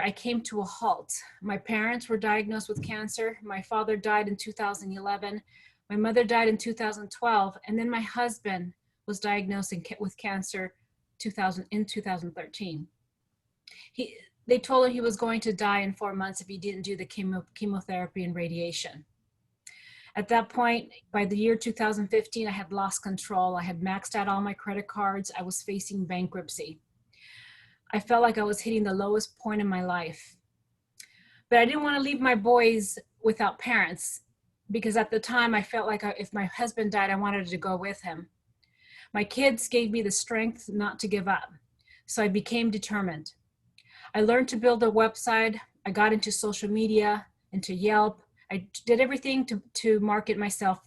I came to a halt. My parents were diagnosed with cancer. My father died in 2011. My mother died in 2012. And then my husband was diagnosed with cancer in 2013. They told him he was going to die in 4 months if he didn't do the chemotherapy and radiation. At that point, by the year 2015, I had lost control. I had maxed out all my credit cards. I was facing bankruptcy. I felt like I was hitting the lowest point in my life. But I didn't want to leave my boys without parents, because at the time I felt like if my husband died, I wanted to go with him. My kids gave me the strength not to give up. So I became determined. I learned to build a website. I got into social media, into Yelp. I did everything to market myself,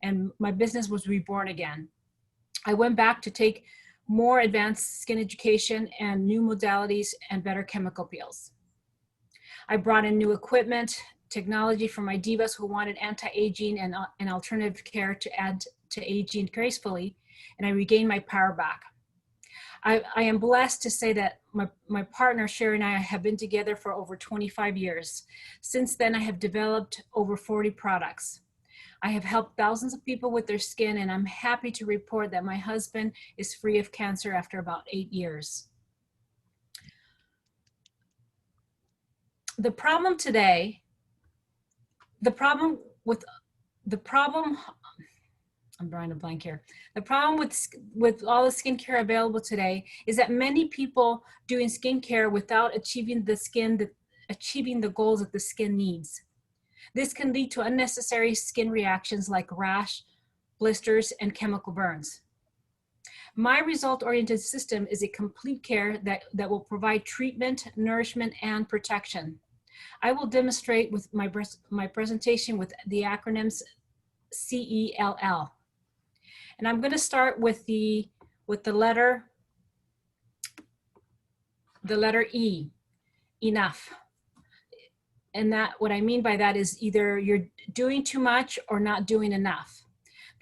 and my business was reborn again. I went back to take more advanced skin education and new modalities and better chemical peels. I brought in new equipment, technology for my divas who wanted anti-aging and alternative care to add to aging gracefully, and I regained my power back. I am blessed to say that my partner, Sherry, and I have been together for over 25 years. Since then, I have developed over 40 products. I have helped thousands of people with their skin, and I'm happy to report that my husband is free of cancer after about 8 years. The problem today, I'm drawing a blank here. The problem with all the skincare available today is that many people doing skincare without achieving the goals that the skin needs. This can lead to unnecessary skin reactions like rash, blisters, and chemical burns. My result-oriented system is a complete care that will provide treatment, nourishment, and protection. I will demonstrate with my presentation with the acronyms CELL. And I'm going to start with the letter E, enough. And that, what I mean by that is either you're doing too much or not doing enough.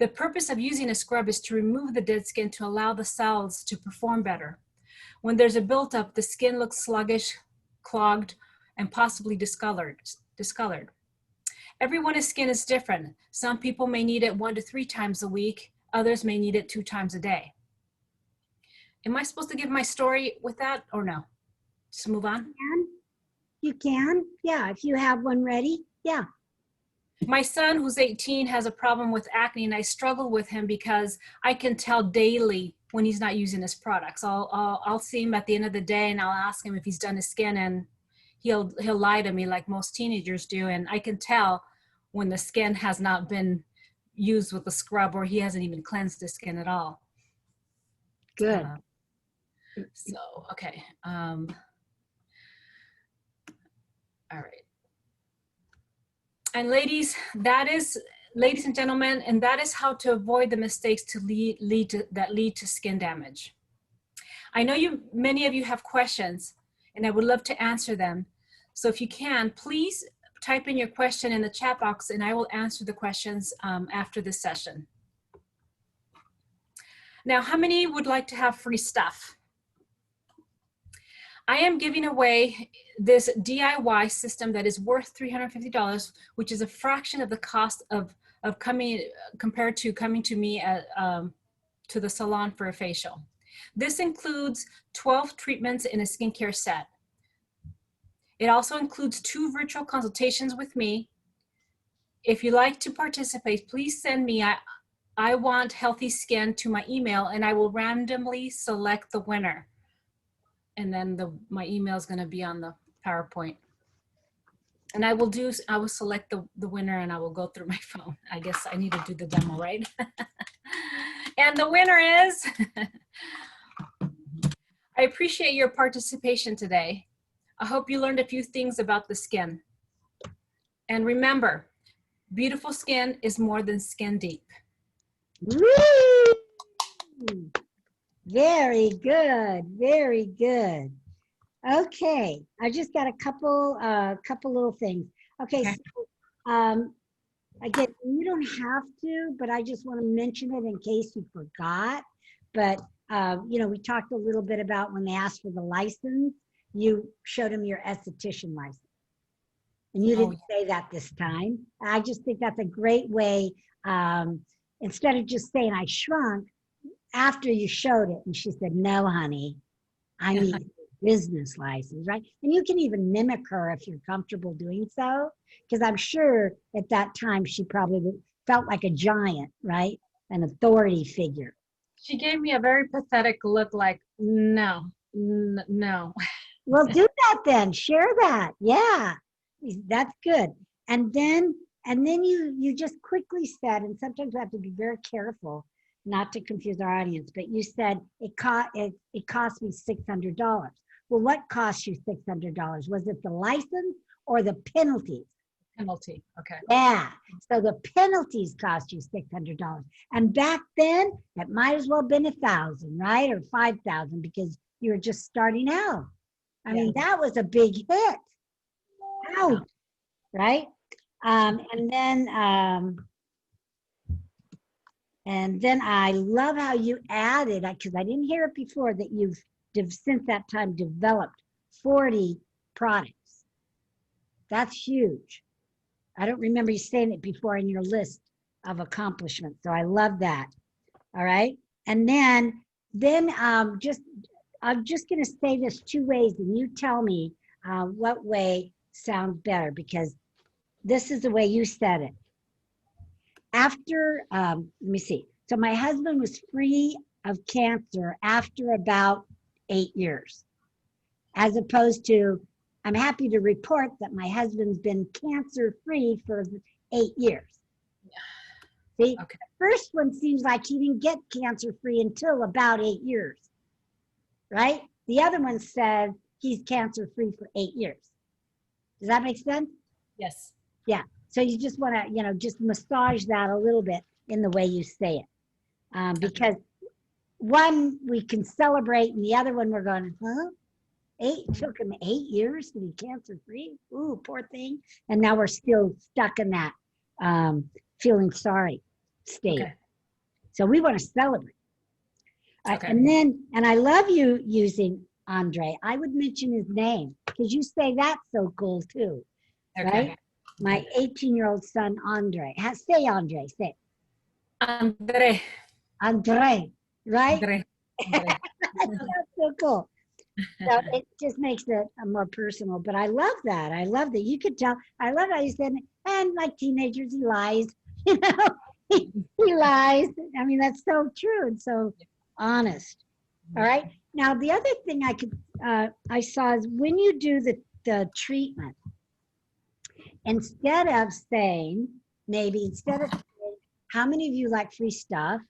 The purpose of using a scrub is to remove the dead skin to allow the cells to perform better. When there's a buildup, the skin looks sluggish, clogged, and possibly discolored. Everyone's skin is different. Some people may need it 1 to 3 times a week. Others may need it 2 times a day. am I supposed to give my story with that or no? Just move on. You can. Yeah, if you have one ready. Yeah. My son, who's 18, has a problem with acne, and I struggle with him because I can tell daily when he's not using his products. I'll see him at the end of the day, and I'll ask him if he's done his skin, and he'll lie to me like most teenagers do, and I can tell when the skin has not been used with a scrub or he hasn't even cleansed his skin at all. Good. So okay. All right. And ladies and gentlemen, and that is how to avoid the mistakes that lead to skin damage. I know many of you have questions, and I would love to answer them. So if you can, please type in your question in the chat box, and I will answer the questions after this session. Now, how many would like to have free stuff? I am giving away this DIY system that is worth $350, which is a fraction of the cost of compared to coming to me to the salon for a facial. This includes 12 treatments in a skincare set. It also includes 2 virtual consultations with me. If you'd like to participate, please send me I want healthy skin to my email, and I will randomly select the winner. And then my email is going to be on the PowerPoint. And I will select the winner, and I will go through my phone. I guess I need to do the demo, right? And the winner is, I appreciate your participation today. I hope you learned a few things about the skin. And remember, beautiful skin is more than skin deep. Woo! Very good. Very good. Okay. I just got a couple little things. Okay. Okay. So, again, you don't have to, but I just want to mention it in case you forgot. But, we talked a little bit about when they asked for the license, you showed them your esthetician license. And you didn't say that this time. I just think that's a great way. Instead of just saying I shrunk, after you showed it, and she said, no, honey, I need a business license, right? And you can even mimic her if you're comfortable doing so, because I'm sure at that time she probably felt like a giant, right? An authority figure. She gave me a very pathetic look like, no. Well, do that then. Share that. Yeah, that's good. And then you just quickly said, and sometimes we have to be very careful not to confuse our audience, but you said it cost me $600. Well, what cost you $600? Was it the license or the penalties? Penalty, okay. Yeah, so the penalties cost you $600. And back then, it might as well have been 1,000, right? Or 5,000 because you were just starting out. I mean, that was a big hit. Ouch, right? And then I love how you added, because I didn't hear it before, that you've since that time developed 40 products. That's huge. I don't remember you saying it before in your list of accomplishments, so I love that. All right, and then I'm just going to say this 2 ways, and you tell me what way sounds better, because this is the way you said it. After, let me see. So my husband was free of cancer after about 8 years, as opposed to, I'm happy to report that my husband's been cancer-free for 8 years. See, Okay. the first one seems like he didn't get cancer-free until about 8 years, right? The other one says he's cancer-free for 8 years. Does that make sense? Yes. Yeah. So you just want to, just massage that a little bit in the way you say it. Because one we can celebrate and the other one we're going, huh? It took him 8 years to be cancer-free. Ooh, poor thing. And now we're still stuck in that feeling sorry state. Okay. So we want to celebrate. Okay. And I love you using Andre. I would mention his name because you say that's so cool too, right? My 18-year-old son, Andre. Say Andre, say it. Andre. Andre, right? Andre. That's so cool. So it just makes it more personal. But I love that. I love that you could tell. I love how you said, and like teenagers, he lies. You know, he lies. I mean, that's so true and so honest. All right. Now the other thing I saw is when you do the treatment, instead of saying how many of you like free stuff?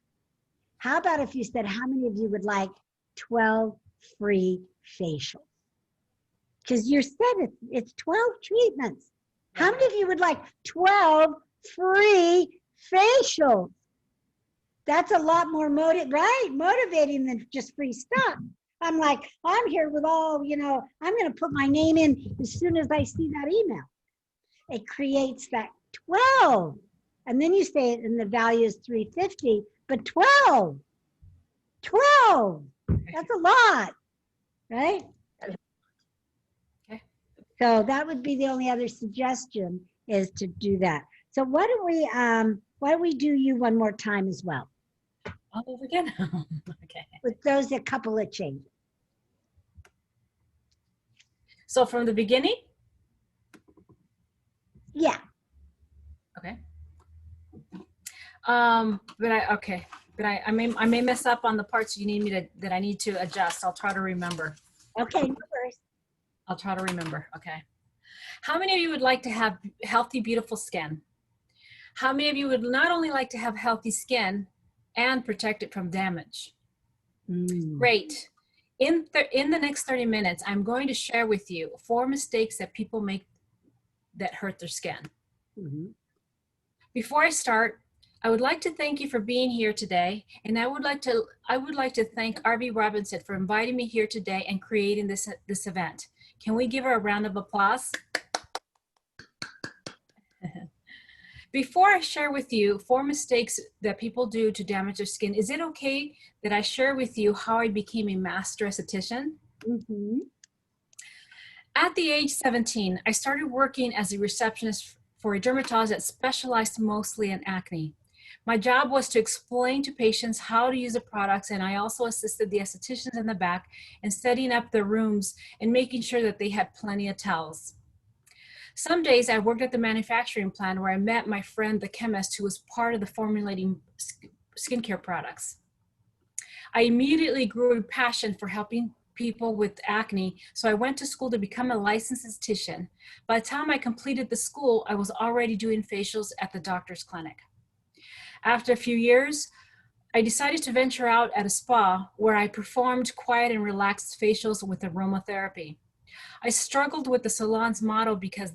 How about if you said how many of you would like 12 free facials? Because you said it's 12 treatments. How many of you would like 12 free facials? That's a lot more motivating than just free stuff. I'm like, I'm here with all, I'm going to put my name in as soon as I see that email. It creates that 12. And then you say it and the value is 350, but 12, that's a lot, right? Okay. So that would be the only other suggestion is to do that. So why don't we do you one more time as well? All over again. Okay. With those a couple of changes. So from the beginning? Yeah. Okay. But I may mess up on the parts you need me that I need to adjust. I'll try to remember. Okay, no worries. I'll try to remember. Okay. How many of you would like to have healthy, beautiful skin? How many of you would not only like to have healthy skin and protect it from damage? Great. In the next 30 minutes, I'm going to share with you 4 mistakes that people make that hurt their skin. Before I start, I would like to thank you for being here today, and I would like to thank RV Robinson for inviting me here today and creating this event. Can we give her a round of applause? Before I share with you 4 mistakes that people do to damage their skin, is it okay that I share with you how I became a master esthetician? At the age 17, I started working as a receptionist for a dermatologist that specialized mostly in acne. My job was to explain to patients how to use the products, and I also assisted the estheticians in the back in setting up the rooms and making sure that they had plenty of towels. Some days I worked at the manufacturing plant where I met my friend, the chemist, who was part of the formulating skincare products. I immediately grew a passion for helping people with acne, so I went to school to become a licensed esthetician. By the time I completed the school, I was already doing facials at the doctor's clinic. After a few years, I decided to venture out at a spa where I performed quiet and relaxed facials with aromatherapy. I struggled with the salon's model because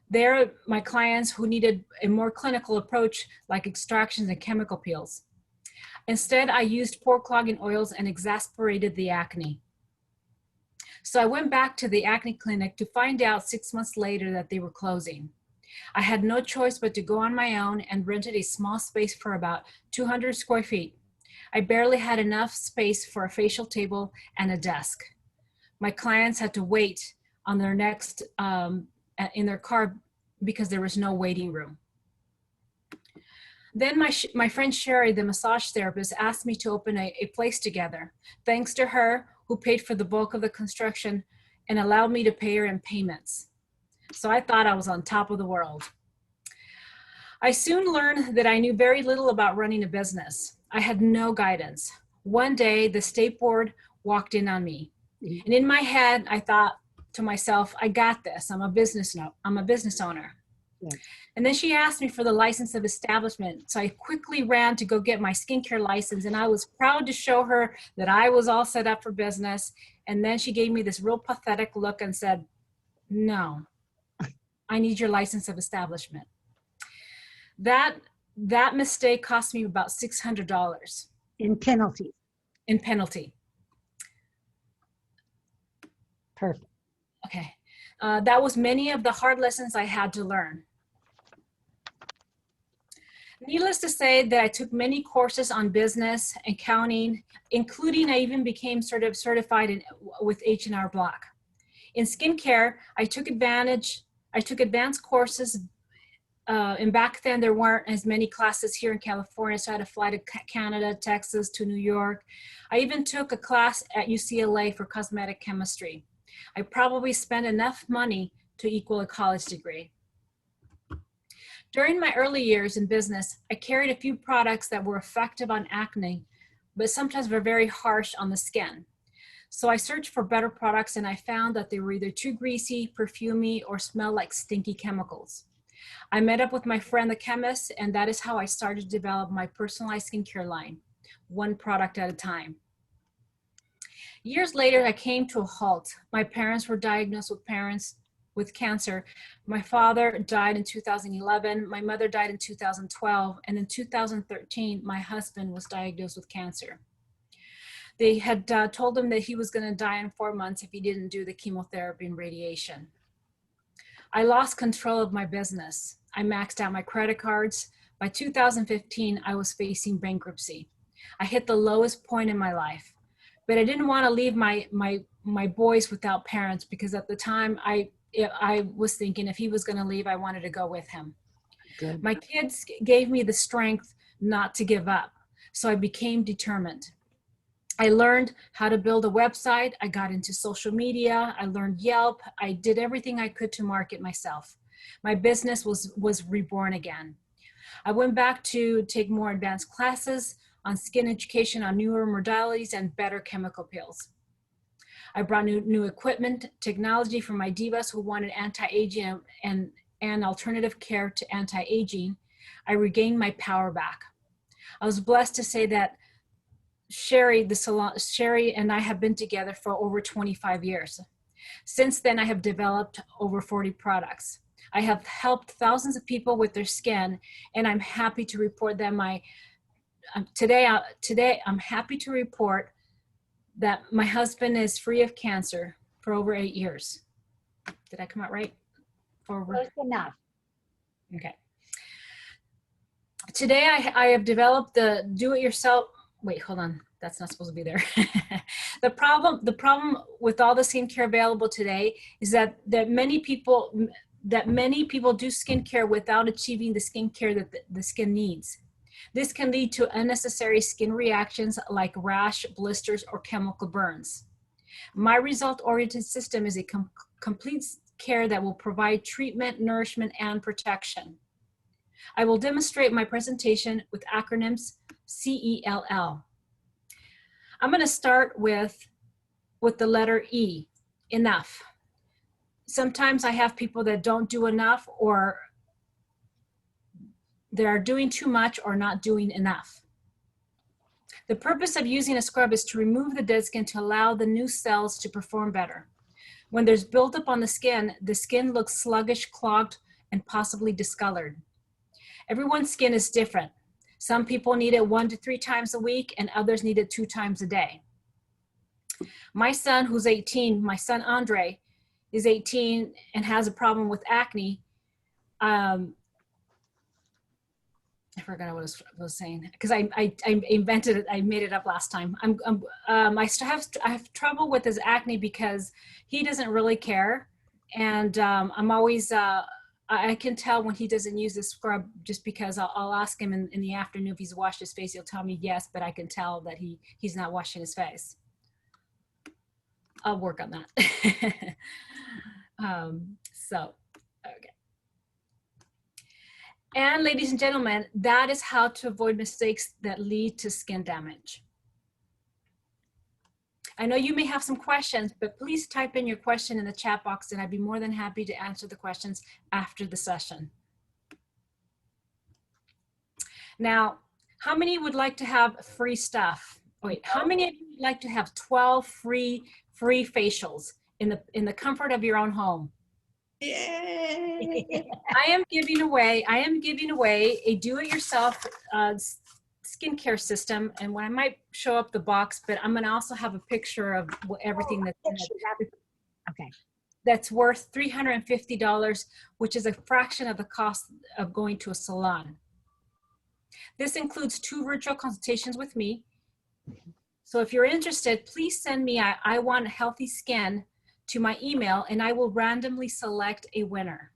they're my clients who needed a more clinical approach like extractions and chemical peels. Instead, I used pore clogging oils and exasperated the acne. So I went back to the acne clinic to find out 6 months later that they were closing. I had no choice but to go on my own and rented a small space for about 200 square feet. I barely had enough space for a facial table and a desk. My clients had to wait on their next, in their car because there was no waiting room. Then my friend Sherry, the massage therapist, asked me to open a place together. Thanks to her, who paid for the bulk of the construction and allowed me to pay her in payments. So I thought I was on top of the world. I soon learned that I knew very little about running a business. I had no guidance. One day, the state board walked in on me. And in my head, I thought to myself, I got this. I'm a business owner. Yeah. And then she asked me for the license of establishment. So I quickly ran to go get my skincare license, and I was proud to show her that I was all set up for business. And then she gave me this real pathetic look and said, no, I need your license of establishment. That mistake cost me about $600. In penalties. In penalty. Perfect. Okay. That was many of the hard lessons I had to learn. Needless to say that I took many courses on business, accounting, including I even became certified with H&R Block. In skincare, I took advanced courses and back then there weren't as many classes here in California, so I had to fly to Canada, Texas, to New York. I even took a class at UCLA for cosmetic chemistry. I probably spent enough money to equal a college degree. During my early years in business, I carried a few products that were effective on acne, but sometimes were very harsh on the skin. So I searched for better products and I found that they were either too greasy, perfumey, or smelled like stinky chemicals. I met up with my friend, the chemist, and that is how I started to develop my personalized skincare line, one product at a time. Years later, I came to a halt. My parents were diagnosed with cancer. My father died in 2011, my mother died in 2012, and in 2013, my husband was diagnosed with cancer. They had told him that he was going to die in 4 months if he didn't do the chemotherapy and radiation. I lost control of my business. I maxed out my credit cards. By 2015, I was facing bankruptcy. I hit the lowest point in my life, but I didn't want to leave my boys without parents, because at the time I was thinking if he was going to leave, I wanted to go with him. Good. My kids gave me the strength not to give up, so I became determined. I learned how to build a website. I got into social media. I learned Yelp. I did everything I could to market myself. My business was reborn again. I went back to take more advanced classes on skin education, on newer modalities, and better chemical peels. I brought new equipment, technology for my divas who wanted anti-aging and alternative care to anti-aging. I regained my power back. I was blessed to say that Sherry and I have been together for over 25 years. Since then, I have developed over 40 products. I have helped thousands of people with their skin, and I'm happy to report that today I'm happy to report that my husband is free of cancer for over 8 years. Did I come out right? Close enough. Okay. Today I have developed the do-it-yourself. Wait, hold on. That's not supposed to be there. The problem with all the skincare available today is that many people do skincare without achieving the skincare that the skin needs. This can lead to unnecessary skin reactions like rash, blisters, or chemical burns. My result-oriented system is a complete care that will provide treatment, nourishment, and protection. I will demonstrate my presentation with acronyms CELL. I'm going to start with the letter E, enough. Sometimes I have people that don't do enough, or they are doing too much or not doing enough. The purpose of using a scrub is to remove the dead skin to allow the new cells to perform better. When there's buildup on the skin looks sluggish, clogged, and possibly discolored. Everyone's skin is different. Some people need it 1 to 3 times a week, and others need it 2 times a day. My son, who's 18, my son Andre, is 18 and has a problem with acne. I forgot what I was saying, because I invented it. I made it up last time. I have trouble with his acne because he doesn't really care, and I'm always. I can tell when he doesn't use the scrub just because I'll ask him in the afternoon if he's washed his face. He'll tell me yes, but I can tell that he's not washing his face. I'll work on that. Okay. And ladies and gentlemen, that is how to avoid mistakes that lead to skin damage. I know you may have some questions, but please type in your question in the chat box and I'd be more than happy to answer the questions after the session. Now, how many would like to have free stuff? Wait, how many of you would like to have 12 free facials in the comfort of your own home? Yay! I am giving away a do-it-yourself skincare system, and when I might show up the box, but I'm going to also have a picture of everything that's in it. Okay. That's worth $350, which is a fraction of the cost of going to a salon. This includes 2 virtual consultations with me. So if you're interested, please send me I want healthy skin to my email, and I will randomly select a winner.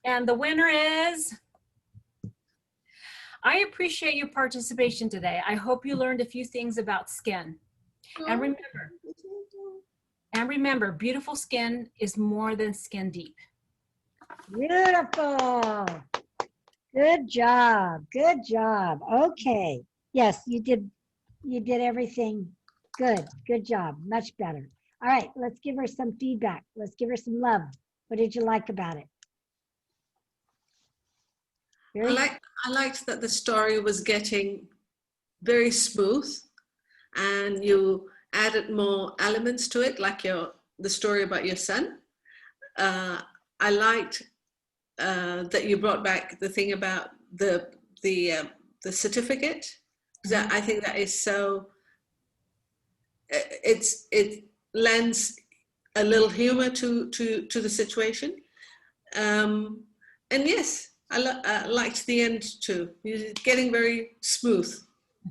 And the winner is, I appreciate your participation today. I hope you learned a few things about skin. And remember, beautiful skin is more than skin deep. Beautiful. Good job. Good job. Okay. Yes, you did everything good. Good job. Much better. All right, let's give her some feedback. Let's give her some love. What did you like about it? I liked that the story was getting very smooth, and you added more elements to it, like the story about your son. I liked that you brought back the thing about the certificate. I think that is so. It lends a little humor to the situation, and yes, I liked the end too. You're getting very smooth.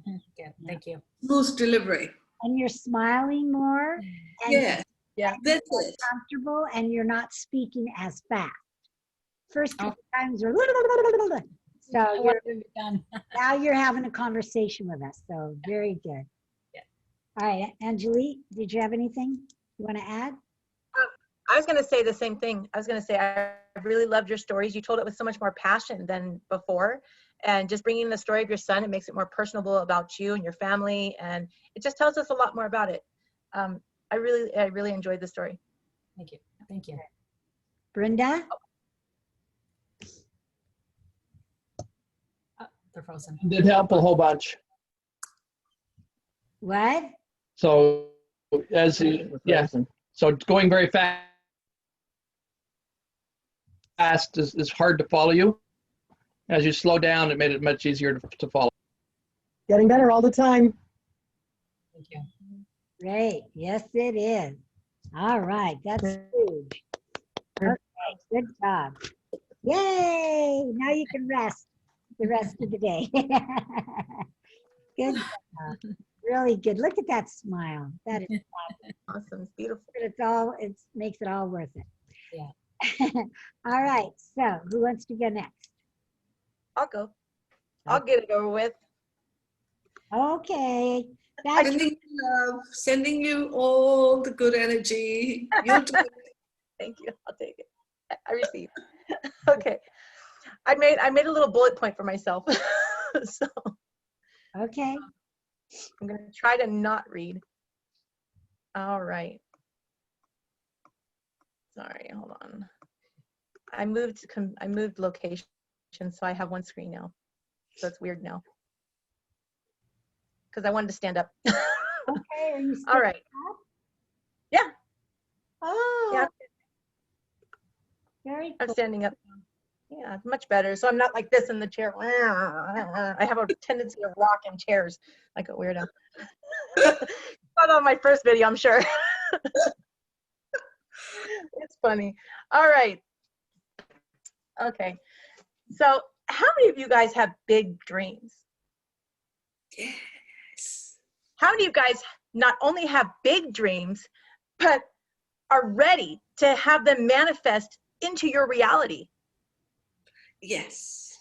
Good, thank you. Smooth delivery. And you're smiling more. And Yeah, that's it. comfortable, and you're not speaking as fast. First couple times are so now you're having a conversation with us. So very good. Yeah. All right, Angelique, did you have anything you want to add? I was going to say the same thing. I was going to say, I really loved your stories. You told it with so much more passion than before. And just bringing the story of your son, it makes it more personable about you and your family. And it just tells us a lot more about it. I really enjoyed the story. Thank you. Thank you. Brenda? Oh, they're frozen. Did help a whole bunch. What? So so it's going very fast is hard to follow you. As you slow down, it made it much easier to follow. Getting better all the time. Thank you. Great. Yes, it is. All right. That's huge. Okay. Good job. Yay. Now you can rest the rest of the day. Good job. Really good. Look at that smile. That is Awesome. It's beautiful. it makes it all worth it. Yeah. All right. So who wants to go next? I'll go. I'll get it over with. Okay. That's Sending you love, sending you all the good energy. You'll do it. Thank you. I'll take it. I receive. Okay. I made a little bullet point for myself. So okay. I'm going to try to not read. All right. Sorry, hold on. I moved location, so I have one screen now. So it's weird now. Because I wanted to stand up. Okay. Are you still All right. Yeah, Oh, yeah, very I'm cool. standing up. Yeah, much better. So I'm not like this in the chair. I have a tendency of rocking chairs like a weirdo. Not on my first video, I'm sure. It's funny. All right. Okay. So how many of you guys have big dreams? Yes. How many of you guys not only have big dreams, but are ready to have them manifest into your reality? Yes.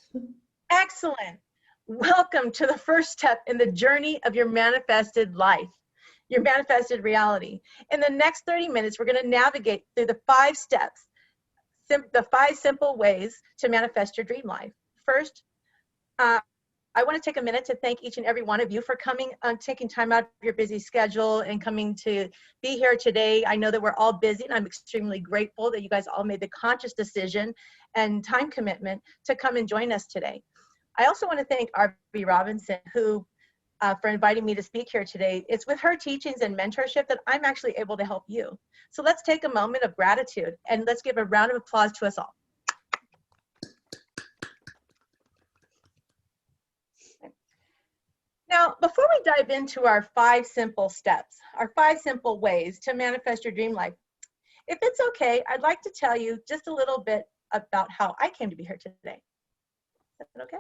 Excellent. Welcome to the first step in the journey of your manifested life, your manifested reality. In the next 30 minutes, we're going to navigate through the 5 steps, the 5 simple ways to manifest your dream life. First, I want to take a minute to thank each and every one of you for coming, taking time out of your busy schedule and coming to be here today. I know that we're all busy, and I'm extremely grateful that you guys all made the conscious decision and time commitment to come and join us today. I also want to thank R.B. Robinson, who for inviting me to speak here today. It's with her teachings and mentorship that I'm actually able to help you. So let's take a moment of gratitude and let's give a round of applause to us all. Now, before we dive into our 5 simple steps, our 5 simple ways to manifest your dream life, if it's okay, I'd like to tell you just a little bit about how I came to be here today. Is that okay?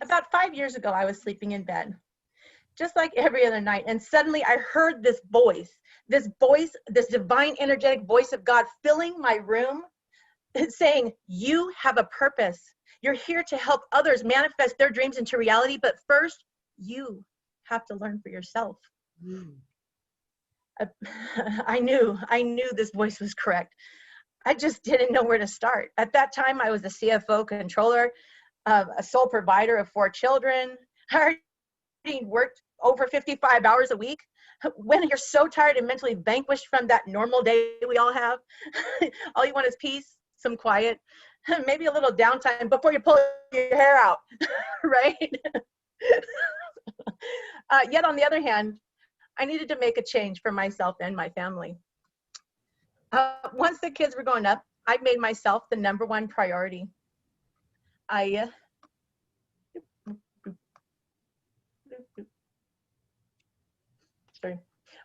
About 5 years ago, I was sleeping in bed. just like every other night. And suddenly I heard this divine energetic voice of God filling my room, saying, you have a purpose. You're here to help others manifest their dreams into reality. But first, you have to learn for yourself. I knew this voice was correct. I just didn't know where to start. At that time, I was a CFO controller, a sole provider of 4 children. I already worked over 55 hours a week. When you're so tired and mentally vanquished from that normal day we all have, all you want is peace, some quiet, maybe a little downtime before you pull your hair out, right? Yet on the other hand, I needed to make a change for myself and my family. Once the kids were growing up, I made myself the #1 priority.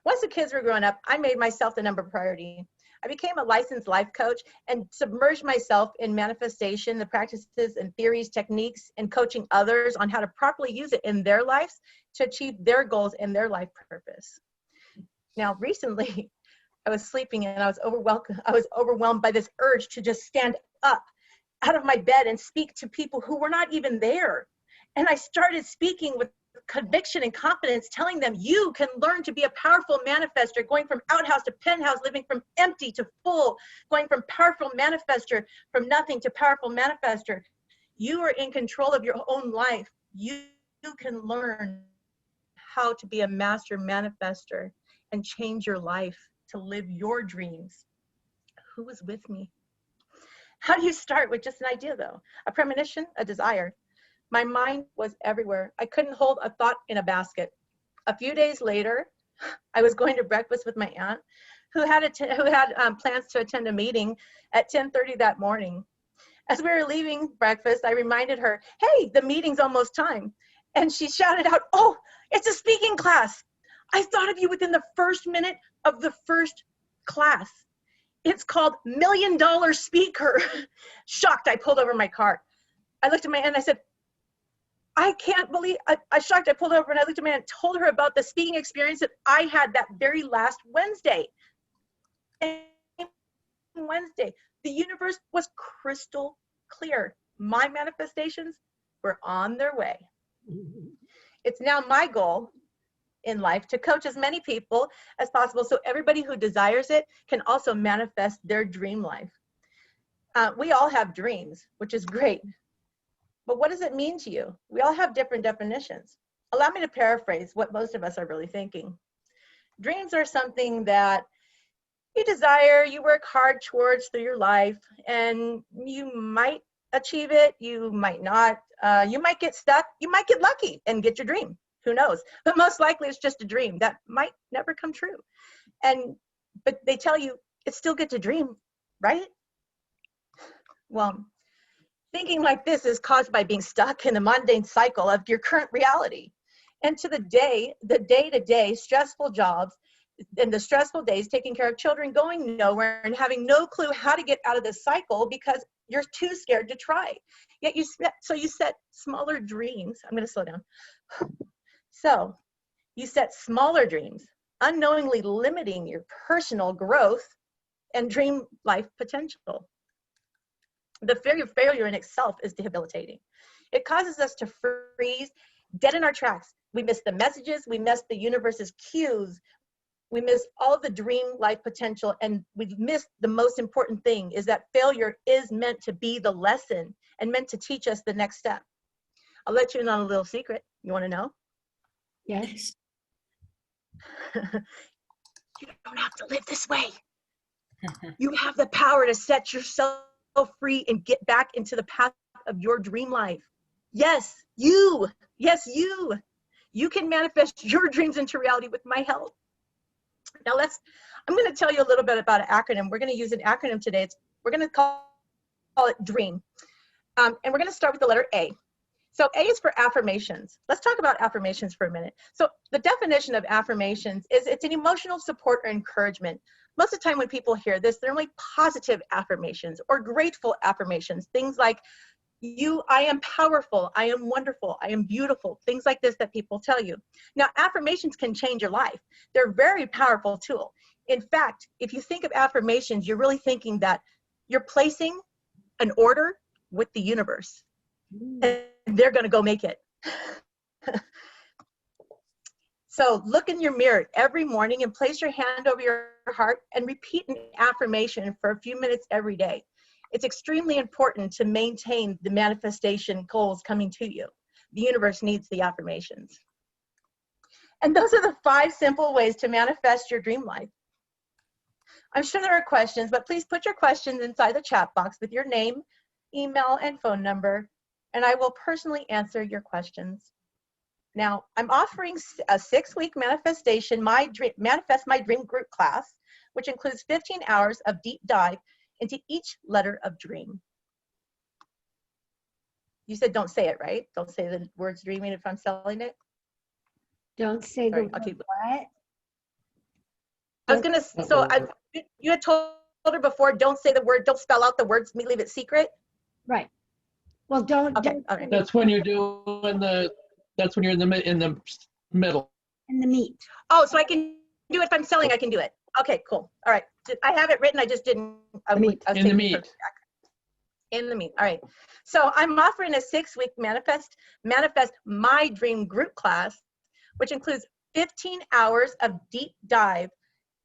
Once the kids were growing up, I made myself the #1 priority. I became a licensed life coach and submerged myself in manifestation, the practices and theories, techniques, and coaching others on how to properly use it in their lives to achieve their goals and their life purpose. Now, recently, I was sleeping and I was overwhelmed by this urge to just stand up out of my bed and speak to people who were not even there. And I started speaking with conviction and confidence, telling them, you can learn to be a powerful manifester, going from outhouse to penthouse, living from empty to full, going from powerful manifester, from nothing to powerful manifester. You are in control of your own life. You can learn how to be a master manifester and change your life to live your dreams. Who was with me? How do you start with just an idea though? A premonition, a desire. My mind was everywhere. I couldn't hold a thought in a basket. A few days later, I was going to breakfast with my aunt who had plans to attend a meeting at 10:30 that morning. As we were leaving breakfast, I reminded her, hey, the meeting's almost time. And she shouted out, oh, it's a speaking class. I thought of you within the first minute of the first class. It's called $1 Million Speaker. Shocked, I pulled over my car. I looked at my aunt and I said, I can't believe, I shocked, I pulled over and I looked at my aunt and told her about the speaking experience that I had that very last Wednesday. And Wednesday, the universe was crystal clear. My manifestations were on their way. It's now my goal in life to coach as many people as possible so everybody who desires it can also manifest their dream life. We all have dreams, which is great. But what does it mean to you? We all have different definitions. Allow me to paraphrase what most of us are really thinking. Dreams are something that you desire, you work hard towards through your life, and you might achieve it, you might not. You might get stuck, you might get lucky and get your dream. Who knows? But most likely it's just a dream that might never come true. But they tell you it's still good to dream, right? Well, thinking like this is caused by being stuck in the mundane cycle of your current reality. And to the day-to-day stressful jobs and the stressful days taking care of children, going nowhere and having no clue how to get out of this cycle because you're too scared to try. Yet you set smaller dreams. I'm going to slow down. So you set smaller dreams, unknowingly limiting your personal growth and dream life potential. The fear of failure in itself is debilitating. It causes us to freeze dead in our tracks. We miss the messages, we miss the universe's cues, we miss all the dream life potential, and we've missed the most important thing is that failure is meant to be the lesson and meant to teach us the next step. I'll let you in on a little secret. You want to know? Yes. You don't have to live this way. You have the power to set yourself free and get back into the path of your dream life. Yes, you. Yes, you. You can manifest your dreams into reality with my help. Now I'm going to tell you a little bit about an acronym. We're going to use an acronym today. We're going to call it DREAM. And we're going to start with the letter A. So A is for affirmations. Let's talk about affirmations for a minute. So the definition of affirmations is it's an emotional support or encouragement. Most of the time when people hear this, they're only positive affirmations or grateful affirmations. Things like, I am powerful, I am wonderful, I am beautiful, things like this that people tell you. Now, affirmations can change your life. They're a very powerful tool. In fact, if you think of affirmations, you're really thinking that you're placing an order with the universe, and they're going to go make it. So look in your mirror every morning and place your hand over your heart and repeat an affirmation for a few minutes every day. It's extremely important to maintain the manifestation goals coming to you. The universe needs the affirmations. And those are the 5 simple ways to manifest your dream life. I'm sure there are questions, but please put your questions inside the chat box with your name, email, and phone number, and I will personally answer your questions. Now, I'm offering a 6-week manifestation, Manifest My Dream group class, which includes 15 hours of deep dive into each letter of dream. You said don't say it, right? Don't say the words dreaming if I'm selling it. Don't say Sorry, the I'll keep. what? I was gonna, so you had told her before, don't say the word, don't spell out the words, leave it secret. Right. Well, don't. Okay, don't all right. That's when you're doing that's when you're in the middle. in the meat. Oh, so I can do it if I'm selling, I can do it. Okay, cool. All right. I have it written, I just didn't. In the meat. In the meat. All right. So I'm offering a 6-week Manifest My Dream group class, which includes 15 hours of deep dive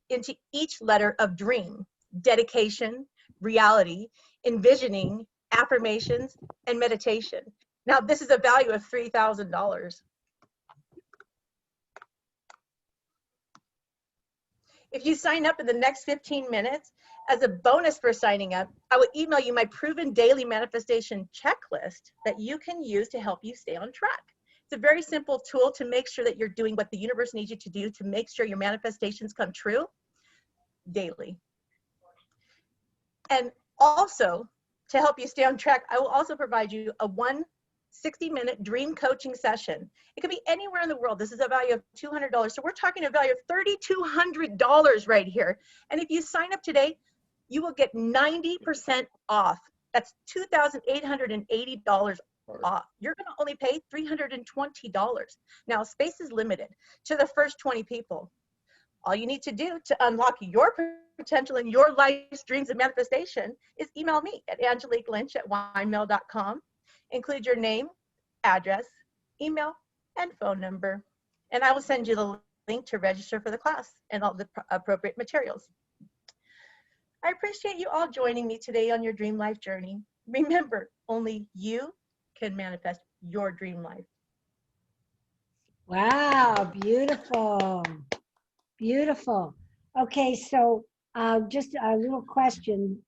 into each letter of dream, dedication, reality, envisioning, affirmations, and meditation. Now, this is a value of $3,000. If you sign up in the next 15 minutes, as a bonus for signing up, I will email you my proven daily manifestation checklist that you can use to help you stay on track. It's a very simple tool to make sure that you're doing what the universe needs you to do to make sure your manifestations come true daily. And also, to help you stay on track, I will also provide you a 60-minute dream coaching session. It could be anywhere in the world. This is a value of $200. So we're talking a value of $3,200 right here. And if you sign up today, you will get 90% off. That's $2,880 off. You're going to only pay $320. Now, space is limited to the first 20 people. All you need to do to unlock your potential in your life's dreams and manifestation is email me at angeliquelynch@winemail.com. Include your name, address, email, and phone number. And I will send you the link to register for the class and all the appropriate materials. I appreciate you all joining me today on your dream life journey. Remember, only you can manifest your dream life. Wow, beautiful. Beautiful. Okay, so just a little question.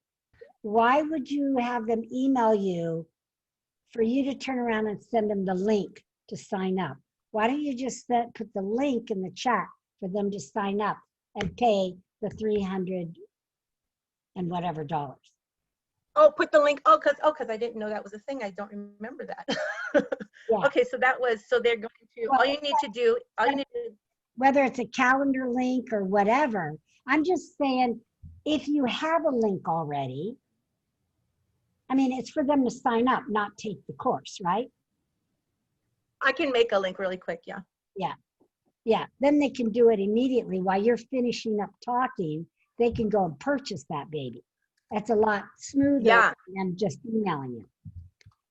Why would you have them email you for you to turn around and send them the link to sign up? Why don't you just put the link in the chat for them to sign up and pay the $300 and whatever dollars? Oh, put the link. Oh, because I didn't know that was a thing. I don't remember that. Yeah. Okay, so that was, so they're going to, Well, all you need to do, whether it's a calendar link or whatever, I'm just saying, if you have a link already, I mean, it's for them to sign up, not take the course, right? I can make a link really quick, yeah. Yeah, then they can do it immediately while you're finishing up talking. They can go and purchase that baby. That's a lot smoother than just emailing you.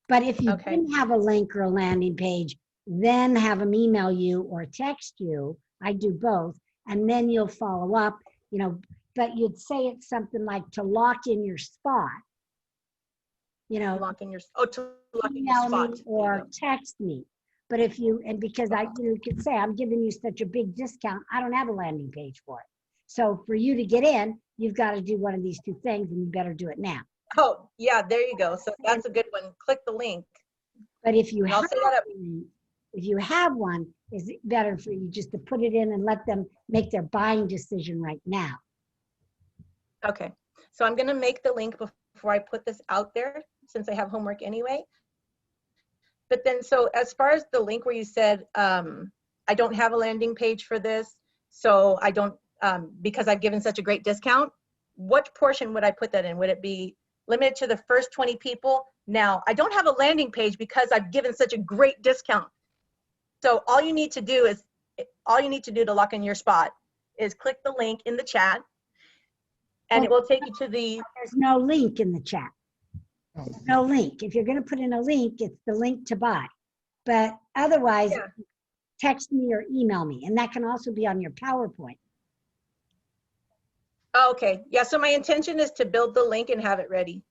But if you didn't have a link or a landing page, then have them email you or text you. I do both, and then you'll follow up, but you'd say it's something like to lock in your spot, Lock in your, to lock in your email spot. me or text me. But if you, and because you could say, I'm giving you such a big discount, I don't have a landing page for it. So for you to get in, you've got to do one of these 2 things, and you better do it now. Oh, yeah, there you go. So that's a good one. Click the link. But if you I'll have say that up. if you have one, is it better for you just to put it in and let them make their buying decision right now? Okay, so I'm going to make the link before I put this out there, since I have homework anyway. But then, so as far as the link where you said, I don't have a landing page for this, so I don't, because I've given such a great discount, what portion would I put that in? Would it be limited to the first 20 people. Now, I don't have a landing page because I've given such a great discount. So all you need to do to lock in your spot is click the link in the chat, and it will take you to the, There's no link in the chat. No link. If you're going to put in a link, it's the link to buy. But otherwise, Yeah. text me or email me. And that can also be on your PowerPoint. oh, okay. Yeah, so my intention is to build the link and have it ready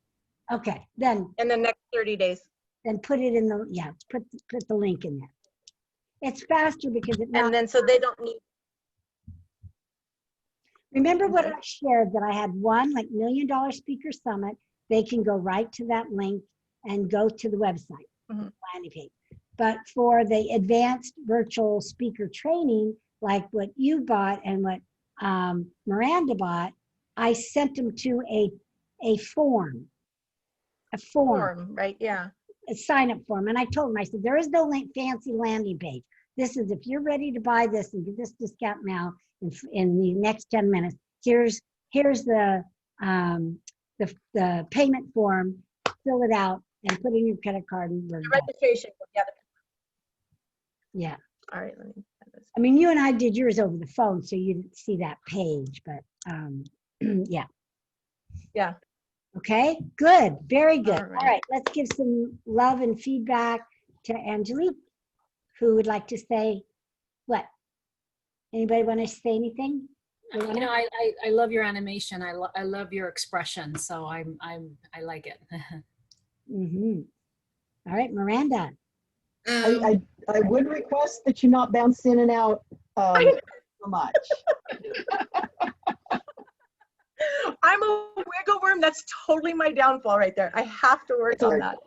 Okay, then in the next 30 days. put it in the, yeah, put the link in there. It's faster because it And not, then so they don't need, remember what Okay. I shared, that I had one like $1 Million Speaker Summit. They can go right to that link and go to the website, Mhm. landing page. But for the advanced virtual speaker training, like what you bought and what Miranda bought, I sent them to a form, form, right? Yeah. a sign up form. And I told them, I said, there is no fancy landing page. This is if you're ready to buy this and get this discount now in the next 10 minutes, here's the payment form, fill it out and put in your credit card and we're The done. registration. Yeah. Yeah. All right. Let me send this. I mean, you and I did yours over the phone, so you didn't see that page, but yeah. Yeah. Okay, good, very good. All All right. right, let's give some love and feedback to Angelique, who would like to say what? Anybody want to say anything? You know, I love your animation. I love your expression. So I like it. Mm-hmm. All right, Miranda. Um, I would request that you not bounce in and out so much. I'm a wiggle worm. That's totally my downfall right there. I have to work It's on hard.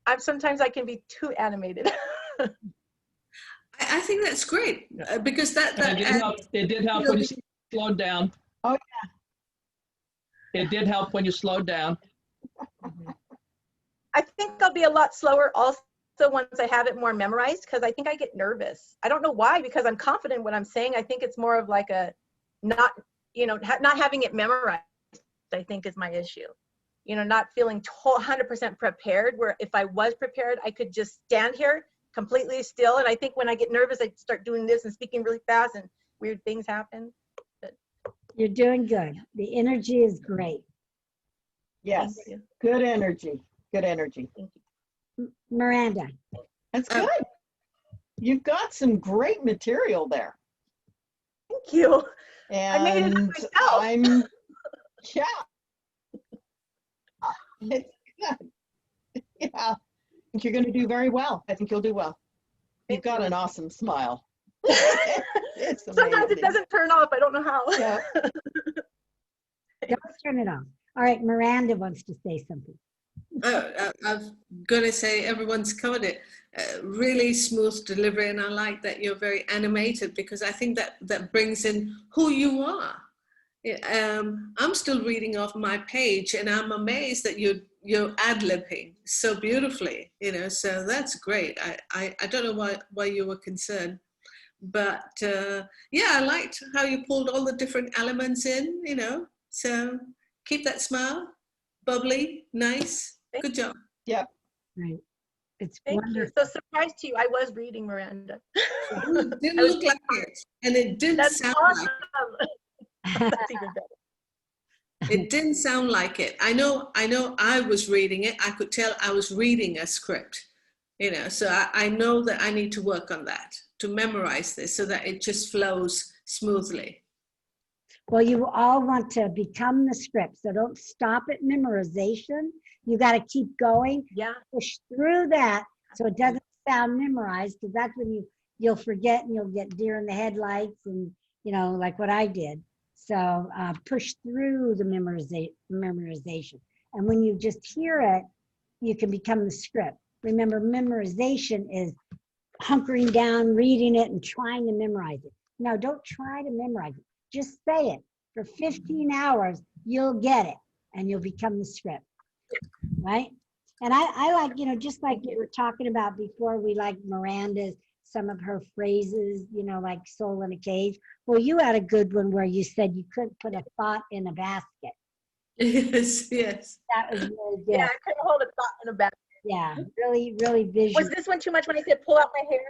that. Sometimes I can be too animated. I think that's great because that And it did help when you slowed down. Oh, It did help when you slowed down. I think I'll be a lot slower also once I have it more memorized, because I think I get nervous. I don't know why, because I'm confident in what I'm saying. I think it's more of like a not having it memorized, I think, is my issue. Not feeling 100% prepared, where if I was prepared, I could just stand here completely still. And I think when I get nervous, I start doing this and speaking really fast and weird things happen. You're doing good. The energy is great. Yes, Thank you. good energy, good energy. Thank you. Miranda. That's good. You've got some great material there. Thank you. And I made it myself. yeah. It's good. Yeah. I think you're going to do very well. I think you'll do well. You've Thank got you. an awesome smile. It's Sometimes it amazing. doesn't turn off. I don't know how. Yeah. Don't turn it on. All right, Miranda wants to say something. I'm going to say everyone's covered it. Really smooth delivery, and I like that you're very animated because I think that brings in who you are. I'm still reading off my page, and I'm amazed that you're ad-libbing so beautifully. So that's great. I don't know why you were concerned, but yeah, I liked how you pulled all the different elements in. So keep that smile, bubbly, nice. Good job. Yep. Right. It's Thank wonderful. you. So surprised to you, I was reading Miranda. It didn't I was- look like it, and it didn't That's sound awesome. like That's even better. it. Didn't sound like it. I know. I was reading it. I could tell I was reading a script. So I know that I need to work on that, to memorize this so that it just flows smoothly. Well, you all want to become the script, so don't stop at memorization. You got to keep going, Yeah. push through that so it doesn't sound memorized, because that's when you'll forget and you'll get deer in the headlights and, like what I did. So push through the memorization. And when you just hear it, you can become the script. Remember, memorization is hunkering down, reading it, and trying to memorize it. No, don't try to memorize it. Just say it. For 15 hours, you'll get it, and you'll become the script, right? And I like, just like you were talking about before, we like Miranda's, some of her phrases, like soul in a cage. Well, you had a good one where you said you couldn't put a thought in a basket. Yes, yes. That was really good. Yeah, I couldn't hold a thought in a bag. Yeah, really, really visual. Was this one too much when I said pull out my hair?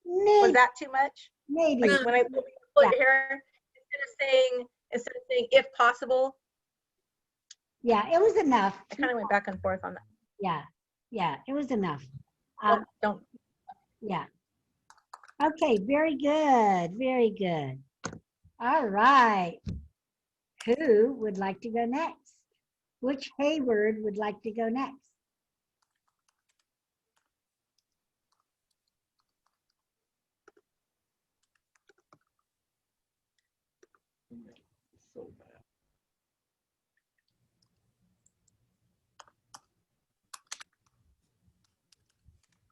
Was Maybe, that too much? maybe. Like when I pull your hair, instead of saying if possible, Yeah, it was enough. I kind of went back and forth on that. Yeah, yeah, it was enough. Don't. Yeah. Okay, very good, very good. All right. Who would like to go next? Which Hayward would like to go next?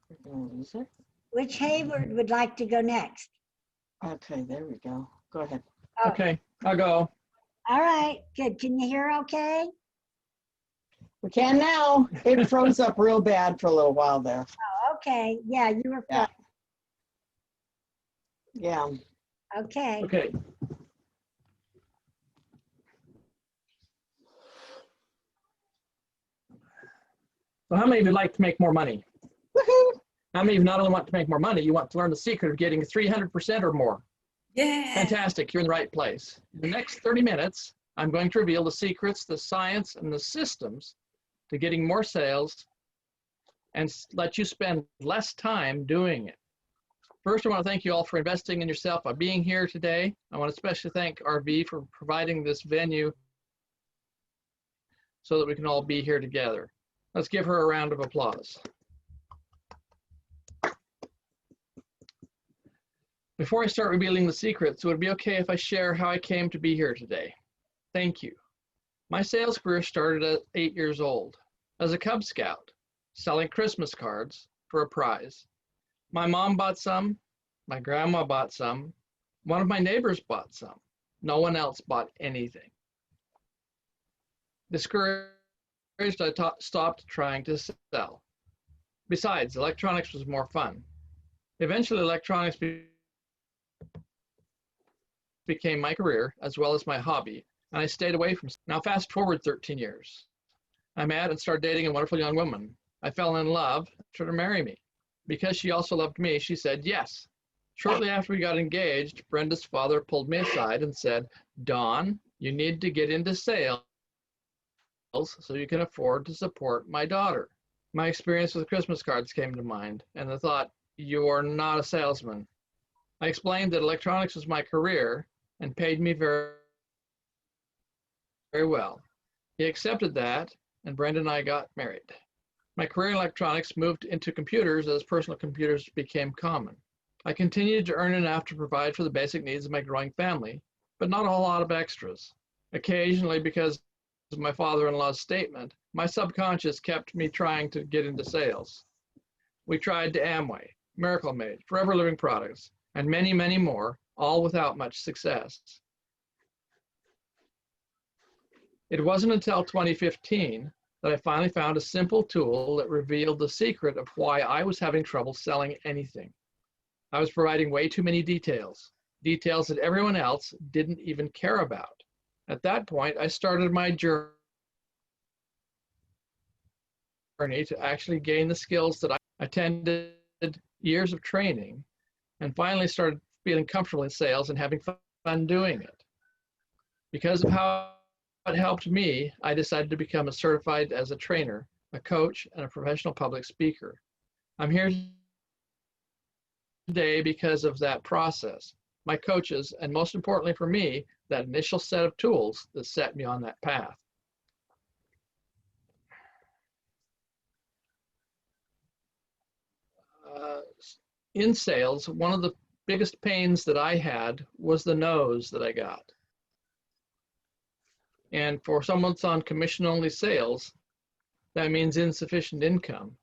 We're gonna lose it. Which Hayward would like to go next? Okay, there we go. Go ahead. Oh, Okay, I'll go. all right, good. Can you hear okay? We can now. It froze up real bad for a little while there. Okay, yeah, you were Yeah. fine. Yeah. Okay. Okay. So how many of you like to make more money? Woohoo! How many of you not only want to make more money, you want to learn the secret of getting 300% or more? Yeah. Fantastic, you're in the right place. In the next 30 minutes, I'm going to reveal the secrets, the science, and the systems to getting more sales and let you spend less time doing it. First, I want to thank you all for investing in yourself by being here today. I want to especially thank RV for providing this venue so that we can all be here together. Let's give her a round of applause. Before I start revealing the secrets, would it be okay if I share how I came to be here today? Thank you. My sales career started at 8 years old as a Cub Scout, selling Christmas cards for a prize. My mom bought some, my grandma bought some, one of my neighbors bought some. No one else bought anything. Discouraged, I stopped trying to sell. Besides, electronics was more fun. Eventually, electronics became my career as well as my hobby, and I stayed away from. Now, fast forward 13 years. I met and started dating a wonderful young woman. I fell in love, asked her to marry me. Because she also loved me, she said yes. Shortly after we got engaged, Brenda's father pulled me aside and said, Dawn, you need to get into sales so you can afford to support my daughter. My experience with Christmas cards came to mind, and I thought, you are not a salesman. I explained that electronics was my career and paid me very, very well. He accepted that, and Brenda and I got married. My career in electronics moved into computers as personal computers became common. I continued to earn enough to provide for the basic needs of my growing family, but not a whole lot of extras. Occasionally, because of my father-in-law's statement, my subconscious kept me trying to get into sales. We tried to Amway, Miracle Made, Forever Living Products, and many, many more, all without much success. It wasn't until 2015 that I finally found a simple tool that revealed the secret of why I was having trouble selling anything. I was providing way too many details that everyone else didn't even care about. At that point, I started my journey to actually gain the skills that I attended years of training and finally started feeling comfortable in sales and having fun doing it. Because of how it helped me, I decided to become a certified as a trainer, a coach, and a professional public speaker. I'm here today because of that process, my coaches, and most importantly for me, that initial set of tools that set me on that path. In sales, one of the biggest pains that I had was the no's that I got. And for someone that's on commission-only sales, that means insufficient income.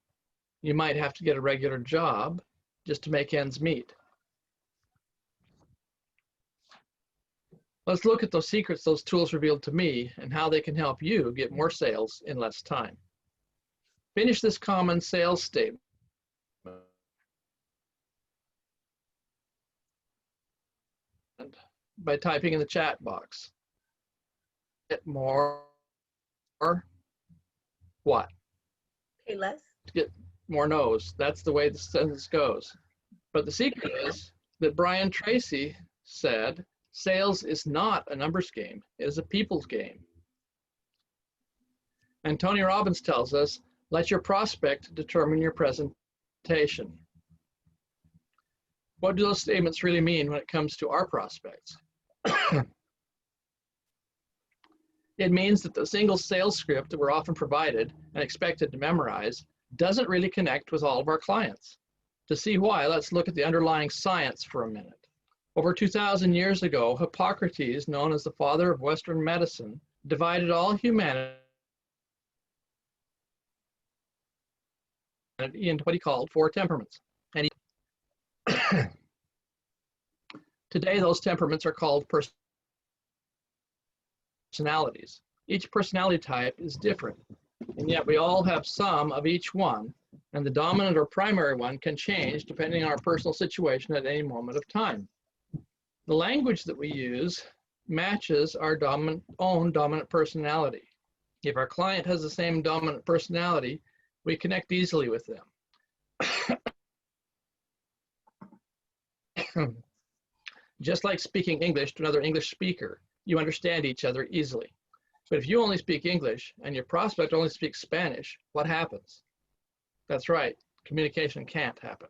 You might have to get a regular job just to make ends meet. Let's look at those secrets those tools revealed to me and how they can help you get more sales in less time. Finish this common sales statement by typing in the chat box. Get more what? Pay less. To get more no's. That's the way the sentence goes. But the secret is that Brian Tracy said, sales is not a numbers game, it is a people's game. And Tony Robbins tells us, let your prospect determine your presentation. What do those statements really mean when it comes to our prospects? It means that the single sales script that we're often provided and expected to memorize doesn't really connect with all of our clients. To see why, let's look at the underlying science for a minute. Over 2,000 years ago, Hippocrates, known as the father of Western medicine, divided all humanity into what he called 4 temperaments. And today, those temperaments are called personalities. Each personality type is different, and yet we all have some of each one, and the dominant or primary one can change depending on our personal situation at any moment of time. The language that we use matches our own dominant personality. If our client has the same dominant personality, we connect easily with them. Just like speaking English to another English speaker, you understand each other easily. But if you only speak English and your prospect only speaks Spanish, what happens? That's right, communication can't happen.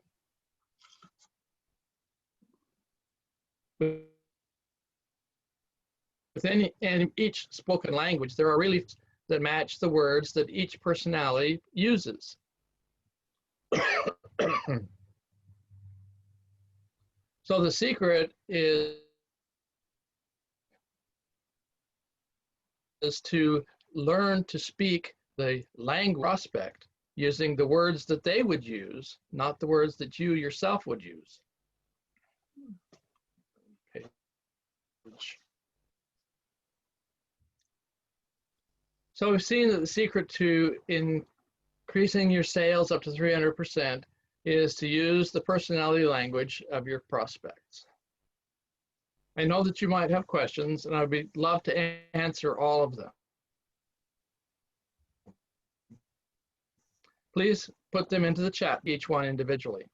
Within each spoken language, there are really that match the words that each personality uses. So the secret is to learn to speak the language prospect using the words that they would use, not the words that you yourself would use. Okay. So we've seen that the secret to increasing your sales up to 300% is to use the personality language of your prospects. I know that you might have questions, and I'd love to answer all of them. Please put them into the chat, each one individually.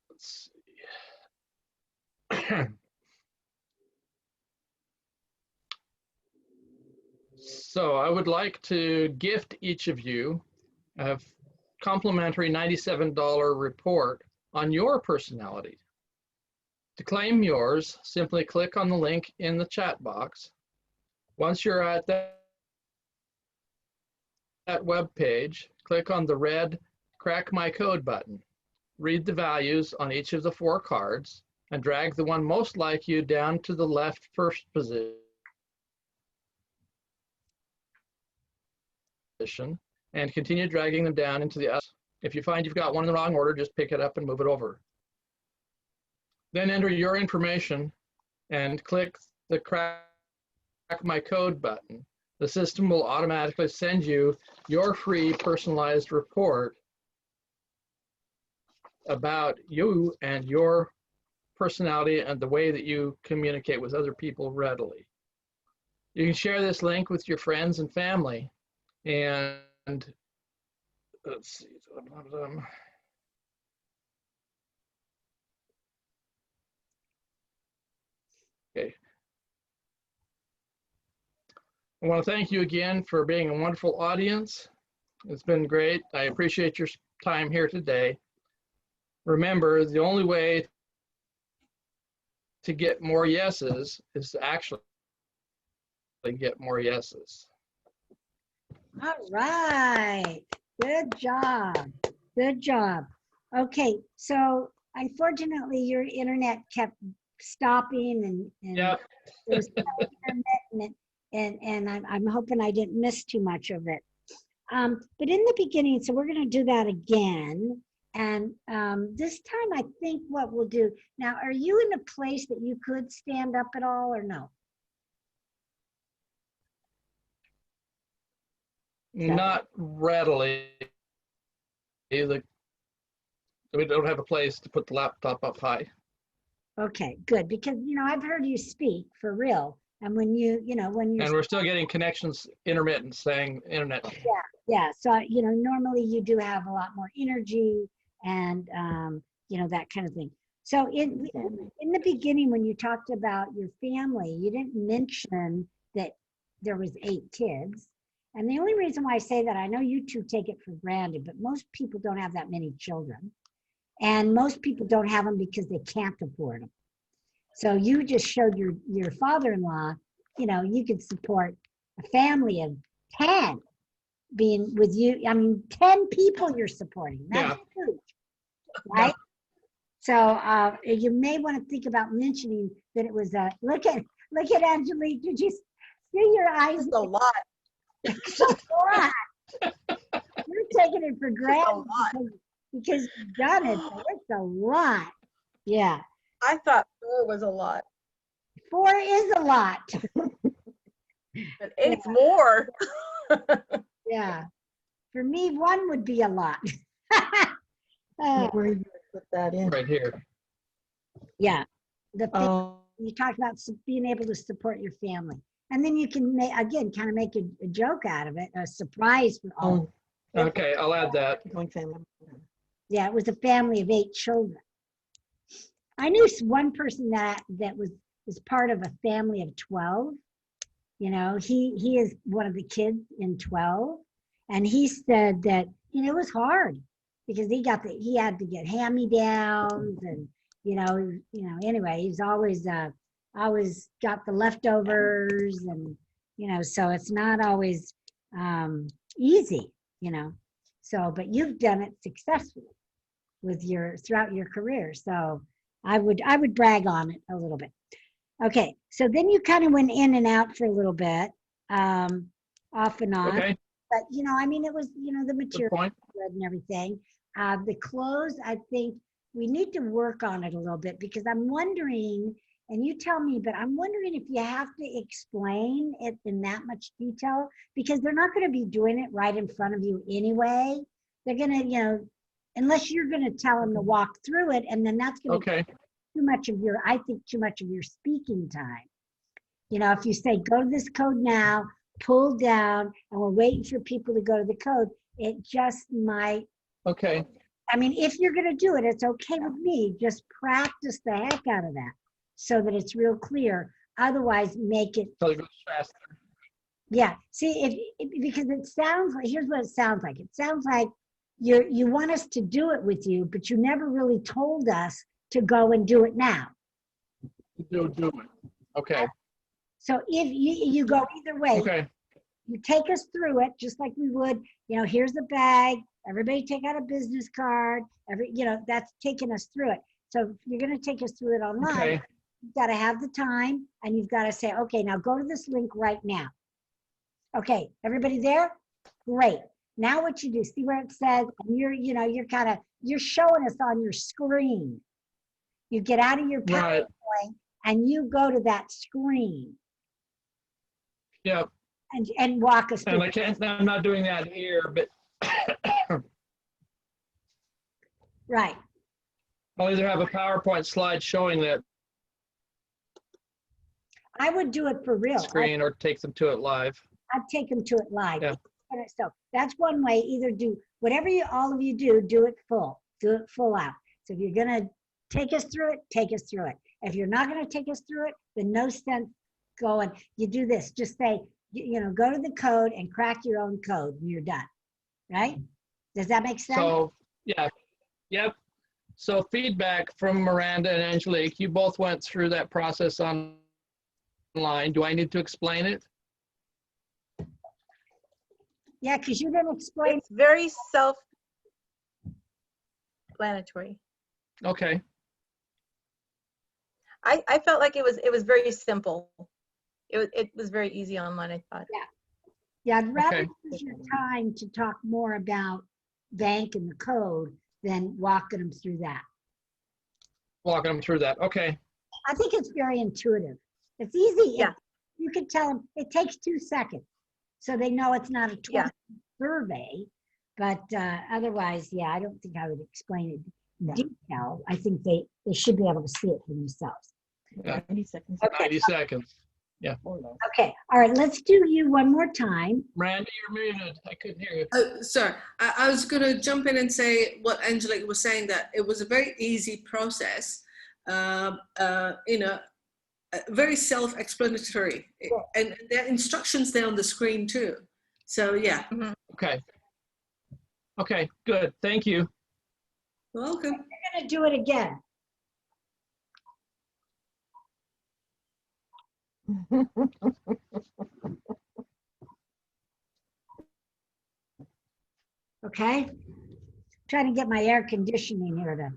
Let's see. So I would like to gift each of you a complimentary $97 report on your personality. To claim yours, simply click on the link in the chat box. Once you're at that web page, click on the red Crack My Code button. Read the values on each of the 4 cards and drag the one most like you down to the left first position and continue dragging them down into the other. If you find you've got one in the wrong order, just pick it up and move it over. Then enter your information and click the Crack My Code button. The system will automatically send you your free personalized report about you and your personality and the way that you communicate with other people readily. You can share this link with your friends and family. And let's see. Okay. I want to thank you again for being a wonderful audience. It's been great. I appreciate your time here today. Remember, the only way to get more yeses is to actually get more yeses. All right. Good job. Good job. Okay. So unfortunately, your internet kept stopping and Yep. there was no intermittent, and I'm hoping I didn't miss too much of it. But in the beginning, so we're going to do that again. And this time, I think what we'll do now, are you in a place that you could stand up at all or no? Not readily. We don't have a place to put the laptop up high. Okay, good. Because, I've heard you speak for real. And when when you're, And we're still getting connections intermittent, saying internet. yeah. So, normally you do have a lot more energy and, that kind of thing. So in the beginning, when you talked about your family, you didn't mention that there was 8 kids. And the only reason why I say that, I know you two take it for granted, but most people don't have that many children. And most people don't have them because they can't afford them. So you just showed your father-in-law, you could support a family of 10 being with you. I mean, 10 people you're supporting. That's huge, right? So you may want to think about mentioning that it was look at Angelique. Did you see your eyes? It's a lot. It's a lot. You're taking it for granted because you've done it. So it's a lot. Yeah. I thought 4 was a lot, 4 is a lot. but 8's more. Yeah. For me, 1 would be a lot. Where you put that in? Right here. Yeah. The thing Oh, you talked about being able to support your family. And then you can kind of make a joke out of it, a surprise for all. Okay, I'll add that. going family. Yeah, it was a family of 8 children. I knew one person that was part of a family of 12. He is one of the kids in 12, and he said that it was hard because he had to get hand-me-downs, and anyway, he's always got the leftovers, and so it's not always easy, so but you've done it successfully throughout your career, so I would brag on it a little bit. Okay, so then you kind of went in and out for a little bit, off and on. Okay, But it was the good material point. and everything. The clothes, I think we need to work on it a little bit because I'm wondering, and you tell me, but I'm wondering if you have to explain it in that much detail because they're not going to be doing it right in front of you anyway. They're going to, unless you're going to tell them to walk through it, and then that's going to Okay, too much of your speaking time. If you say, go to this code now, pull down, and we're waiting for people to go to the code, it just might, okay. if you're going to do it, it's okay with me. Just practice the heck out of that so that it's real clear. Otherwise, make it, So it goes faster. yeah. See, because it sounds like, here's what it sounds like. It sounds like you want us to do it with you, but you never really told us to go and do it now. Do it. Okay, So if you go either way, okay, you take us through it just like we would, here's a bag, everybody take out a business card, that's taking us through it. So if you're going to take us through it online, okay. you've got to have the time and you've got to say, okay, now go to this link right now. Okay, everybody there? Great. Now what you do, see where it says, and you're showing us on your screen. You get out of your Right. PowerPoint and you go to that screen Yep. and walk us through. I'm not doing that here, but Right. I'll either have a PowerPoint slide showing that I would do it for real. screen or take them to it live. I'd take them to it live. Yeah. So that's one way. Either do whatever all of you do it full. Do it full out. So if you're going to take us through it, take us through it. If you're not going to take us through it, then no sense going. You do this. Just say, go to the code and crack your own code and you're done. Right? Does that make sense? So, yeah. Yep. So feedback from Miranda and Angelique, you both went through that process online. Do I need to explain it? Yeah, because you didn't explain. It's very self-explanatory. Okay. I felt like it was very simple. It was very easy online, I thought. Yeah, I'd rather Okay. use your time to talk more about bank and the code than walking them through that. Walking them through that. Okay. I think it's very intuitive. It's easy. Yeah. You can tell them it takes 2 seconds. So they know it's not a 20 Yeah. survey. But otherwise, yeah, I don't think I would explain it detailed, I think they should be able to see it for themselves. Yeah, 90 seconds. Okay. 90 seconds. Okay. All right. Let's do you one more time. Randy, you're muted. I couldn't hear you. Oh, sorry, I was going to jump in and say what Angelique was saying, that it was a very easy process, very self-explanatory, and there are instructions there on the screen too. So yeah, Okay. Okay, good. Thank you. welcome. We're going to do it again. Okay. Trying to get my air conditioning here to.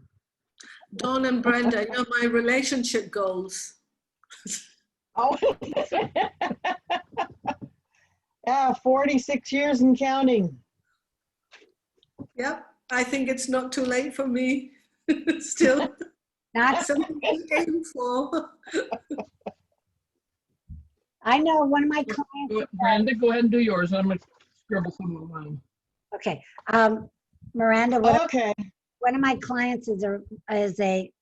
Dawn and Brenda, I know my relationship goals. Oh. Yeah, 46 years and counting. Yep, I think it's not too late for me. Still, Not something to aim for. I know one of my clients. Brenda, go ahead and do yours. I'm going to scribble some of mine. Okay. Miranda, Okay. one of my clients is a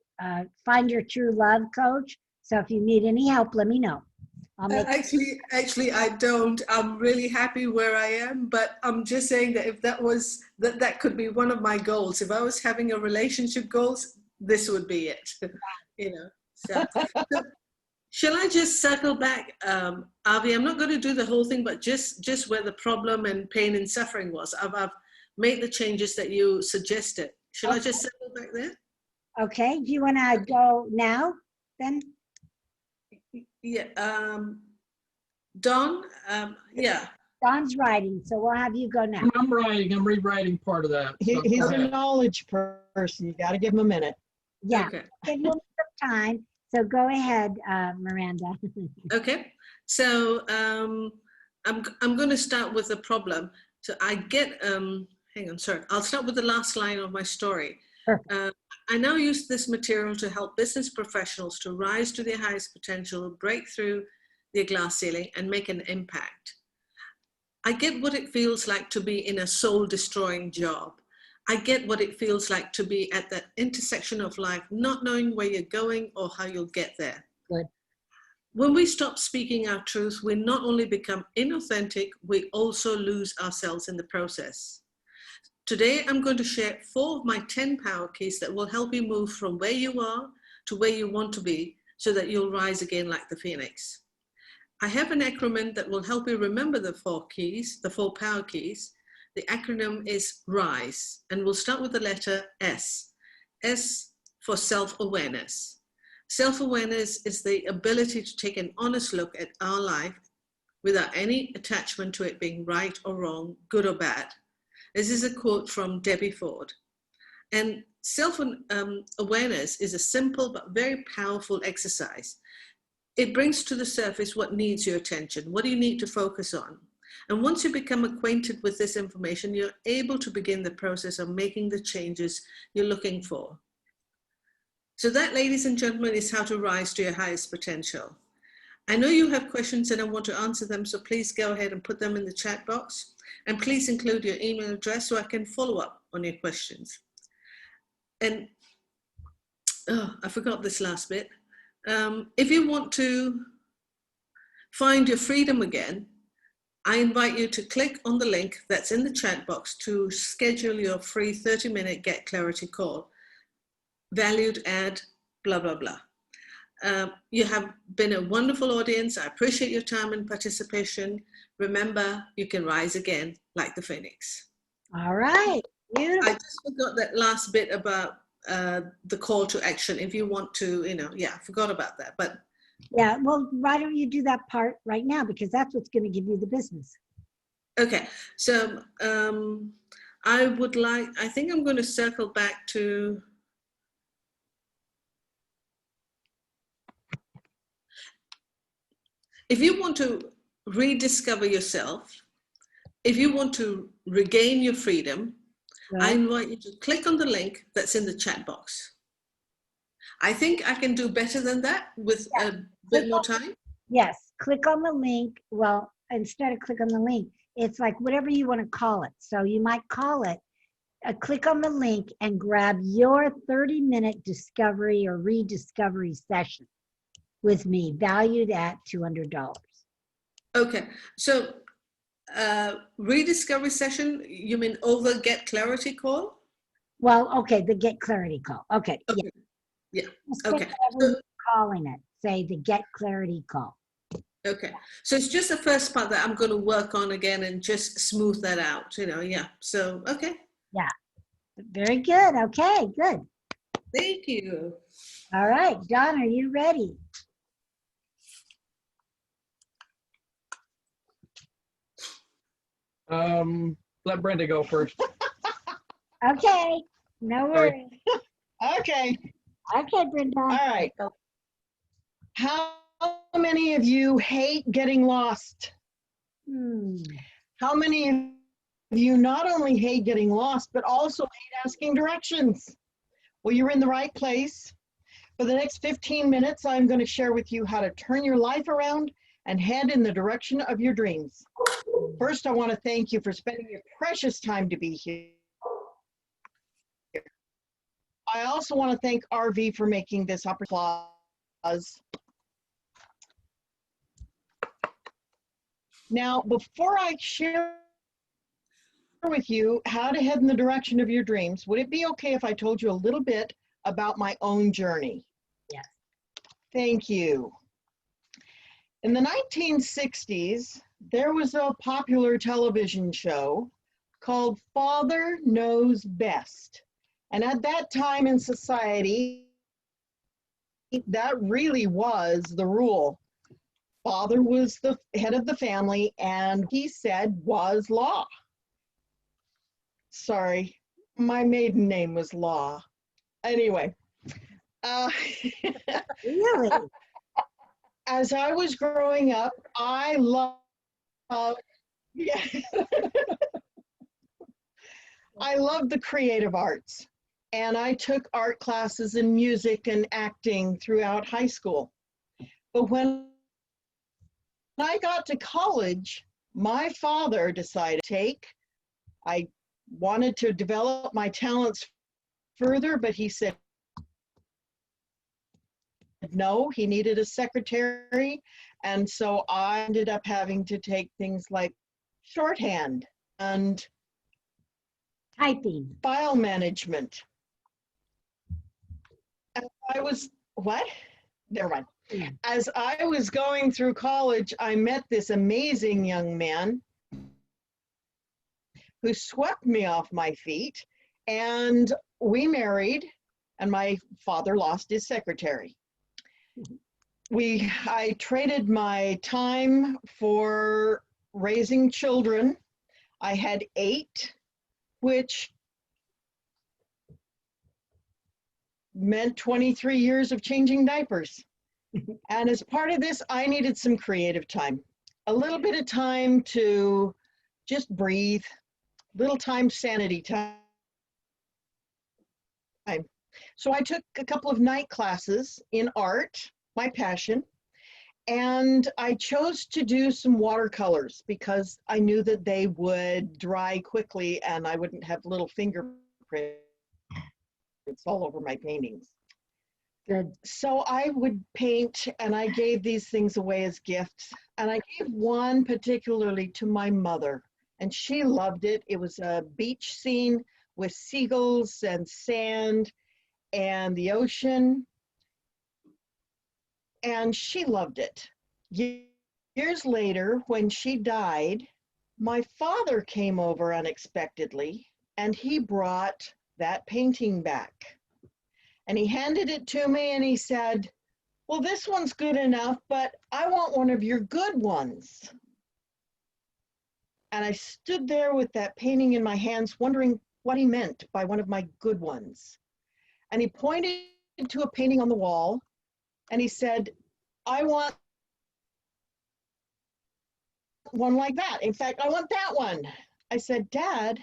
find your true love coach. So if you need any help, let me know. I'll make Actually, I don't. I'm really happy where I am, but I'm just saying that if that could be one of my goals. If I was having a relationship goals, this would be it. So, shall I just circle back, Avi? I'm not going to do the whole thing, but just where the problem and pain and suffering was. I've made the changes that you suggested. Shall I just circle back there? Okay. Do you want to go now then? Yeah. Dawn. Yeah. Don's writing, so we'll have you go now. I'm writing. I'm rewriting part of that. So He's go a ahead. knowledge person. You got to give him a minute. Yeah. Okay. Give you some time. So go ahead, Miranda. Okay, so I'm going to start with the problem. So I get, hang on, sorry. I'll start with the last line of my story. Perfect. I now use this material to help business professionals to rise to their highest potential, break through their glass ceiling, and make an impact. I get what it feels like to be in a soul-destroying job. I get what it feels like to be at that intersection of life, not knowing where you're going or how you'll get there. Good. When we stop speaking our truth, we not only become inauthentic, we also lose ourselves in the process. Today, I'm going to share 4 of my 10 power keys that will help you move from where you are to where you want to be so that you'll rise again like the phoenix. I have an acronym that will help you remember the 4 keys, the 4 power keys. The acronym is RISE, and we'll start with the letter S. S for self-awareness. Self-awareness is the ability to take an honest look at our life without any attachment to it being right or wrong, good or bad. This is a quote from Debbie Ford. And self-awareness is a simple but very powerful exercise. It brings to the surface what needs your attention. What do you need to focus on? And once you become acquainted with this information, you're able to begin the process of making the changes you're looking for. So that, ladies and gentlemen, is how to rise to your highest potential. I know you have questions and I want to answer them, so please go ahead and put them in the chat box. And please include your email address so I can follow up on your questions. And, I forgot this last bit. If you want to find your freedom again, I invite you to click on the link that's in the chat box to schedule your free 30-minute Get Clarity call. Valued at blah, blah, blah. You have been a wonderful audience. I appreciate your time and participation. Remember, you can rise again like the phoenix. All right. Beautiful. I just forgot that last bit about the call to action. If you want to, I forgot about that. But Yeah. Well, why don't you do that part right now? Because that's what's going to give you the business. okay, so I think I'm going to circle back to, if you want to rediscover yourself, if you want to regain your freedom, I Right? invite you to click on the link that's in the chat box. I think I can do better than that with a bit more time. Yes. Click on the link. Well, instead of click on the link, it's like whatever you want to call it. So you might call it click on the link and grab your 30-minute discovery or rediscovery session with me, valued at $200. Okay, so rediscovery session, you mean over Get Clarity call? Well, okay, the Get Clarity call. Okay, yeah. Okay. Yeah, Just pick okay. whatever you're calling it. Say the Get Clarity call. Okay, so it's just the first part that I'm going to work on again and just smooth that out, yeah. So, okay, Very good. Okay, good. thank you. All right, Don, are you ready? Let Brenda go first. Okay, no Sorry. worries. Okay, Okay, Brenda. all right. How many of you hate getting lost? Hmm. How many of you not only hate getting lost, but also hate asking directions? Well, you're in the right place. For the next 15 minutes, I'm going to share with you how to turn your life around and head in the direction of your dreams. First, I want to thank you for spending your precious time to be here. I also want to thank RV for making this opportunity. Now, before I share with you how to head in the direction of your dreams, would it be okay if I told you a little bit about my own journey? Yes. Thank you. In the 1960s, there was a popular television show called Father Knows Best. And at that time in society, that really was the rule. Father was the head of the family, and he said was law. Sorry, my maiden name was Law. Anyway, Really? as I was growing up, I loved, yeah. I loved the creative arts, and I took art classes in music and acting throughout high school. But when I got to college, my father decided to I wanted to develop my talents further, but he said no, he needed a secretary. And so I ended up having to take things like shorthand and Typing. file management. And I was, what? Never mind. Yeah. As I was going through college, I met this amazing young man who swept me off my feet, and we married, and my father lost his secretary. I traded my time for raising children. I had 8, which meant 23 years of changing diapers. And as part of this, I needed some creative time, a little bit of time to just breathe, little time, sanity time. So I took a couple of night classes in art, my passion, and I chose to do some watercolors because I knew that they would dry quickly and I wouldn't have little fingerprints all over my paintings. Good. So I would paint, and I gave these things away as gifts. And I gave one particularly to my mother, and she loved it. It was a beach scene with seagulls and sand and the ocean. And she loved it. Years later, when she died, my father came over unexpectedly, and he brought that painting back. And he handed it to me and he said, well, this one's good enough, but I want one of your good ones. And I stood there with that painting in my hands, wondering what he meant by one of my good ones. And he pointed to a painting on the wall and he said, I want one like that. In fact, I want that one. I said, Dad,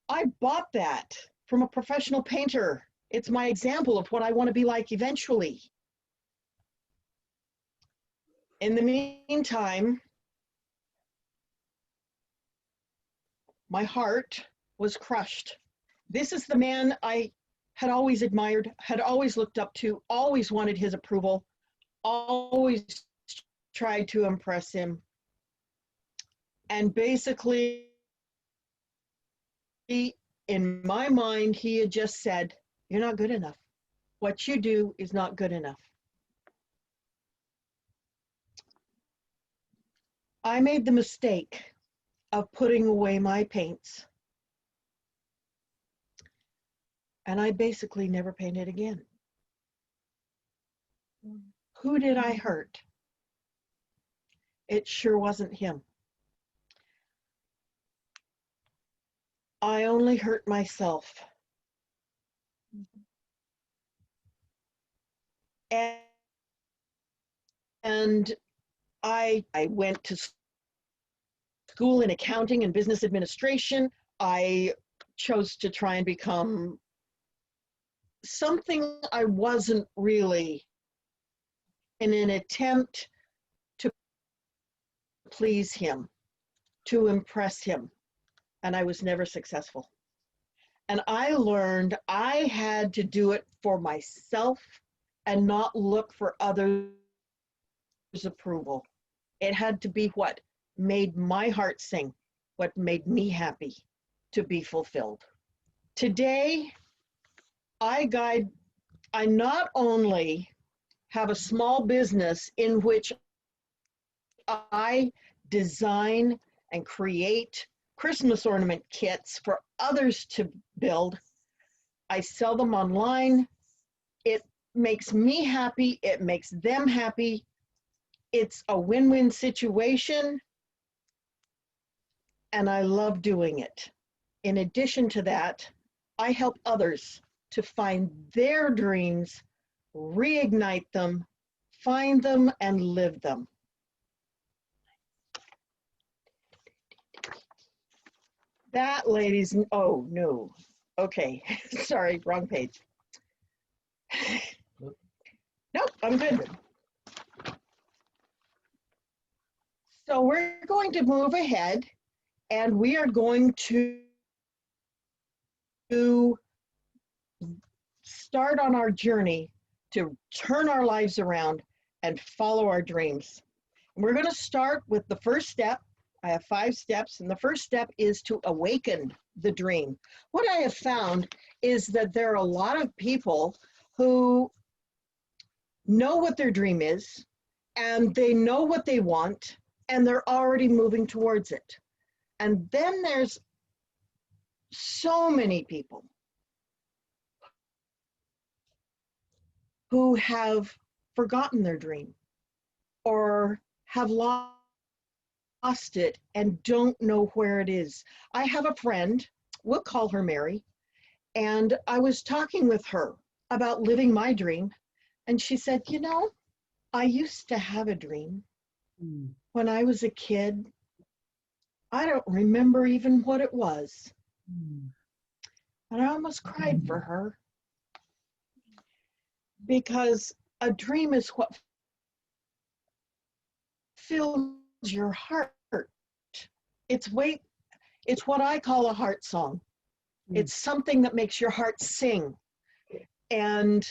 I bought that from a professional painter. It's my example of what I want to be like eventually. In the meantime, my heart was crushed This is the man I had always admired, had always looked up to, always wanted his approval, always tried to impress him. And basically, in my mind, he had just said, "You're not good enough. What you do is not good enough." I made the mistake of putting away my paints. And I basically never painted again. Who did I hurt? It sure wasn't him. I only hurt myself. And I went to school in accounting and business administration. I chose to try and become something I wasn't really, in an attempt to please him, to impress him. And I was never successful. And I learned I had to do it for myself and not look for others' approval. It had to be what made my heart sing, what made me happy to be fulfilled. Today, I not only have a small business in which I design and create Christmas ornament kits for others to build. I sell them online. It makes me happy. It makes them happy. It's a win-win situation. And I love doing it. In addition to that, I help others to find their dreams, reignite them, find them, and live them. That, ladies, oh no, okay, sorry, wrong page. Nope, I'm good. So we're going to move ahead and we are going to start on our journey to turn our lives around and follow our dreams. And we're going to start with the first step. I have 5 steps, and the first step is to awaken the dream. What I have found is that there are a lot of people who know what their dream is, and they know what they want, and they're already moving towards it. And then there's so many people who have forgotten their dream or have lost it and don't know where it is. I have a friend, we'll call her Mary, and I was talking with her about living my dream, and she said, you know, I used to have a dream when I was a kid. I don't remember even what it was. And I almost cried for her, because a dream is what fills your heart. It's what I call a heart song. It's something that makes your heart sing. And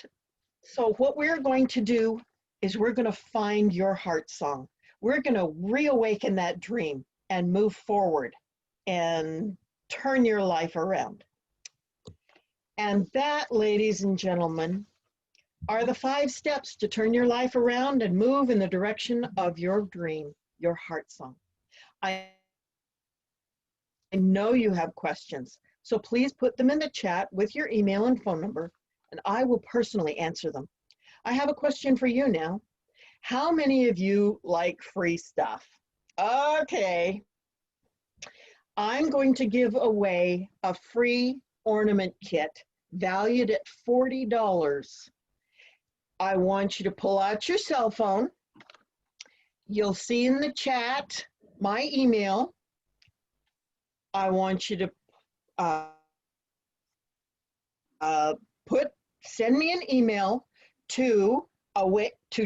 so what we're going to do is we're going to find your heart song. We're going to reawaken that dream and move forward and turn your life around. And that, ladies and gentlemen, are the 5 steps to turn your life around and move in the direction of your dream, your heart song. I know you have questions, so please put them in the chat with your email and phone number, and I will personally answer them. I have a question for you now. How many of you like free stuff? Okay. I'm going to give away a free ornament kit valued at $40. I want you to pull out your cell phone. You'll see in the chat my email. I want you to send me an email to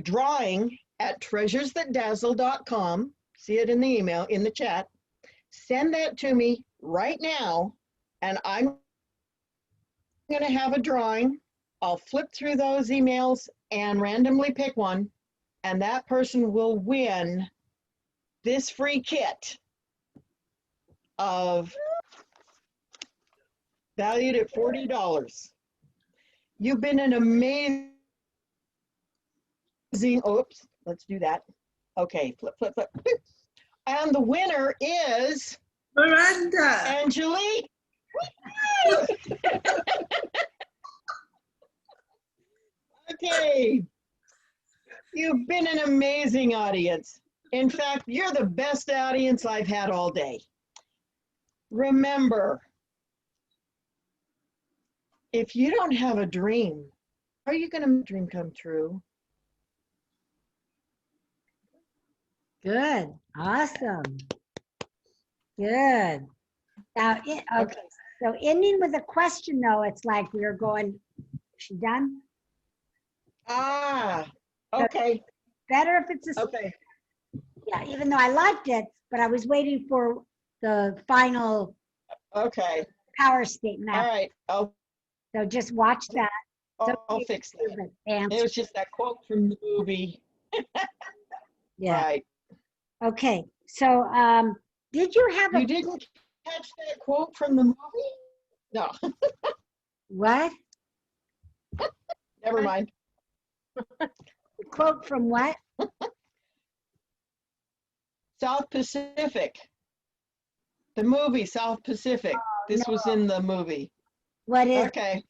drawing@treasuresthatdazzle.com. See it in the email, in the chat. Send that to me right now, and I'm going to have a drawing. I'll flip through those emails and randomly pick one, and that person will win this free kit of valued at $40. You've been an amazing, oops, let's do that. Okay, flip, flip, flip. And the winner is Miranda. Angelique. Okay. You've been an amazing audience. In fact, you're the best audience I've had all day. Remember, if you don't have a dream, how are you going to make a dream come true? Good. Awesome. Good. Now, okay. So ending with a question, though, it's like we are going, she done? Ah, okay, Better if it's a, okay. yeah, even though I liked it, but I was waiting for the final Okay, power statement. all right. So just watch that. I'll fix that. It Answer. was just that quote from the movie. Yeah. Right. Okay. So did you have You a didn't catch that quote from the movie? No, what? never mind. Quote from what? South Pacific. The movie South Pacific. This was in the movie. What is? Okay.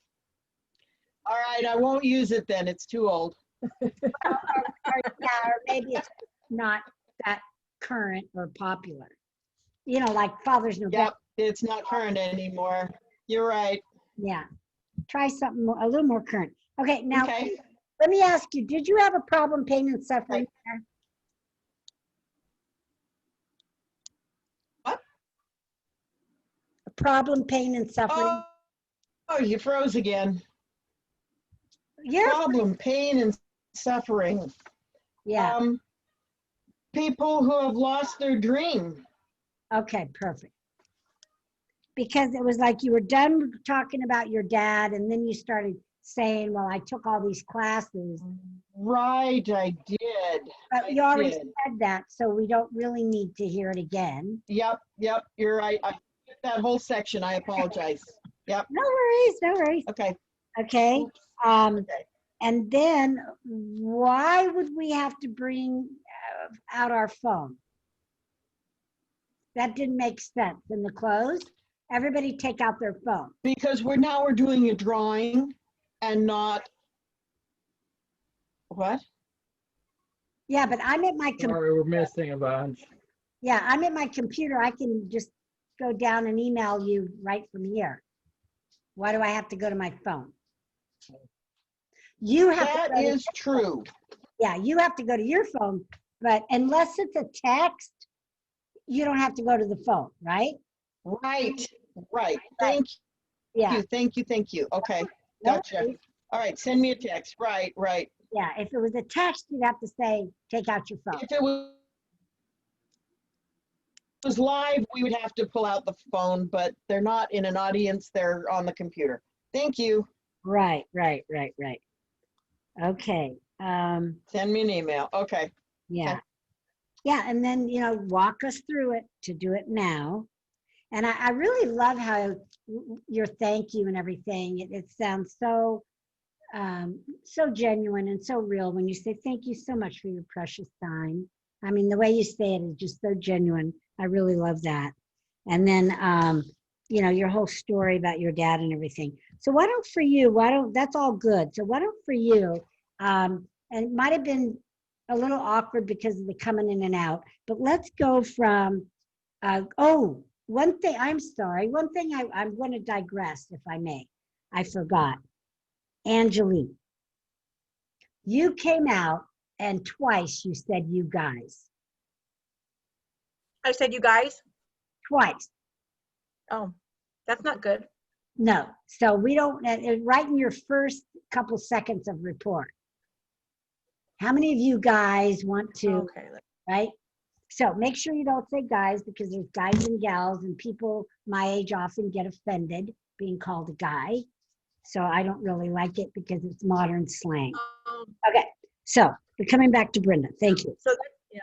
All right, I won't use it then. It's too old. Or, yeah, or maybe it's not that current or popular. You know, like Father's November. Yep, it's not current anymore. You're right. Yeah. Try something more, a little more current. Okay, now Okay. let me ask you, did you have a problem, pain, and suffering? What? A problem, pain, and suffering? Oh, you froze again. Yeah. Problem, pain, and suffering. Yeah. People who have lost their dream. Okay, perfect. Because it was like you were done talking about your dad, and then you started saying, well, I took all these classes. Right, I did. But I you already did. said that, so we don't really need to hear it again. Yep, you're right. I skipped that whole section. I apologize. Yep, No worries, no worries. okay. Okay. Oops. Okay. And then why would we have to bring out our phone? That didn't make sense. In the close, everybody take out their phone. Because we're doing a drawing and not, what? Yeah, but I'm at my computer. Sorry, we're missing a bunch. Yeah, I'm at my computer. I can just go down and email you right from here. Why do I have to go to my phone? You have to That go to is true. Yeah, you have to go to your phone, but unless it's a text, you don't have to go to the phone, right? Right, right. Thank Yeah. you, thank you, thank you. Okay, No gotcha. worries. All right, send me a text. Right, right. Yeah, if it was a text, you'd have to say, take out your phone. If it was live, we would have to pull out the phone, but they're not in an audience, they're on the computer. Thank you. Right. Okay. Send me an email. Okay. Yeah. Okay. Yeah, and then, walk us through it to do it now. And I really love how your thank you and everything, it sounds so, so genuine and so real when you say, thank you so much for your precious time. I mean, the way you say it is just so genuine. I really love that. And then, your whole story about your dad and everything. So that's all good. So why don't for you, and it might have been a little awkward because of the coming in and out, but let's go from, one thing, I'm sorry, one thing I'm going to digress if I may. I forgot. Angelique, you came out and twice you said you guys. I said, you guys? Twice. Oh, that's not good. No. So we don't, right in your first couple seconds of report. How many of you guys want to, Okay. right? So make sure you don't say guys because there's guys and gals and people my age often get offended being called a guy. So I don't really like it because it's modern slang. Um, Okay, so we're coming back to Brenda. Thank you. So, yeah.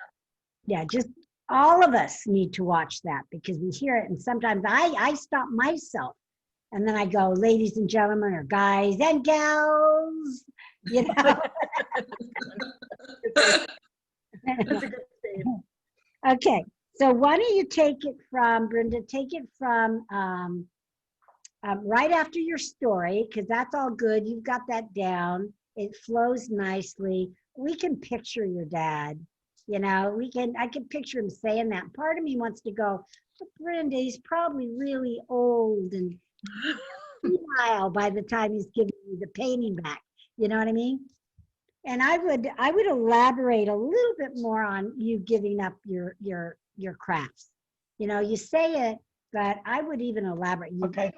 Yeah, just all of us need to watch that because we hear it. And sometimes I stop myself and then I go, ladies and gentlemen, or guys and gals, you know. That's a good statement. Okay, so why don't you take it from, Brenda, take it from right after your story, because that's all good. You've got that down. It flows nicely. We can picture your dad. You know, I can picture him saying that. Part of me wants to go, but Brenda, he's probably really old and senile by the time he's giving you the painting back. You know what I mean? And I would elaborate a little bit more on you giving up your crafts. You know, you say it, but I would even elaborate. Okay.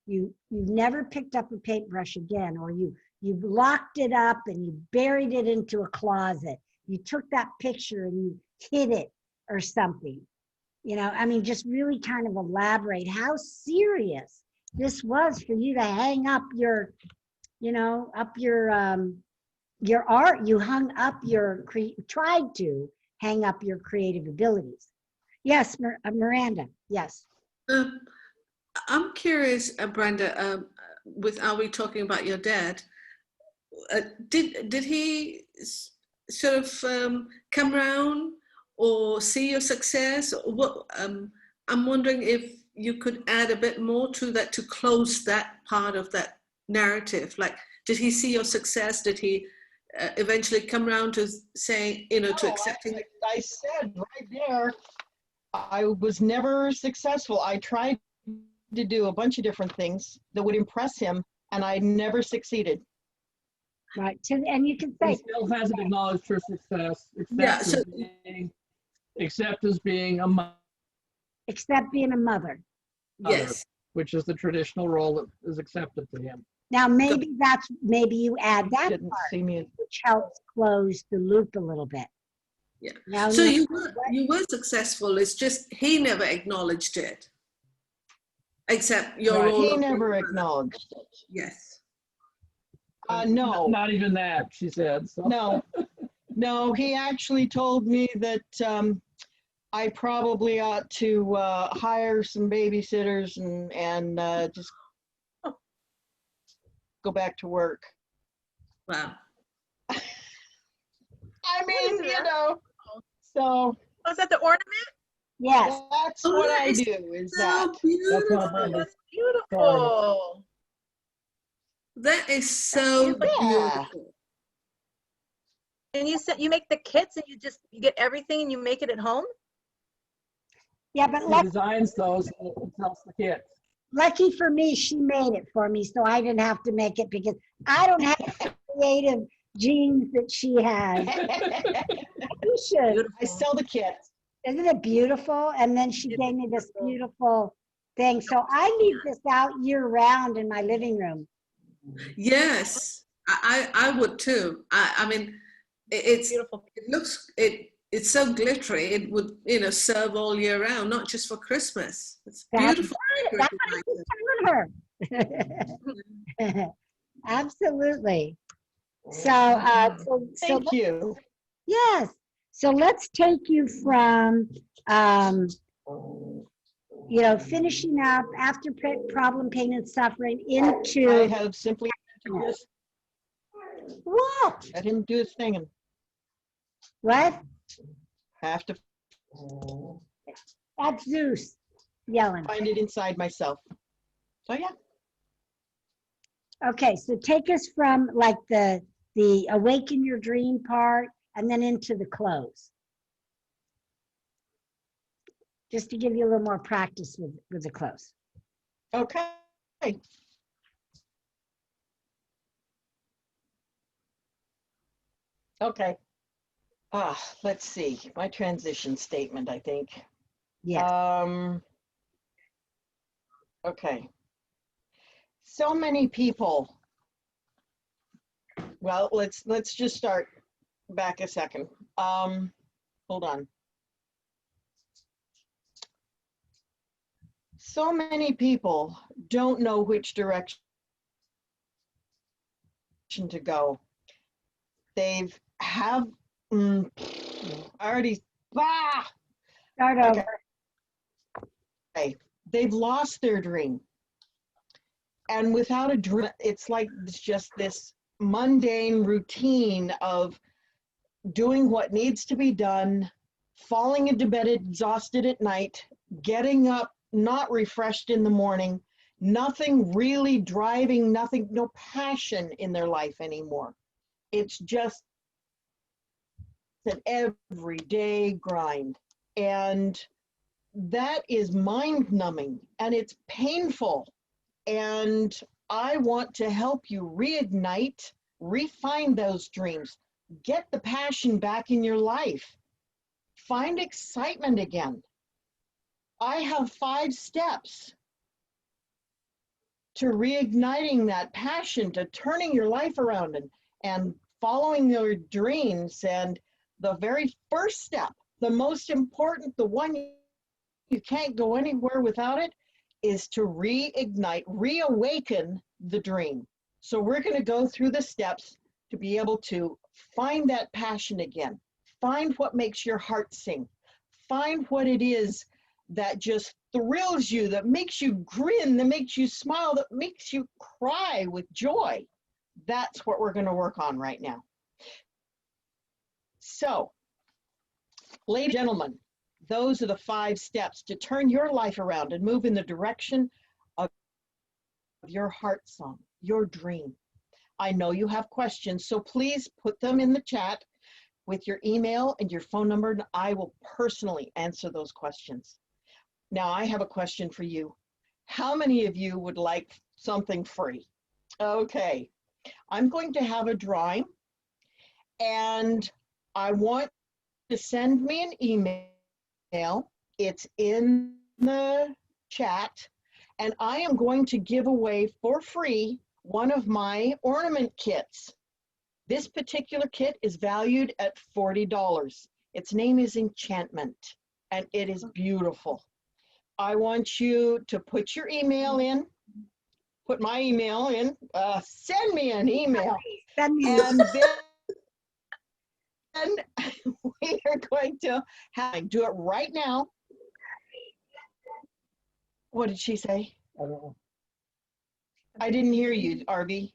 You never picked up a paintbrush again, or you locked it up and you buried it into a closet. You took that picture and you hid it or something. You know, I mean, just really kind of elaborate how serious this was for you to hang up your, you know, up your art. You hung up tried to hang up your creative abilities. Yes, Miranda. Yes. I'm curious, Brenda, are we talking about your dad? Did he sort of come around or see your success? What I'm wondering if you could add a bit more to that to close that part of that narrative. Like, did he see your success? Did he eventually come around to saying, you know, to accepting? I said right there, I was never successful. I tried to do a bunch of different things that would impress him, and I never succeeded. Right. And you can He say, still hasn't acknowledged her success, Yeah, except as being a mother, except being a mother. yes. which is the traditional role that is accepted to him. Now, maybe you add that Didn't part, see me. which helps close the loop a little bit. Yeah. Now, So you were successful. It's just he never acknowledged it, except your Right. role. He of never mother. acknowledged it. Yes. No. Not even that, she said. So. No, he actually told me that I probably ought to hire some babysitters and just go back to work. Wow. I mean, you know, so Was that the ornament? yes. that's Oh, what that I is do is So that. That's beautiful. how Brenda That's beautiful. That is so Yeah. beautiful. And you said you make the kits and you get everything and you make it at home? Yeah, but He designs those and sells the kit. lucky for me, she made it for me, so I didn't have to make it because I don't have the creative genes that she has. You should. I sell the kits. Isn't it beautiful? And then she gave me this beautiful thing. So I leave this out year round in my living room. Yes, I would too. I mean, it's Beautiful. it looks it's so glittery. It would, you know, serve all year round, not just for Christmas. It's That's beautiful. That's what I was telling her. Absolutely. So Thank you. yes. So let's take you from, you know, finishing up after problem, pain, and suffering I into have simply just what? let him do his thing and What? have to That's Zeus yelling. find it inside myself. So yeah. Okay, so take us from like the awaken your dream part and then into the close. Just to give you a little more practice with the close. Okay. Okay. Let's see. My transition statement, I think. Yes. Okay. So many people. Well, let's just start back a second. Hold on. So many people don't know which direction to go. They've have already Start Okay. over. they've lost their dream. And without a dream, it's like it's just this mundane routine of doing what needs to be done, falling into bed exhausted at night, getting up not refreshed in the morning, nothing really driving, nothing, no passion in their life anymore. It's just an everyday grind. And that is mind numbing and it's painful. And I want to help you reignite, refine those dreams, get the passion back in your life, find excitement again. I have 5 steps to reigniting that passion, to turning your life around and following your dreams. And the very first step, the most important, the one you can't go anywhere without it, is to reignite, reawaken the dream. So we're going to go through the steps to be able to find that passion again, find what makes your heart sing, find what it is that just thrills you, that makes you grin, that makes you smile, that makes you cry with joy. That's what we're going to work on right now. So, ladies and gentlemen, those are the 5 steps to turn your life around and move in the direction of your heart song, your dream. I know you have questions, so please put them in the chat with your email and your phone number, and I will personally answer those questions. Now, I have a question for you. How many of you would like something free? Okay, I'm going to have a drawing, and I want to send me an email. It's in the chat, and I am going to give away for free one of my ornament kits. This particular kit is valued at $40. Its name is Enchantment, and it is beautiful. I want you to put your email in, put my email in, send me an email, Send me and then we are going to do it right now. What did she say? I didn't hear you, Arby.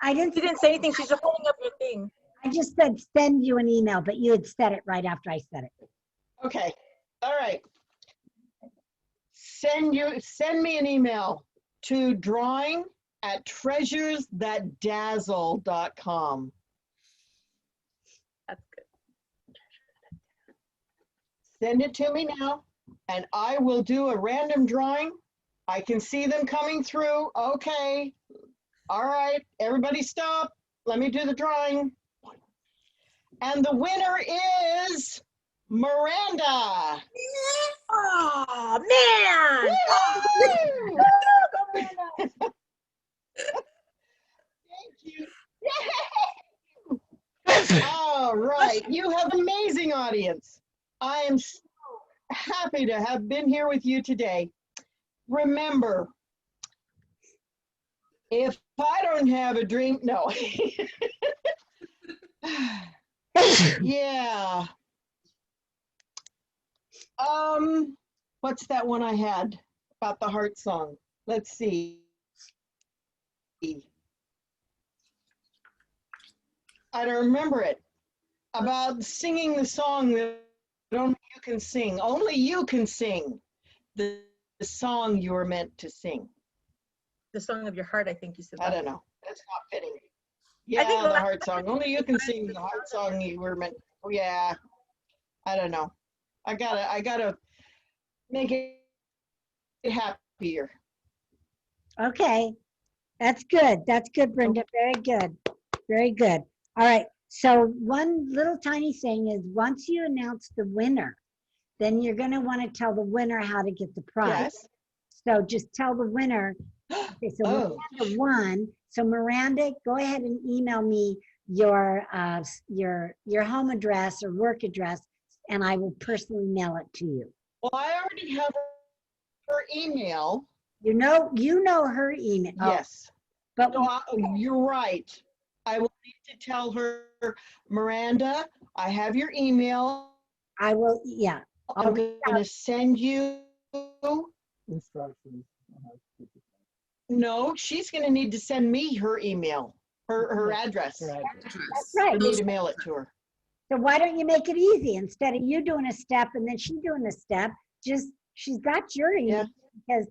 I didn't. She didn't say anything. She's just holding up your thing. I just said send you an email, but you had said it right after I said it. Okay, all right. Send me an email to drawing@treasures-that-dazzle.com. That's good. Send it to me now, and I will do a random drawing. I can see them coming through. Okay. All right, everybody stop. Let me do the drawing. And the winner is Miranda. Oh, man. Woo! Thank you. Yay! All right, you have an amazing audience. I am so happy to have been here with you today. Remember, if I don't have a dream, no. Yeah. What's that one I had about the heart song? Let's see. I don't remember it. About singing the song that only you can sing. Only you can sing the song you were meant to sing. The song of your heart, I think you said. I that. don't know. That's not fitting. I Yeah, think the heart song. Only you can sing the heart song you were meant. Oh, yeah. I don't know. I gotta make it happier. Okay, that's good. That's good, Brenda. Very good. Very good. All right. So one little tiny thing is once you announce the winner, then you're going to want to tell the winner how to get the prize. Yes. So just tell the winner. Okay, so Oh. Miranda won. So Miranda, go ahead and email me your home address or work address, and I will personally mail it to you. Well, I already have her email. You know her email. Yes. But So you're right. I will need to tell her, Miranda, I have your email. I will, yeah. I'll I'm going to send you. Instructions. No, she's going to need to send me her email, her address. That's Address. right. I need to mail it to her. So why don't you make it easy? Instead of you doing a step and then she doing a step, just, she's got your email because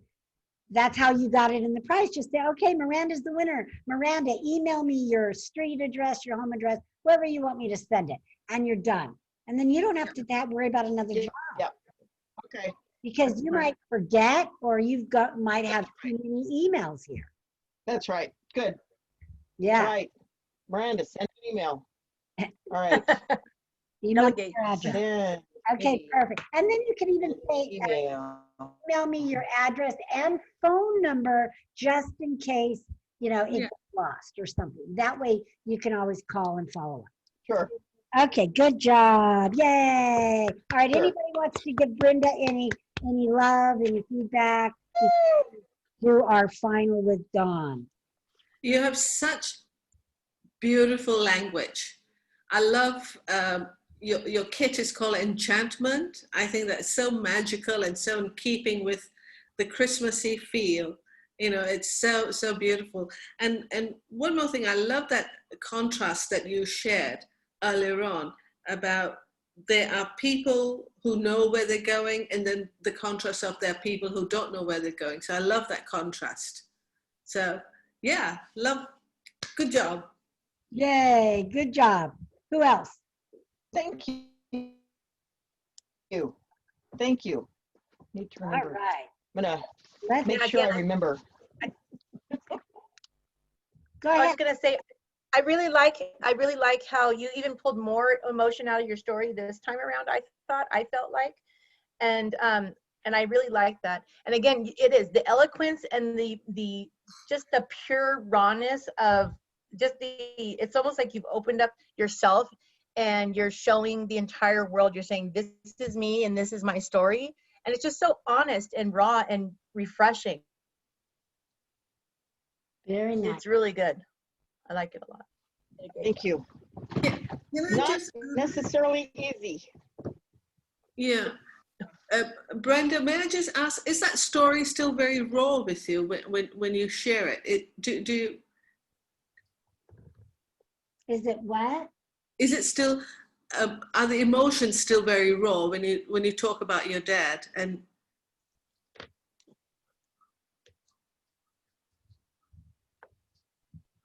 that's how you got it in the prize. Just say, okay, Miranda's the winner. Miranda, email me your street address, your home address, wherever you want me to send it. And you're done. And then you don't have to worry about another Yeah. job. Yep. Okay. Because you might forget or might have too many emails here. That's right. Good. Yeah. All right. Miranda, send an email. All right. Email Delegate. your address. Send Okay, me perfect. And then you can even say, email. email me your address and phone number just in case, it Yeah. gets lost or something. That way you can always call and follow Sure. up. Okay, good job. Yay. All right, Sure. anybody wants to give Brenda any love, any feedback? Do our final with Dawn. You have such beautiful language. I love your kit is called Enchantment. I think that's so magical and so in keeping with the Christmassy feel. It's so beautiful. And one more thing, I love that contrast that you shared earlier on about there are people who know where they're going, and then the contrast of there are people who don't know where they're going. So I love that contrast. So yeah, good job. Yay, good job. Who else? Thank you. Thank you. Need to All remember. right. I'm going to Let's make sure I remember. go I was ahead. gonna say, I really like how you even pulled more emotion out of your story this time around. I felt like, and I really like that. And again, it is the eloquence and the just the pure rawness of it's almost like you've opened up yourself and you're showing the entire world. You're saying, this is me and this is my story. And it's just so honest and raw and refreshing. Very nice. It's really good. I like it a lot. Thank you. Can I Not just, necessarily easy. yeah. Brenda, may I just ask, is that story still very raw with you when you share it? Is it what? Is it still, are the emotions still very raw when you talk about your dad? And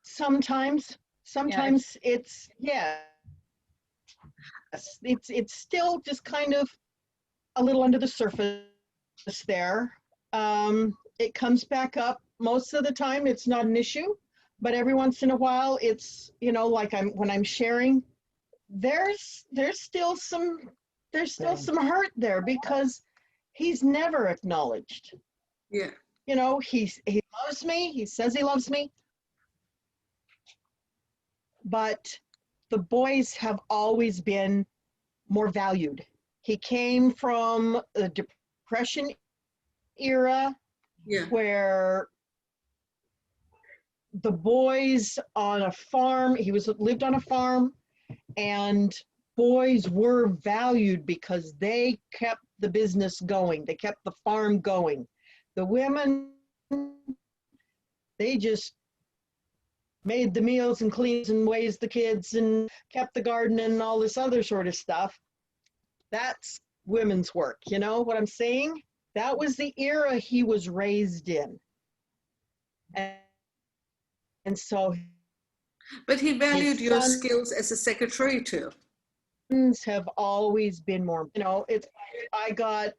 Sometimes it's, yeah. It's still just kind of a little under the surface there. It comes back up. Most of the time it's not an issue, but every once in a while it's, like when I'm sharing, there's still some hurt there because he's never acknowledged. yeah, He loves me. He says he loves me. But the boys have always been more valued. He came from the Depression era yeah, where the boys on a farm, lived on a farm, and boys were valued because they kept the business going. They kept the farm going. The women, they just made the meals and cleans and raised the kids and kept the garden and all this other sort of stuff. That's women's work. You know what I'm saying? That was the era he was raised in. And so but he valued his your sons skills as a secretary too. have always been more, I got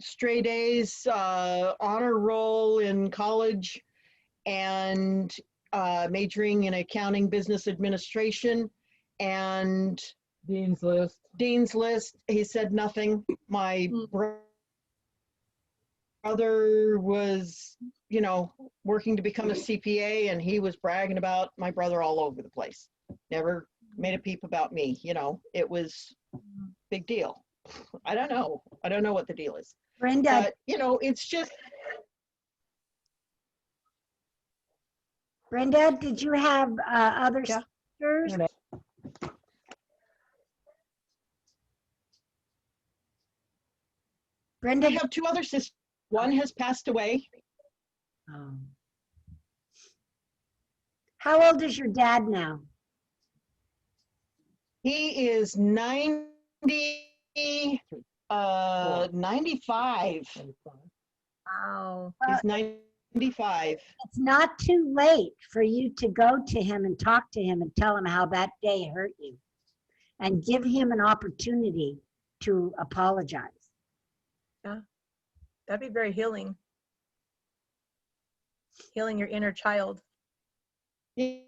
straight A's, honor roll in college, and majoring in accounting, business administration, and Dean's List. He said nothing. My brother was, working to become a CPA, and he was bragging about my brother all over the place. Never made a peep about me. It was big deal. I don't know what the deal is. Brenda, But, it's just, Brenda, did you have other Yeah. sisters? Brenda? I have two other sisters. One has passed away. Oh. How old is your dad now? He is 95. Wow. He's 95. It's not too late for you to go to him and talk to him and tell him how that day hurt you and give him an opportunity to apologize. That'd be very healing. Healing your inner child. Yeah.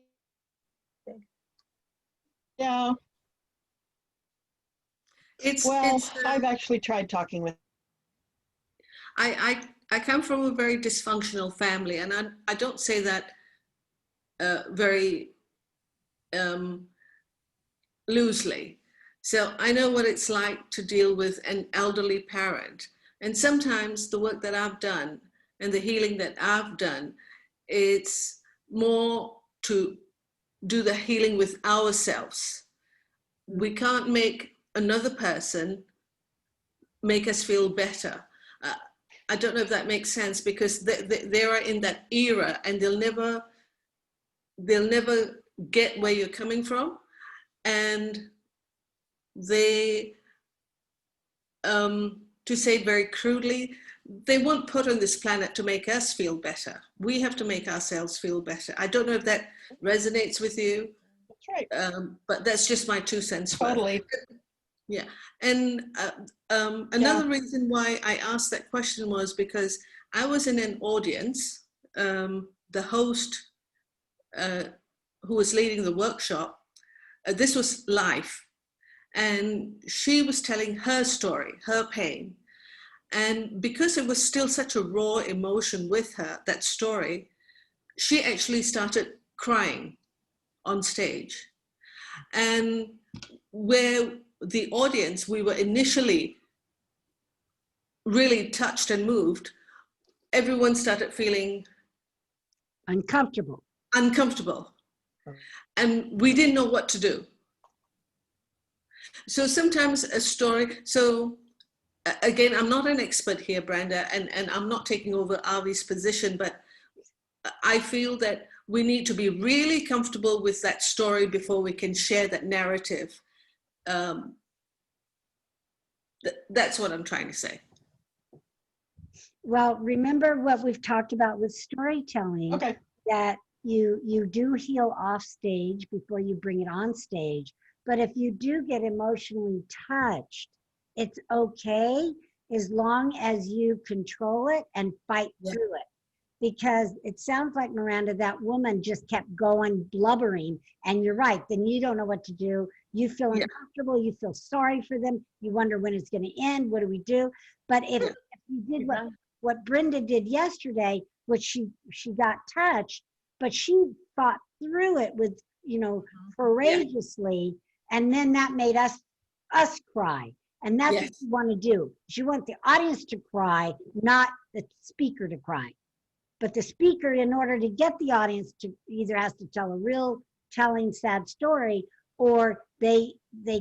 I've actually tried talking with. I come from a very dysfunctional family, and I don't say that very loosely. So I know what it's like to deal with an elderly parent. And sometimes the work that I've done and the healing that I've done, it's more to do the healing with ourselves. We can't make another person make us feel better. I don't know if that makes sense, because they are in that era and they'll never get where you're coming from. And they, to say it very crudely, they weren't put on this planet to make us feel better. We have to make ourselves feel better. I don't know if that resonates with you. That's right. But that's just my 2 cents. Totally. Yeah. And another reason why I asked that question was because I was in an audience, the host who was leading the workshop, this was live, and she was telling her story, her pain. And because it was still such a raw emotion with her, that story, she actually started crying on stage. And where the audience, we were initially really touched and moved, everyone started feeling Uncomfortable. And we didn't know what to do. So sometimes a story, so again, I'm not an expert here, Brenda, and I'm not taking over Avi's position, but I feel that we need to be really comfortable with that story before we can share that narrative. That's what I'm trying to say. Well, remember what we've talked about with storytelling, Okay. that you do heal off stage before you bring it on stage. But if you do get emotionally touched, it's okay as long as you control it and fight through it. Because it sounds like, Miranda, that woman just kept going, blubbering, and you're right, then you don't know what to do. You feel uncomfortable, you feel sorry for them, you wonder when it's gonna end, what do we do? But if you did what Brenda did yesterday, which she got touched, but she fought through it with, courageously, and then that made us cry. And that's what you want to do. You want the audience to cry, not the speaker to cry. But the speaker, in order to get the audience to, either has to tell a real telling sad story, or they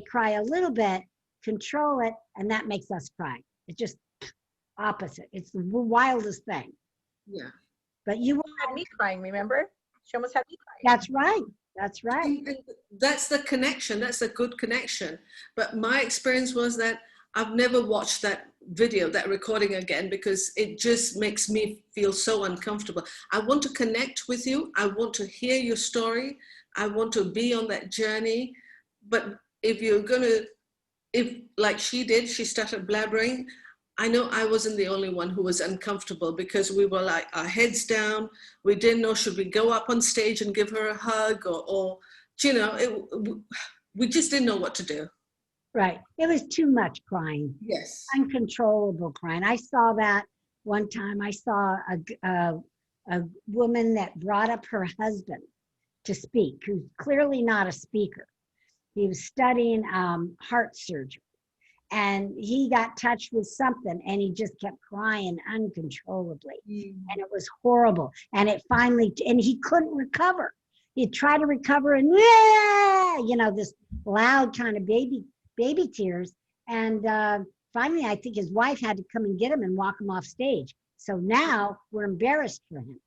cry a little bit, control it, and that makes us cry. It's just opposite. It's the wildest thing. Yeah. But you Had me crying, remember? She almost had me crying. That's right. That's right. And that's the connection. That's a good connection. But my experience was that I've never watched that video, that recording again, because it just makes me feel so uncomfortable. I want to connect with you. I want to hear your story. I want to be on that journey. But if you're if like she did, she started blabbering, I know I wasn't the only one who was uncomfortable, because we were like our heads down. We didn't know, should we go up on stage and give her a hug or we just didn't know what to do. Right. It was too much crying. Yes. Uncontrollable crying. I saw that one time. I saw a woman that brought up her husband to speak, who's clearly not a speaker. He was studying heart surgery. And he got touched with something and he just kept crying uncontrollably. And it was horrible. And it finally, and he couldn't recover. he'd try to recover and yeah, you know, this loud kind of baby tears. And finally, I think his wife had to come and get him and walk him off stage. So now we're embarrassed for him.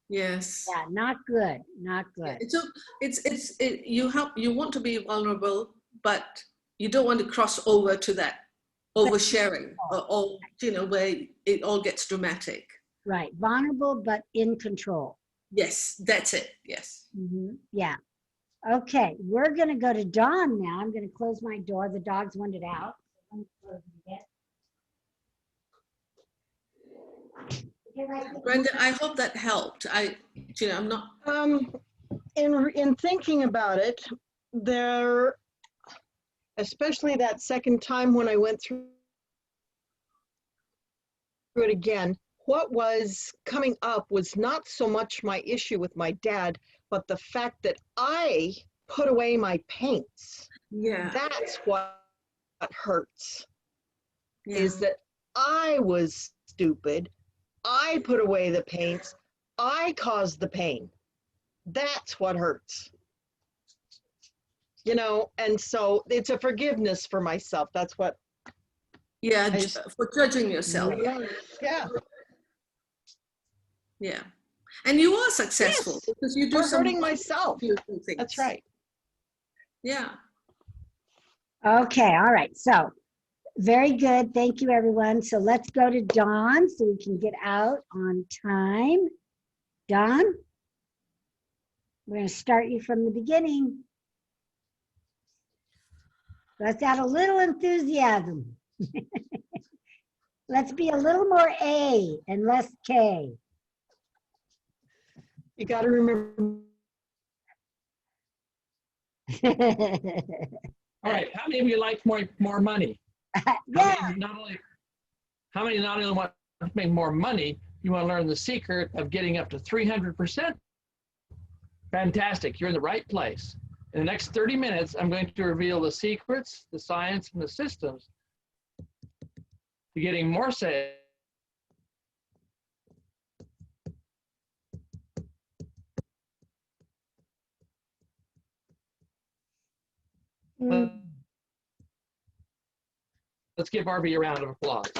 Yes. Yeah, not good, not good. So you want to be vulnerable, but you don't want to cross over to that oversharing or you know, where it all gets dramatic. Right, vulnerable but in control. Yes, that's it. Yes. Yeah. Okay, we're going to go to Dawn now. I'm going to close my door. The dogs wanted out. Let me close it again. Brenda, I hope that helped. I'm not. In thinking about it, there, especially that second time when I went through it again, what was coming up was not so much my issue with my dad, but the fact that I put away my paints. Yeah. That's what hurts, Yeah. is that I was stupid. I put away the paints. I caused the pain. That's what hurts. You know, and so it's a forgiveness for myself. That's what. Yeah, for judging yourself. Yeah. Yeah. And you are successful Yes, because you do for hurting myself. beautiful things. That's right. Yeah. Okay, all right. So very good. Thank you, everyone. So let's go to Dawn so we can get out on time. Dawn, we're going to start you from the beginning. Let's add a little enthusiasm. Let's be a little more A and less K. You got to remember. All right, how many of you like more money? Yeah. How many not only want to make more money, you want to learn the secret of getting up to 300%? Fantastic, you're in the right place. In the next 30 minutes, I'm going to reveal the secrets, the science, and the systems to getting more sales. Let's give Barbie a round of applause.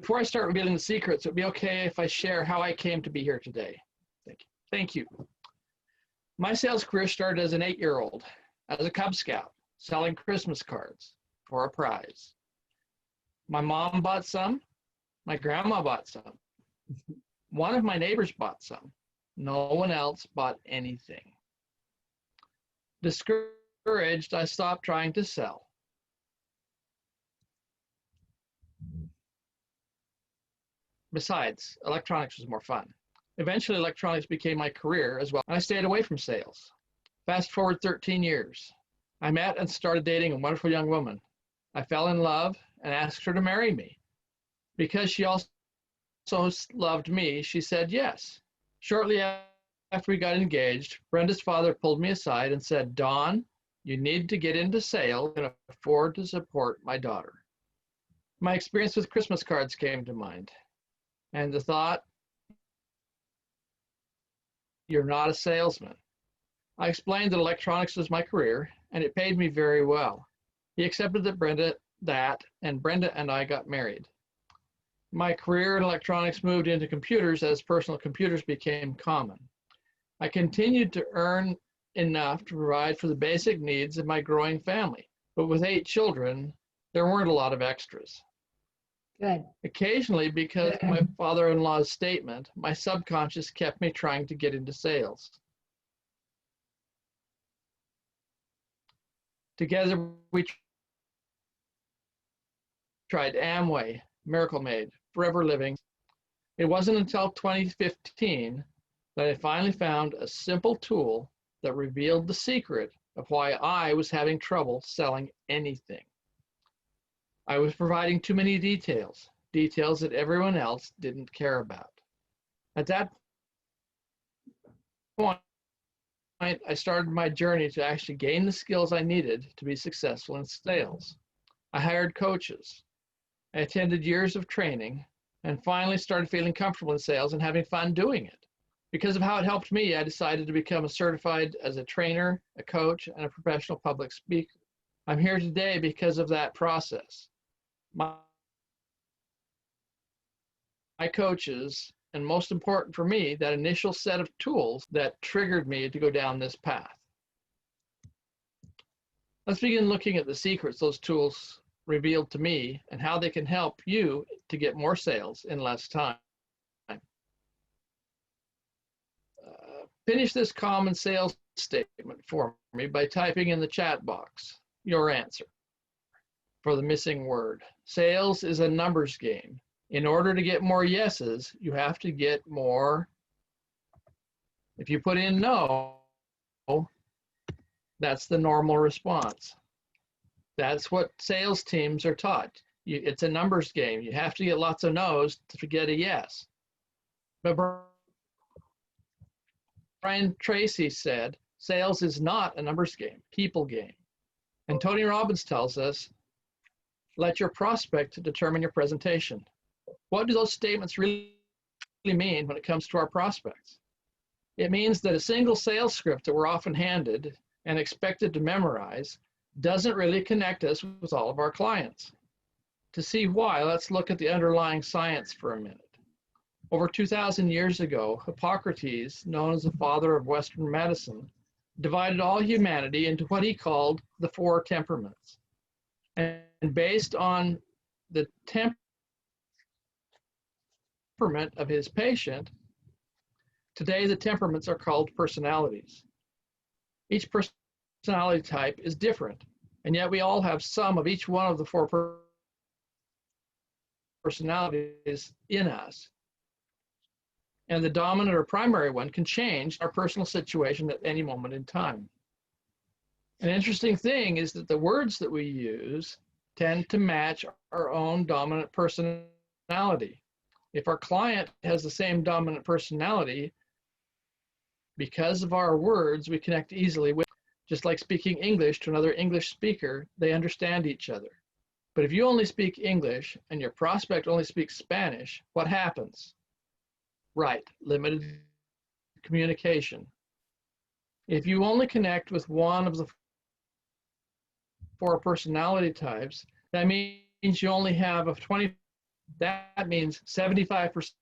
Before I start revealing the secrets, it would be okay if I share how I came to be here today. Thank you. My sales career started as an 8-year-old, as a Cub Scout, selling Christmas cards for a prize. My mom bought some, my grandma bought some. One of my neighbors bought some. No one else bought anything. Discouraged, I stopped trying to sell. Besides, electronics was more fun. Eventually, electronics became my career as well. I stayed away from sales. Fast forward 13 years. I met and started dating a wonderful young woman. I fell in love and asked her to marry me. Because she also loved me, she said yes. Shortly after we got engaged, Brenda's father pulled me aside and said, "Dawn, you need to get into sales and afford to support my daughter." My experience with Christmas cards came to mind. And the thought, "You're not a salesman." I explained that electronics was my career and it paid me very well. He accepted and Brenda and I got married. My career in electronics moved into computers as personal computers became common. I continued to earn enough to provide for the basic needs of my growing family, but with 8 children, there weren't a lot of extras. Good. Occasionally, because of my father-in-law's statement, my subconscious kept me trying to get into sales. Together, we tried Amway, Miracle Made, Forever Living. It wasn't until 2015 that I finally found a simple tool that revealed the secret of why I was having trouble selling anything. I was providing too many details that everyone else didn't care about. At that point, I started my journey to actually gain the skills I needed to be successful in sales. I hired coaches. I attended years of training and finally started feeling comfortable in sales and having fun doing it. Because of how it helped me, I decided to become a certified as a trainer, a coach, and a professional public speaker. I'm here today because of that process. My coaches, and most important for me, that initial set of tools that triggered me to go down this path. Let's begin looking at the secrets those tools revealed to me and how they can help you to get more sales in less time. Finish this common sales statement for me by typing in the chat box your answer for the missing word. Sales is a numbers game. In order to get more yeses, you have to get more. If you put in no, that's the normal response. That's what sales teams are taught. It's a numbers game. You have to get lots of no's to get a yes. But Brian Tracy said, sales is not a numbers game, people game. And Tony Robbins tells us, let your prospect determine your presentation. What do those statements really mean when it comes to our prospects? It means that a single sales script that we're often handed and expected to memorize doesn't really connect us with all of our clients. To see why, let's look at the underlying science for a minute. Over 2,000 years ago, Hippocrates, known as the father of Western medicine, divided all humanity into what he called the 4 temperaments. And based on the temperament of his patient, today the temperaments are called personalities. Each personality type is different, and yet we all have some of each one of the 4 personalities in us. And the dominant or primary one can change our personal situation at any moment in time. An interesting thing is that the words that we use tend to match our own dominant personality. If our client has the same dominant personality, because of our words, we connect easily with, just like speaking English to another English speaker, they understand each other. But if you only speak English and your prospect only speaks Spanish, what happens? Right, limited communication. If you only connect with one of the 4 personality types, that means you only have a 20, that means 75%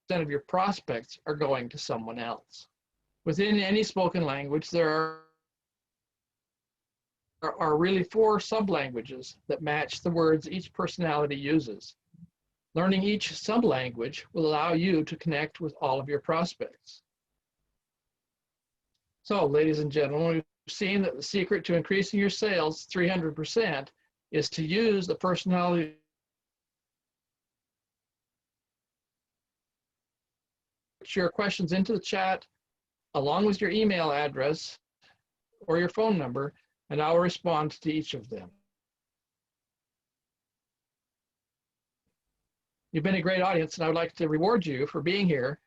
of your prospects are going to someone else. Within any spoken language, there are really 4 sub-languages that match the words each personality uses. Learning each sub-language will allow you to connect with all of your prospects. So, ladies and gentlemen, we've seen that the secret to increasing your sales 300% is to use the personality put your questions into the chat along with your email address or your phone number, and I will respond to each of them. You've been a great audience, and I would like to reward you for being here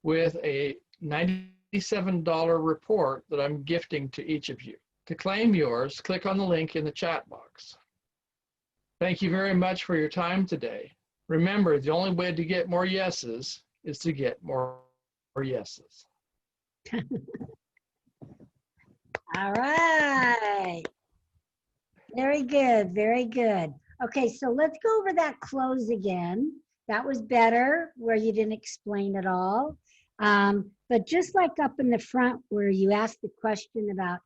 with a $97 report that I'm gifting to each of you. To claim yours, click on the link in the chat box. Thank you very much for your time today. Remember, the only way to get more yeses is to get more yeses. All right. Very good, very good. Okay, so let's go over that close again. That was better, where you didn't explain it all. But just like up in the front where you asked the question about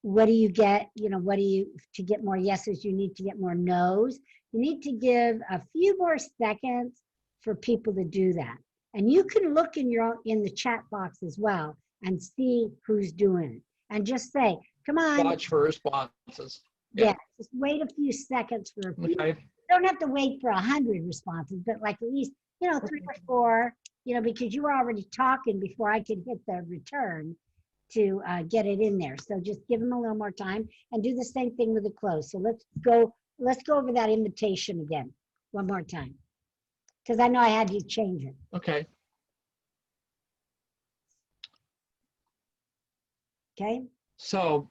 what do you get, what do you, to get more yeses, you need to get more nos. You need to give a few more seconds for people to do that. And you can look in the chat box as well and see who's doing it. And just say, come on. Watch for responses. Yeah, just wait a few seconds for a few. Okay. You don't have to wait for 100 responses, but like at least, 3 or 4, because you were already talking before I could hit the return to get it in there. So just give them a little more time and do the same thing with the close. So let's go over that invitation again, one more time. Because I know I had you change it. Okay. Okay. So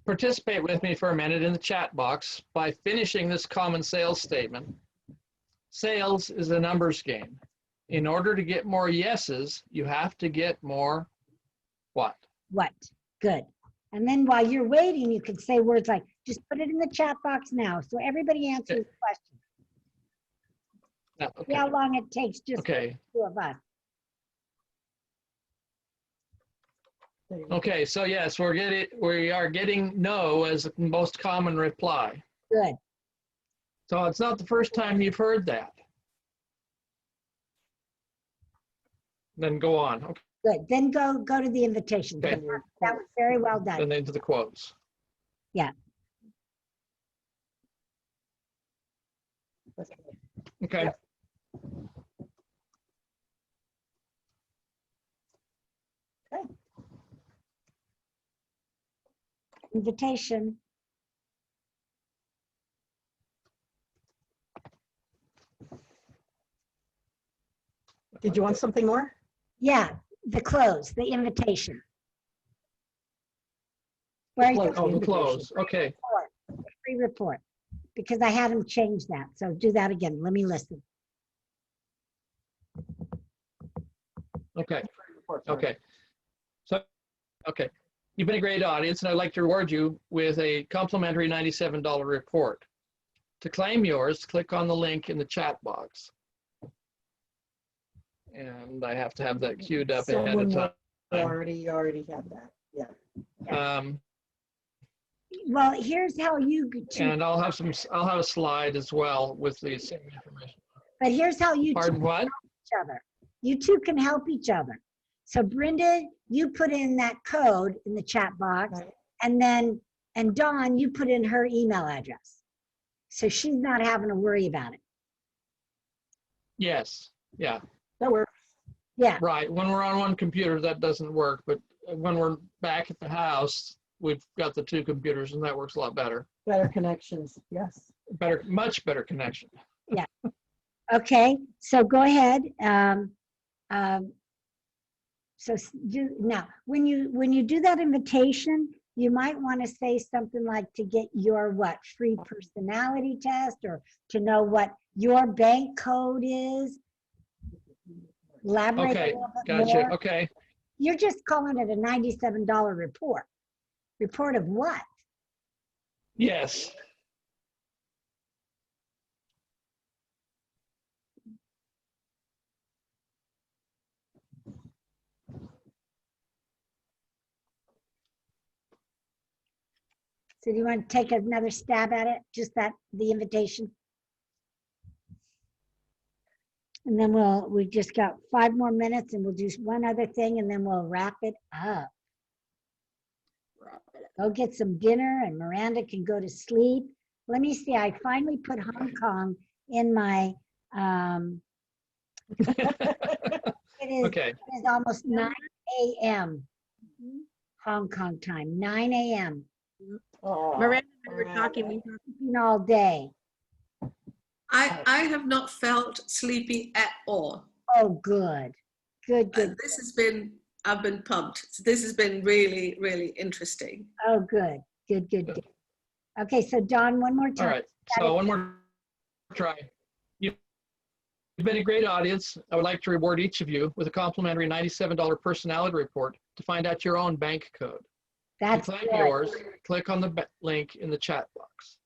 participate with me for a minute in the chat box by finishing this common sales statement. Sales is a numbers game. In order to get more yeses, you have to get more what? What? Good. And then while you're waiting, you can say words like, just put it in the chat box now. So everybody answers the question. No, See how okay. long it takes just Okay. the two of us. Okay. So yes, we are getting no as the most common reply. Good. So it's not the first time you've heard that. Then go on. Okay. Good. Then go to the invitation. Okay. That was very well done. And into the quotes. Yeah. Okay. Invitation. Did you want something more? Yeah, the close, the invitation. Where you Close. Oh, the close. Okay. report, the free report, because I had him change that. So do that again. Let me listen. Okay. Okay. So, okay. You've been a great audience, and I'd like to reward you with a complimentary $97 report. To claim yours, click on the link in the chat box. And I have to have that queued up ahead of Someone time. already had that. Yeah. Well, here's how you two, And I'll have a slide as well with the same information. but here's how you two Pardon what? each other. You two can help each other. So Brenda, you put in that code in the chat box, Right. and Dawn, you put in her email address. So she's not having to worry about it. Yes. Yeah. That works. Yeah, Right. When we're on one computer, that doesn't work. But when we're back at the house, we've got the two computers, and that works a lot better. Better connections. Yes. Better, much better connection. okay, so go ahead. Now, when you do that invitation, you might want to say something like to get your free personality test, or to know what your bank code is. Elaborate Okay. a little bit Gotcha. more. Okay. You're just calling it a $97 report. Report of what? Yes. So do you want to take another stab at it? Just the invitation? And then we just got 5 more minutes, and we'll do one other thing, and then we'll wrap it up. Go get some dinner, and Miranda can go to sleep. Let me see, I finally put Hong Kong in my, it Okay. is almost 9 a.m. Hong Kong time, 9 a.m. Oh, Miranda and I were talking, we Sleeping all day. I have not felt sleepy at all. Oh, good. Good, good. I've been pumped. This has been really, really interesting. Oh, good. Good, good, good. Okay, so Dawn, one more All time. right. So one more try. You've been a great audience. I would like to reward each of you with a complimentary $97 personality report to find out your own bank code. That's to claim good. yours, click on the link in the chat box.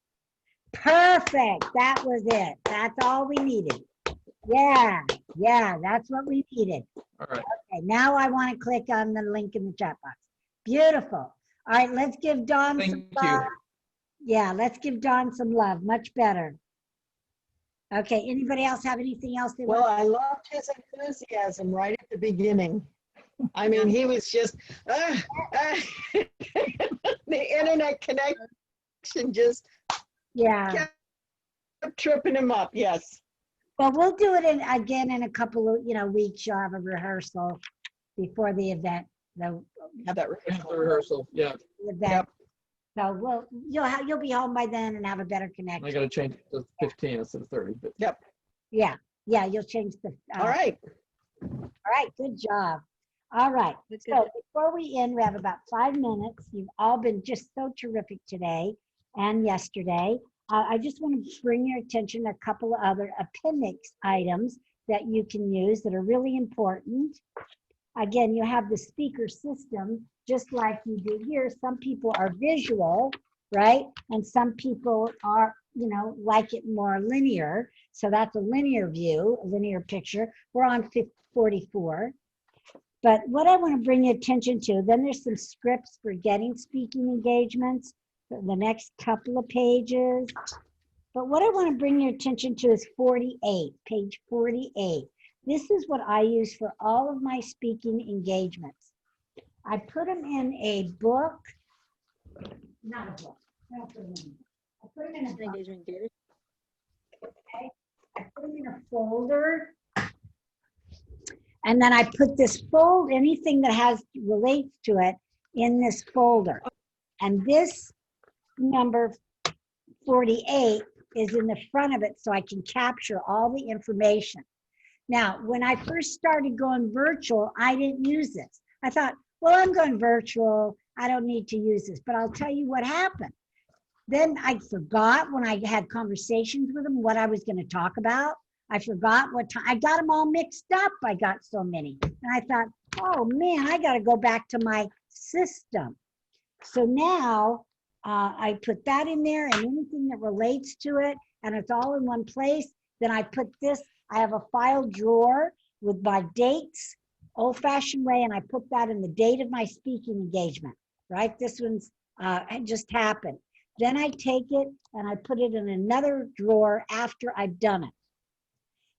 Perfect. That was it. That's all we needed. Yeah, that's what we needed. All right. Okay, now I want to click on the link in the chat box. Beautiful. All right, let's give Dawn some Thank love. you. Yeah, let's give Dawn some love. Much better. Okay, anybody else have anything else they well, want? I loved his enthusiasm right at the beginning. I mean, he was just, the internet connection just Yeah. kept tripping him up. Yes. Well, we'll do it again in a couple of weeks. You'll have a rehearsal before the event. The Have that Rehearsal. Yeah. event. Yep. So you'll be home by then and have a better connection. I got to change it to 15 instead of 30. But Yeah, you'll change the. All right. All right, good job. All right. So before we end, we have about 5 minutes. You've all been just so terrific today and yesterday. I just want to bring your attention to a couple of other appendix items that you can use that are really important. Again, you have the speaker system, just like you do here. Some people are visual, right? And some people are, you know, like it more linear. So that's a linear view, a linear picture. We're on 44. But what I want to bring your attention to, then there's some scripts for getting speaking engagements, for the next couple of pages. But what I want to bring your attention to is 48, page 48. This is what I use for all of my speaking engagements. I put them in a book, not a book. I don't put them in. I put them in a book. Engagement data. Okay. I put them in a folder. And then I put this folder, anything that has relates to it in this folder. And this number 48 is in the front of it so I can capture all the information. Now, when I first started going virtual, I didn't use this. I thought, well, I'm going virtual. I don't need to use this. But I'll tell you what happened. Then I forgot when I had conversations with them what I was going to talk about. I forgot what time. I got them all mixed up. I got so many. And I thought, oh, man, I got to go back to my system. So now I put that in there and anything that relates to it, and it's all in one place. Then I put this. I have a file drawer with my dates, old-fashioned way, and I put that in the date of my speaking engagement, right? This one's just happened. Then I take it and I put it in another drawer after I've done it.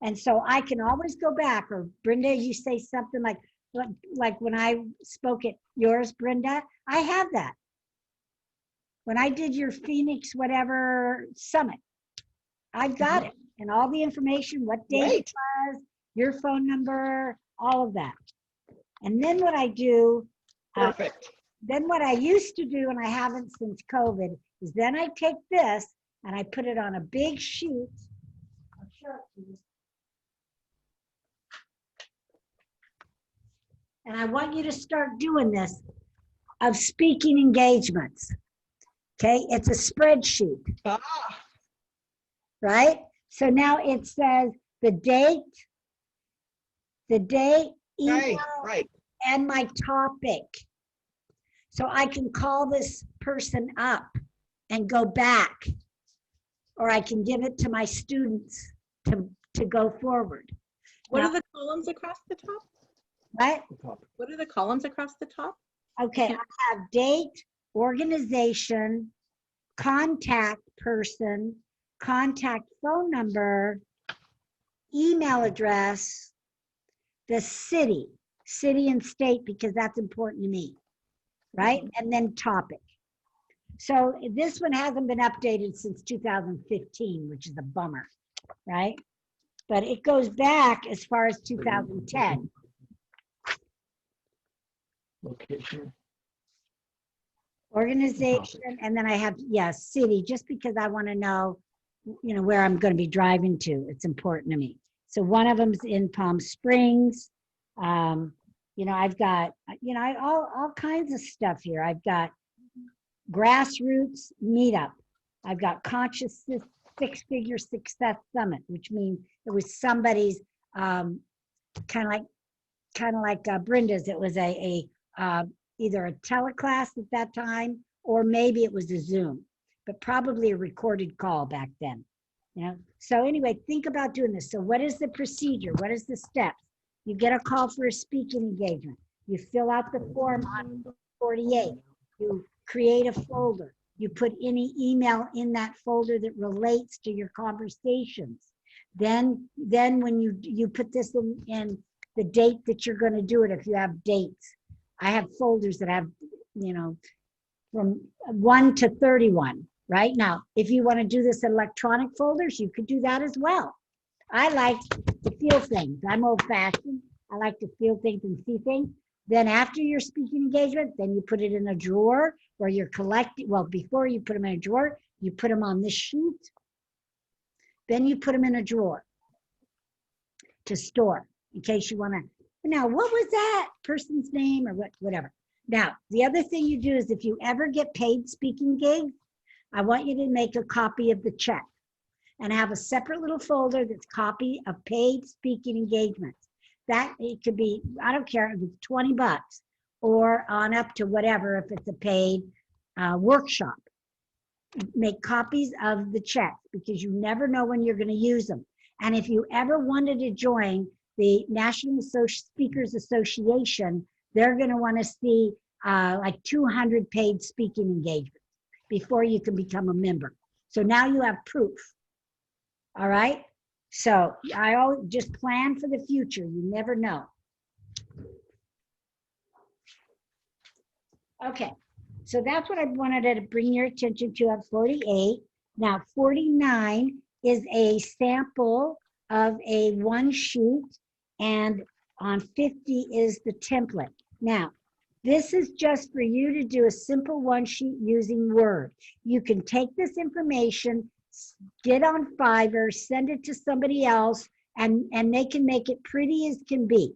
And so I can always go back, or Brenda, you say something like when I spoke at yours, Brenda, I have that. When I did your Phoenix whatever summit, I've got it. And all the information, what date it was, your phone number, all of that. And then what I do, Perfect. then what I used to do, and I haven't since COVID, is then I take this and I put it on a big sheet. I'll show it to you. And I want you to start doing this of speaking engagements. Okay, it's a spreadsheet, Ah, right? So now it says the date, email, right. and my topic. So I can call this person up and go back, or I can give it to my students to go forward. What Now- are the columns across the top? Right? What are the columns across the top? Okay, I have date, organization, contact person, contact phone number, email address, the city and state, because that's important to me, right? And then topic. So this one hasn't been updated since 2015, which is a bummer, right? But it goes back as far as 2010. Location. Organization, and then I have, city, just because I want to know, where I'm going to be driving to. It's important to me. So one of them's in Palm Springs. I've got, all kinds of stuff here. I've got grassroots meetup. I've got conscious six-figure success summit, which means it was somebody's kind of like Brenda's. It was either a teleclass at that time, or maybe it was a Zoom, but probably a recorded call back then. So anyway, think about doing this. So what is the procedure? What is the steps? You get a call for a speaking engagement. You fill out the form on 48. You create a folder. You put any email in that folder that relates to your conversations. Then when you put this in the date that you're going to do it, if you have dates. I have folders that have, from 1 to 31, right? Now, if you want to do this in electronic folders, you could do that as well. I like to feel things. I'm old-fashioned. I like to feel things and see things. Then after your speaking engagement, then you put it in a drawer where you're collecting. Well, before you put them in a drawer, you put them on this sheet. Then you put them in a drawer to store in case you want to. Now, what was that person's name or whatever? Now, the other thing you do is if you ever get paid speaking gigs, I want you to make a copy of the check. and have a separate little folder that's copy of paid speaking engagements. That it could be, I don't care if it's $20 or on up to whatever if it's a paid workshop. Make copies of the checks because you never know when you're going to use them. And if you ever wanted to join the National Speakers Association, they're going to want to see like 200 paid speaking engagements before you can become a member. So now you have proof. All right. So I always just plan for the future. You never know. Okay. So that's what I wanted to bring your attention to at 48. Now 49 is a sample of a one sheet, and on 50 is the template. Now, this is just for you to do a simple one sheet using Word. You can take this information, get on Fiverr, send it to somebody else, and they can make it pretty as can be.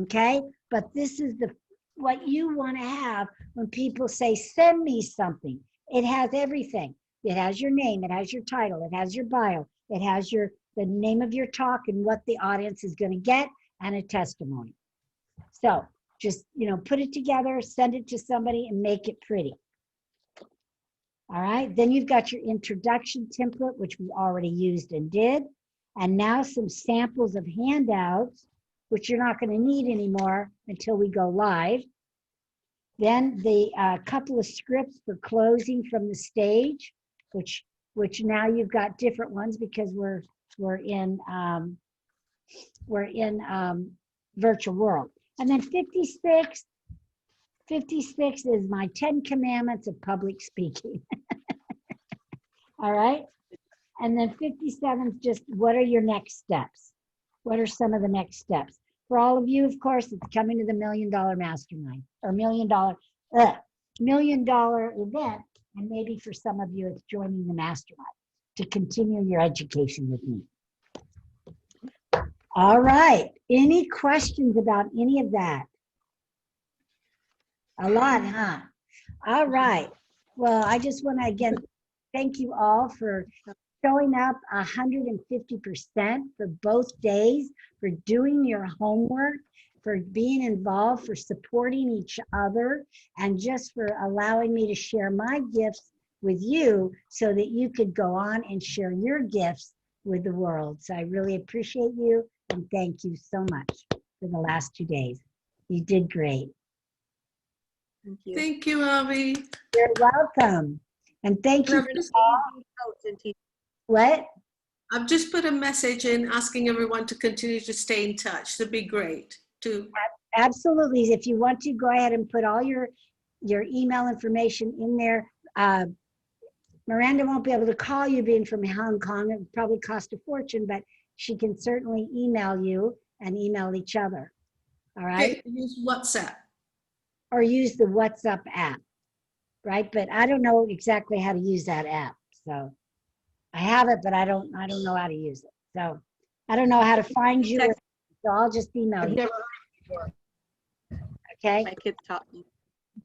Okay? But this is what you want to have when people say, send me something. It has everything. It has your name, it has your title, it has your bio, it has the name of your talk and what the audience is going to get, and a testimony. So just, put it together, send it to somebody, and make it pretty. All right, then you've got your introduction template, which we already used and did. And now some samples of handouts, which you're not going to need anymore until we go live. Then the couple of scripts for closing from the stage, which now you've got different ones because we're in virtual world. And then 56 is my 10 commandments of public speaking. All right. And then 57 is just, what are your next steps? What are some of the next steps? For all of you, of course, it's coming to the $1 Million Mastermind or $1 million event. And maybe for some of you, it's joining the mastermind to continue your education with me. All right. Any questions about any of that? A lot, huh? All right. Well, I just want to, again, thank you all for showing up 150% for both days, for doing your homework, for being involved, for supporting each other, and just for allowing me to share my gifts with you so that you could go on and share your gifts with the world. So I really appreciate you and thank you so much for the last 2 days. You did great. Thank you. Thank you, Avi. You're welcome. And thank you. What? I've just put a message in asking everyone to continue to stay in touch. That'd be great. Absolutely. If you want to, go ahead and put all your email information in there. Miranda won't be able to call you being from Hong Kong. It would probably cost a fortune, but she can certainly email you and email each other. All right? Use WhatsApp. Or use the WhatsApp app, right? But I don't know exactly how to use that app. So I have it, but I don't know how to use it. So I don't know how to find you. So I'll just email you. Never heard it before. Okay. My kids taught me.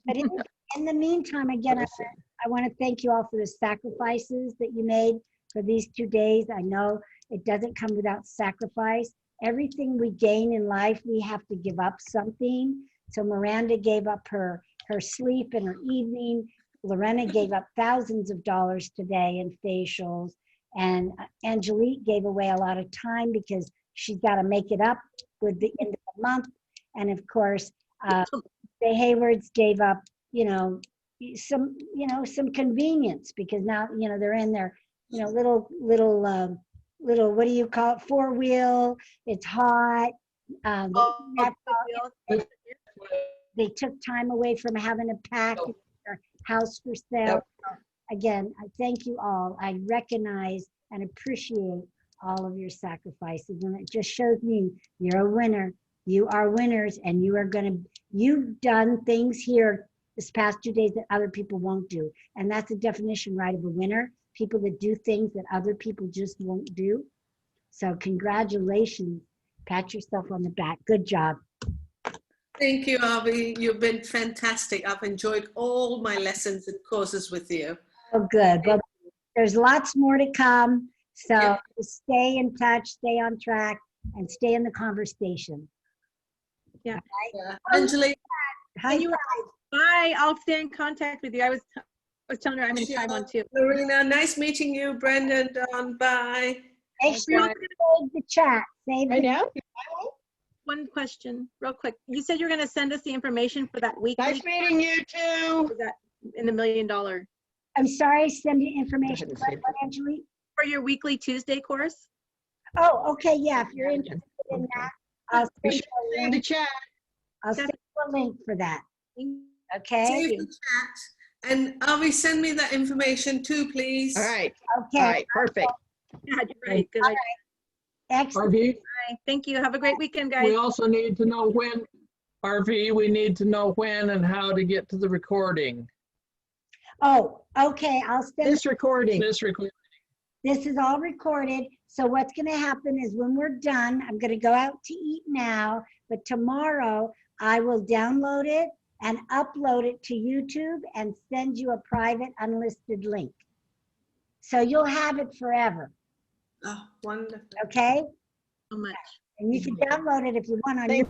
But in the meantime, again, I want to thank you all for the sacrifices that you made for these 2 days. I know it doesn't come without sacrifice. Everything we gain in life, we have to give up something. So Miranda gave up her sleep and her evening. Lorena gave up thousands of dollars today in facials. And Angelique gave away a lot of time because she's got to make it up with the end of the month. And of course, the Haywards gave up, some convenience because now, they're in their, little, what do you call it? 4-wheel. It's hot. They took time away from having to pack their house for sale. Yep. Again, I thank you all. I recognize and appreciate all of your sacrifices. And it just shows me you're a winner. You are winners, and you've done things here this past 2 days that other people won't do. And that's the definition, right, of a winner. People that do things that other people just won't do. So congratulations. Pat yourself on the back. Good job. Thank you, Avi. You've been fantastic. I've enjoyed all my lessons and courses with you. Oh, good. Well, there's lots more to come. So Yep. stay in touch, stay on track, and stay in the conversation. Yeah. Angelique, Hi, you- Bye. I'll stay in contact with you. I was telling her I'm in Taiwan too. Marina, nice meeting you. Brendan, Don, bye. make sure you save the chat. Save Right the now? One question, real quick. You said you're going to send us the information for that weekly. Nice meeting you too. Is that in the $1 million I'm sorry, send you information. Go ahead and What, Angelique? for your weekly Tuesday course? Oh, okay, yeah, if you're interested in that, I'll We send should you a save the link. chat. I'll send you a link for that, okay? Save the chat. And Avi, send me that information too, please. All right. All Okay, right. Perfect. Yeah, you're right. Good. excellent. RV, Thank you. Have a great weekend, guys. we also need to know when, RV, we need to know when and how to get to the recording. Oh, okay, I'll send, This recording. This recording. this is all recorded. So what's gonna happen is when we're done, I'm gonna go out to eat now, but tomorrow I will download it and upload it to YouTube and send you a private unlisted link. So you'll have it forever, Oh, wonderful. okay? So much. And you can download it if you want on your,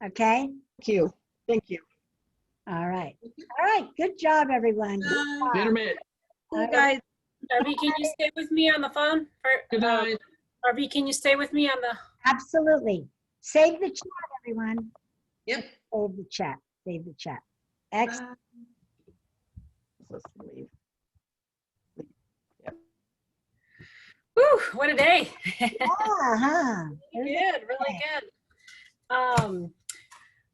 Thank okay? you. Thank you. All right. All right, good job, everyone. Good Bye. job. Intermittent. Cool, guys. RV, can you stay with me on the phone? Good night. RV, can you stay with me on the? Absolutely. Save the chat, everyone. Yep. Save the chat, save the chat. Excellent. Bye. Let's leave. Whew, what a day. Uh-huh. Good, really good.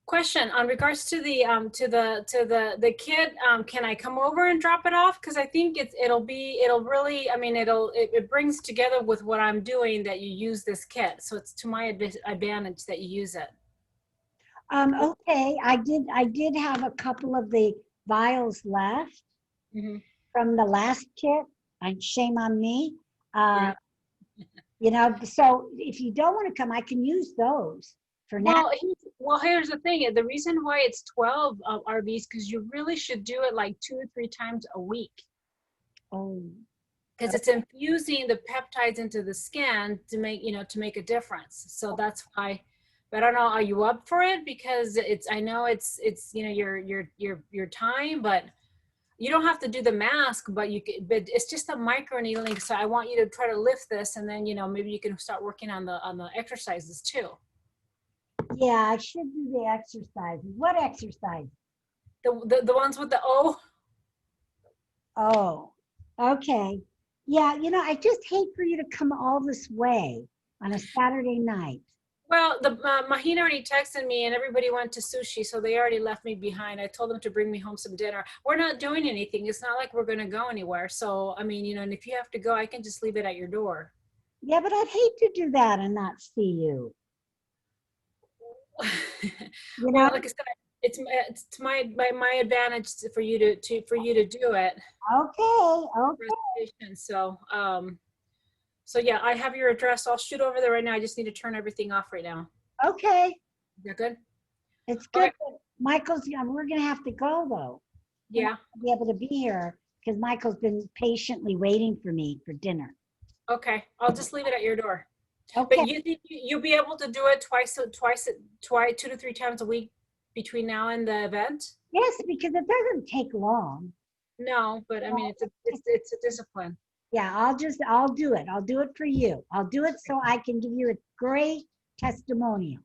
Question on regards to the kit. Can I come over and drop it off? Because I think it'll really. I mean, it brings together with what I'm doing that you use this kit. So it's to my advantage that you use it. Okay, I did have a couple of the vials left Mhm. from the last kit. Shame on me. Yeah. You know, so if you don't want to come, I can use those for now. Here's the thing. The reason why it's 12 RVs because you really should do it like 2 or 3 times a week. Oh, Because it's infusing the peptides into the skin to make a difference. So that's why. But I don't know. Are you up for it? Because I know it's your time, but you don't have to do the mask. But it's just a micro needling. So I want you to try to lift this, and then maybe you can start working on the exercises too. yeah, I should do the exercises. What exercise? The ones with the O. Oh, okay. Yeah, I just hate for you to come all this way on a Saturday night. Well, the Mahina already texted me, and everybody went to sushi, so they already left me behind. I told them to bring me home some dinner. We're not doing anything. It's not like we're going to go anywhere. So, I mean, and if you have to go, I can just leave it at your door. Yeah, but I'd hate to do that and not see you. You know? Well, like I said, it's to my advantage for you to do it. Okay. Presentation. So yeah, I have your address. I'll shoot over there right now. I just need to turn everything off right now. Okay. Is that good? It's All good. right. But Michael's, we're going to have to go though. Yeah. To be able to be here because Michael's been patiently waiting for me for dinner. Okay. I'll just leave it at your door. Okay. But you think you'll be able to do it twice, 2 to 3 times a week between now and the event? Yes, because it doesn't take long. No, but I mean, it's a discipline. Yeah, I'll do it. I'll do it for you. I'll do it so I can give you a great testimonial.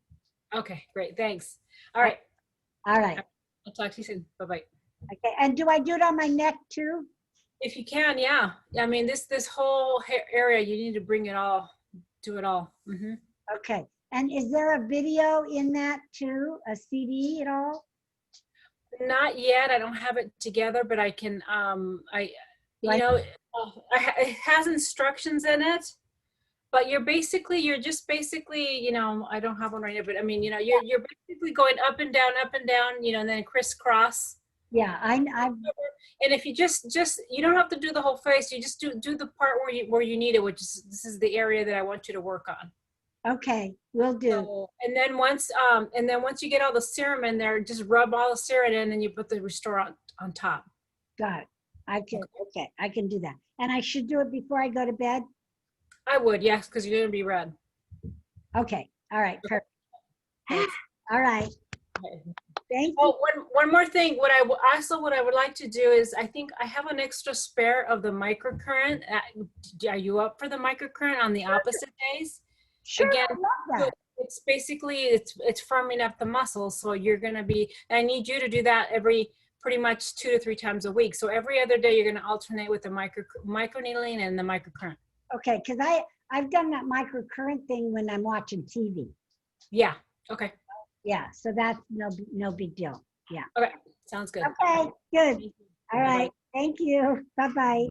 Okay, great. Thanks. All right. All right. I'll talk to you soon. Bye-bye. Okay. And do I do it on my neck too? If you can, yeah. I mean, this whole area, you need to bring it all, do it all. Mm-hmm. Okay. And is there a video in that too? A CD at all? Not yet. I don't have it together, but I can, it has instructions in it, but you're just basically, I don't have one right now, but I mean, you're basically going up and down, and then crisscross. Yeah, And if you just you don't have to do the whole face. You just do the part where you need it, which is this is the area that I want you to work on. okay, will do. So, and then once you get all the serum in there, just rub all the serum in, and you put the Restore on top. Got it. I can, okay, I can do that. And I should do it before I go to bed? I would, yes, because you're gonna be red. Okay, all right, perfect. All right, thank you. Oh, one more thing. What I would like to do is, I think I have an extra spare of the microcurrent. Are you up for the microcurrent on the opposite days? Sure, Again, I love that. it's basically, it's firming up the muscles. So you're gonna be, I need you to do that pretty much 2 to 3 times a week. So every other day, you're gonna alternate with the microneedling and the microcurrent. Okay, because I've done that microcurrent thing when I'm watching TV. Yeah, okay, Yeah, so that's no big deal. Yeah. sounds good. Okay, good. All right, thank you. Bye-bye.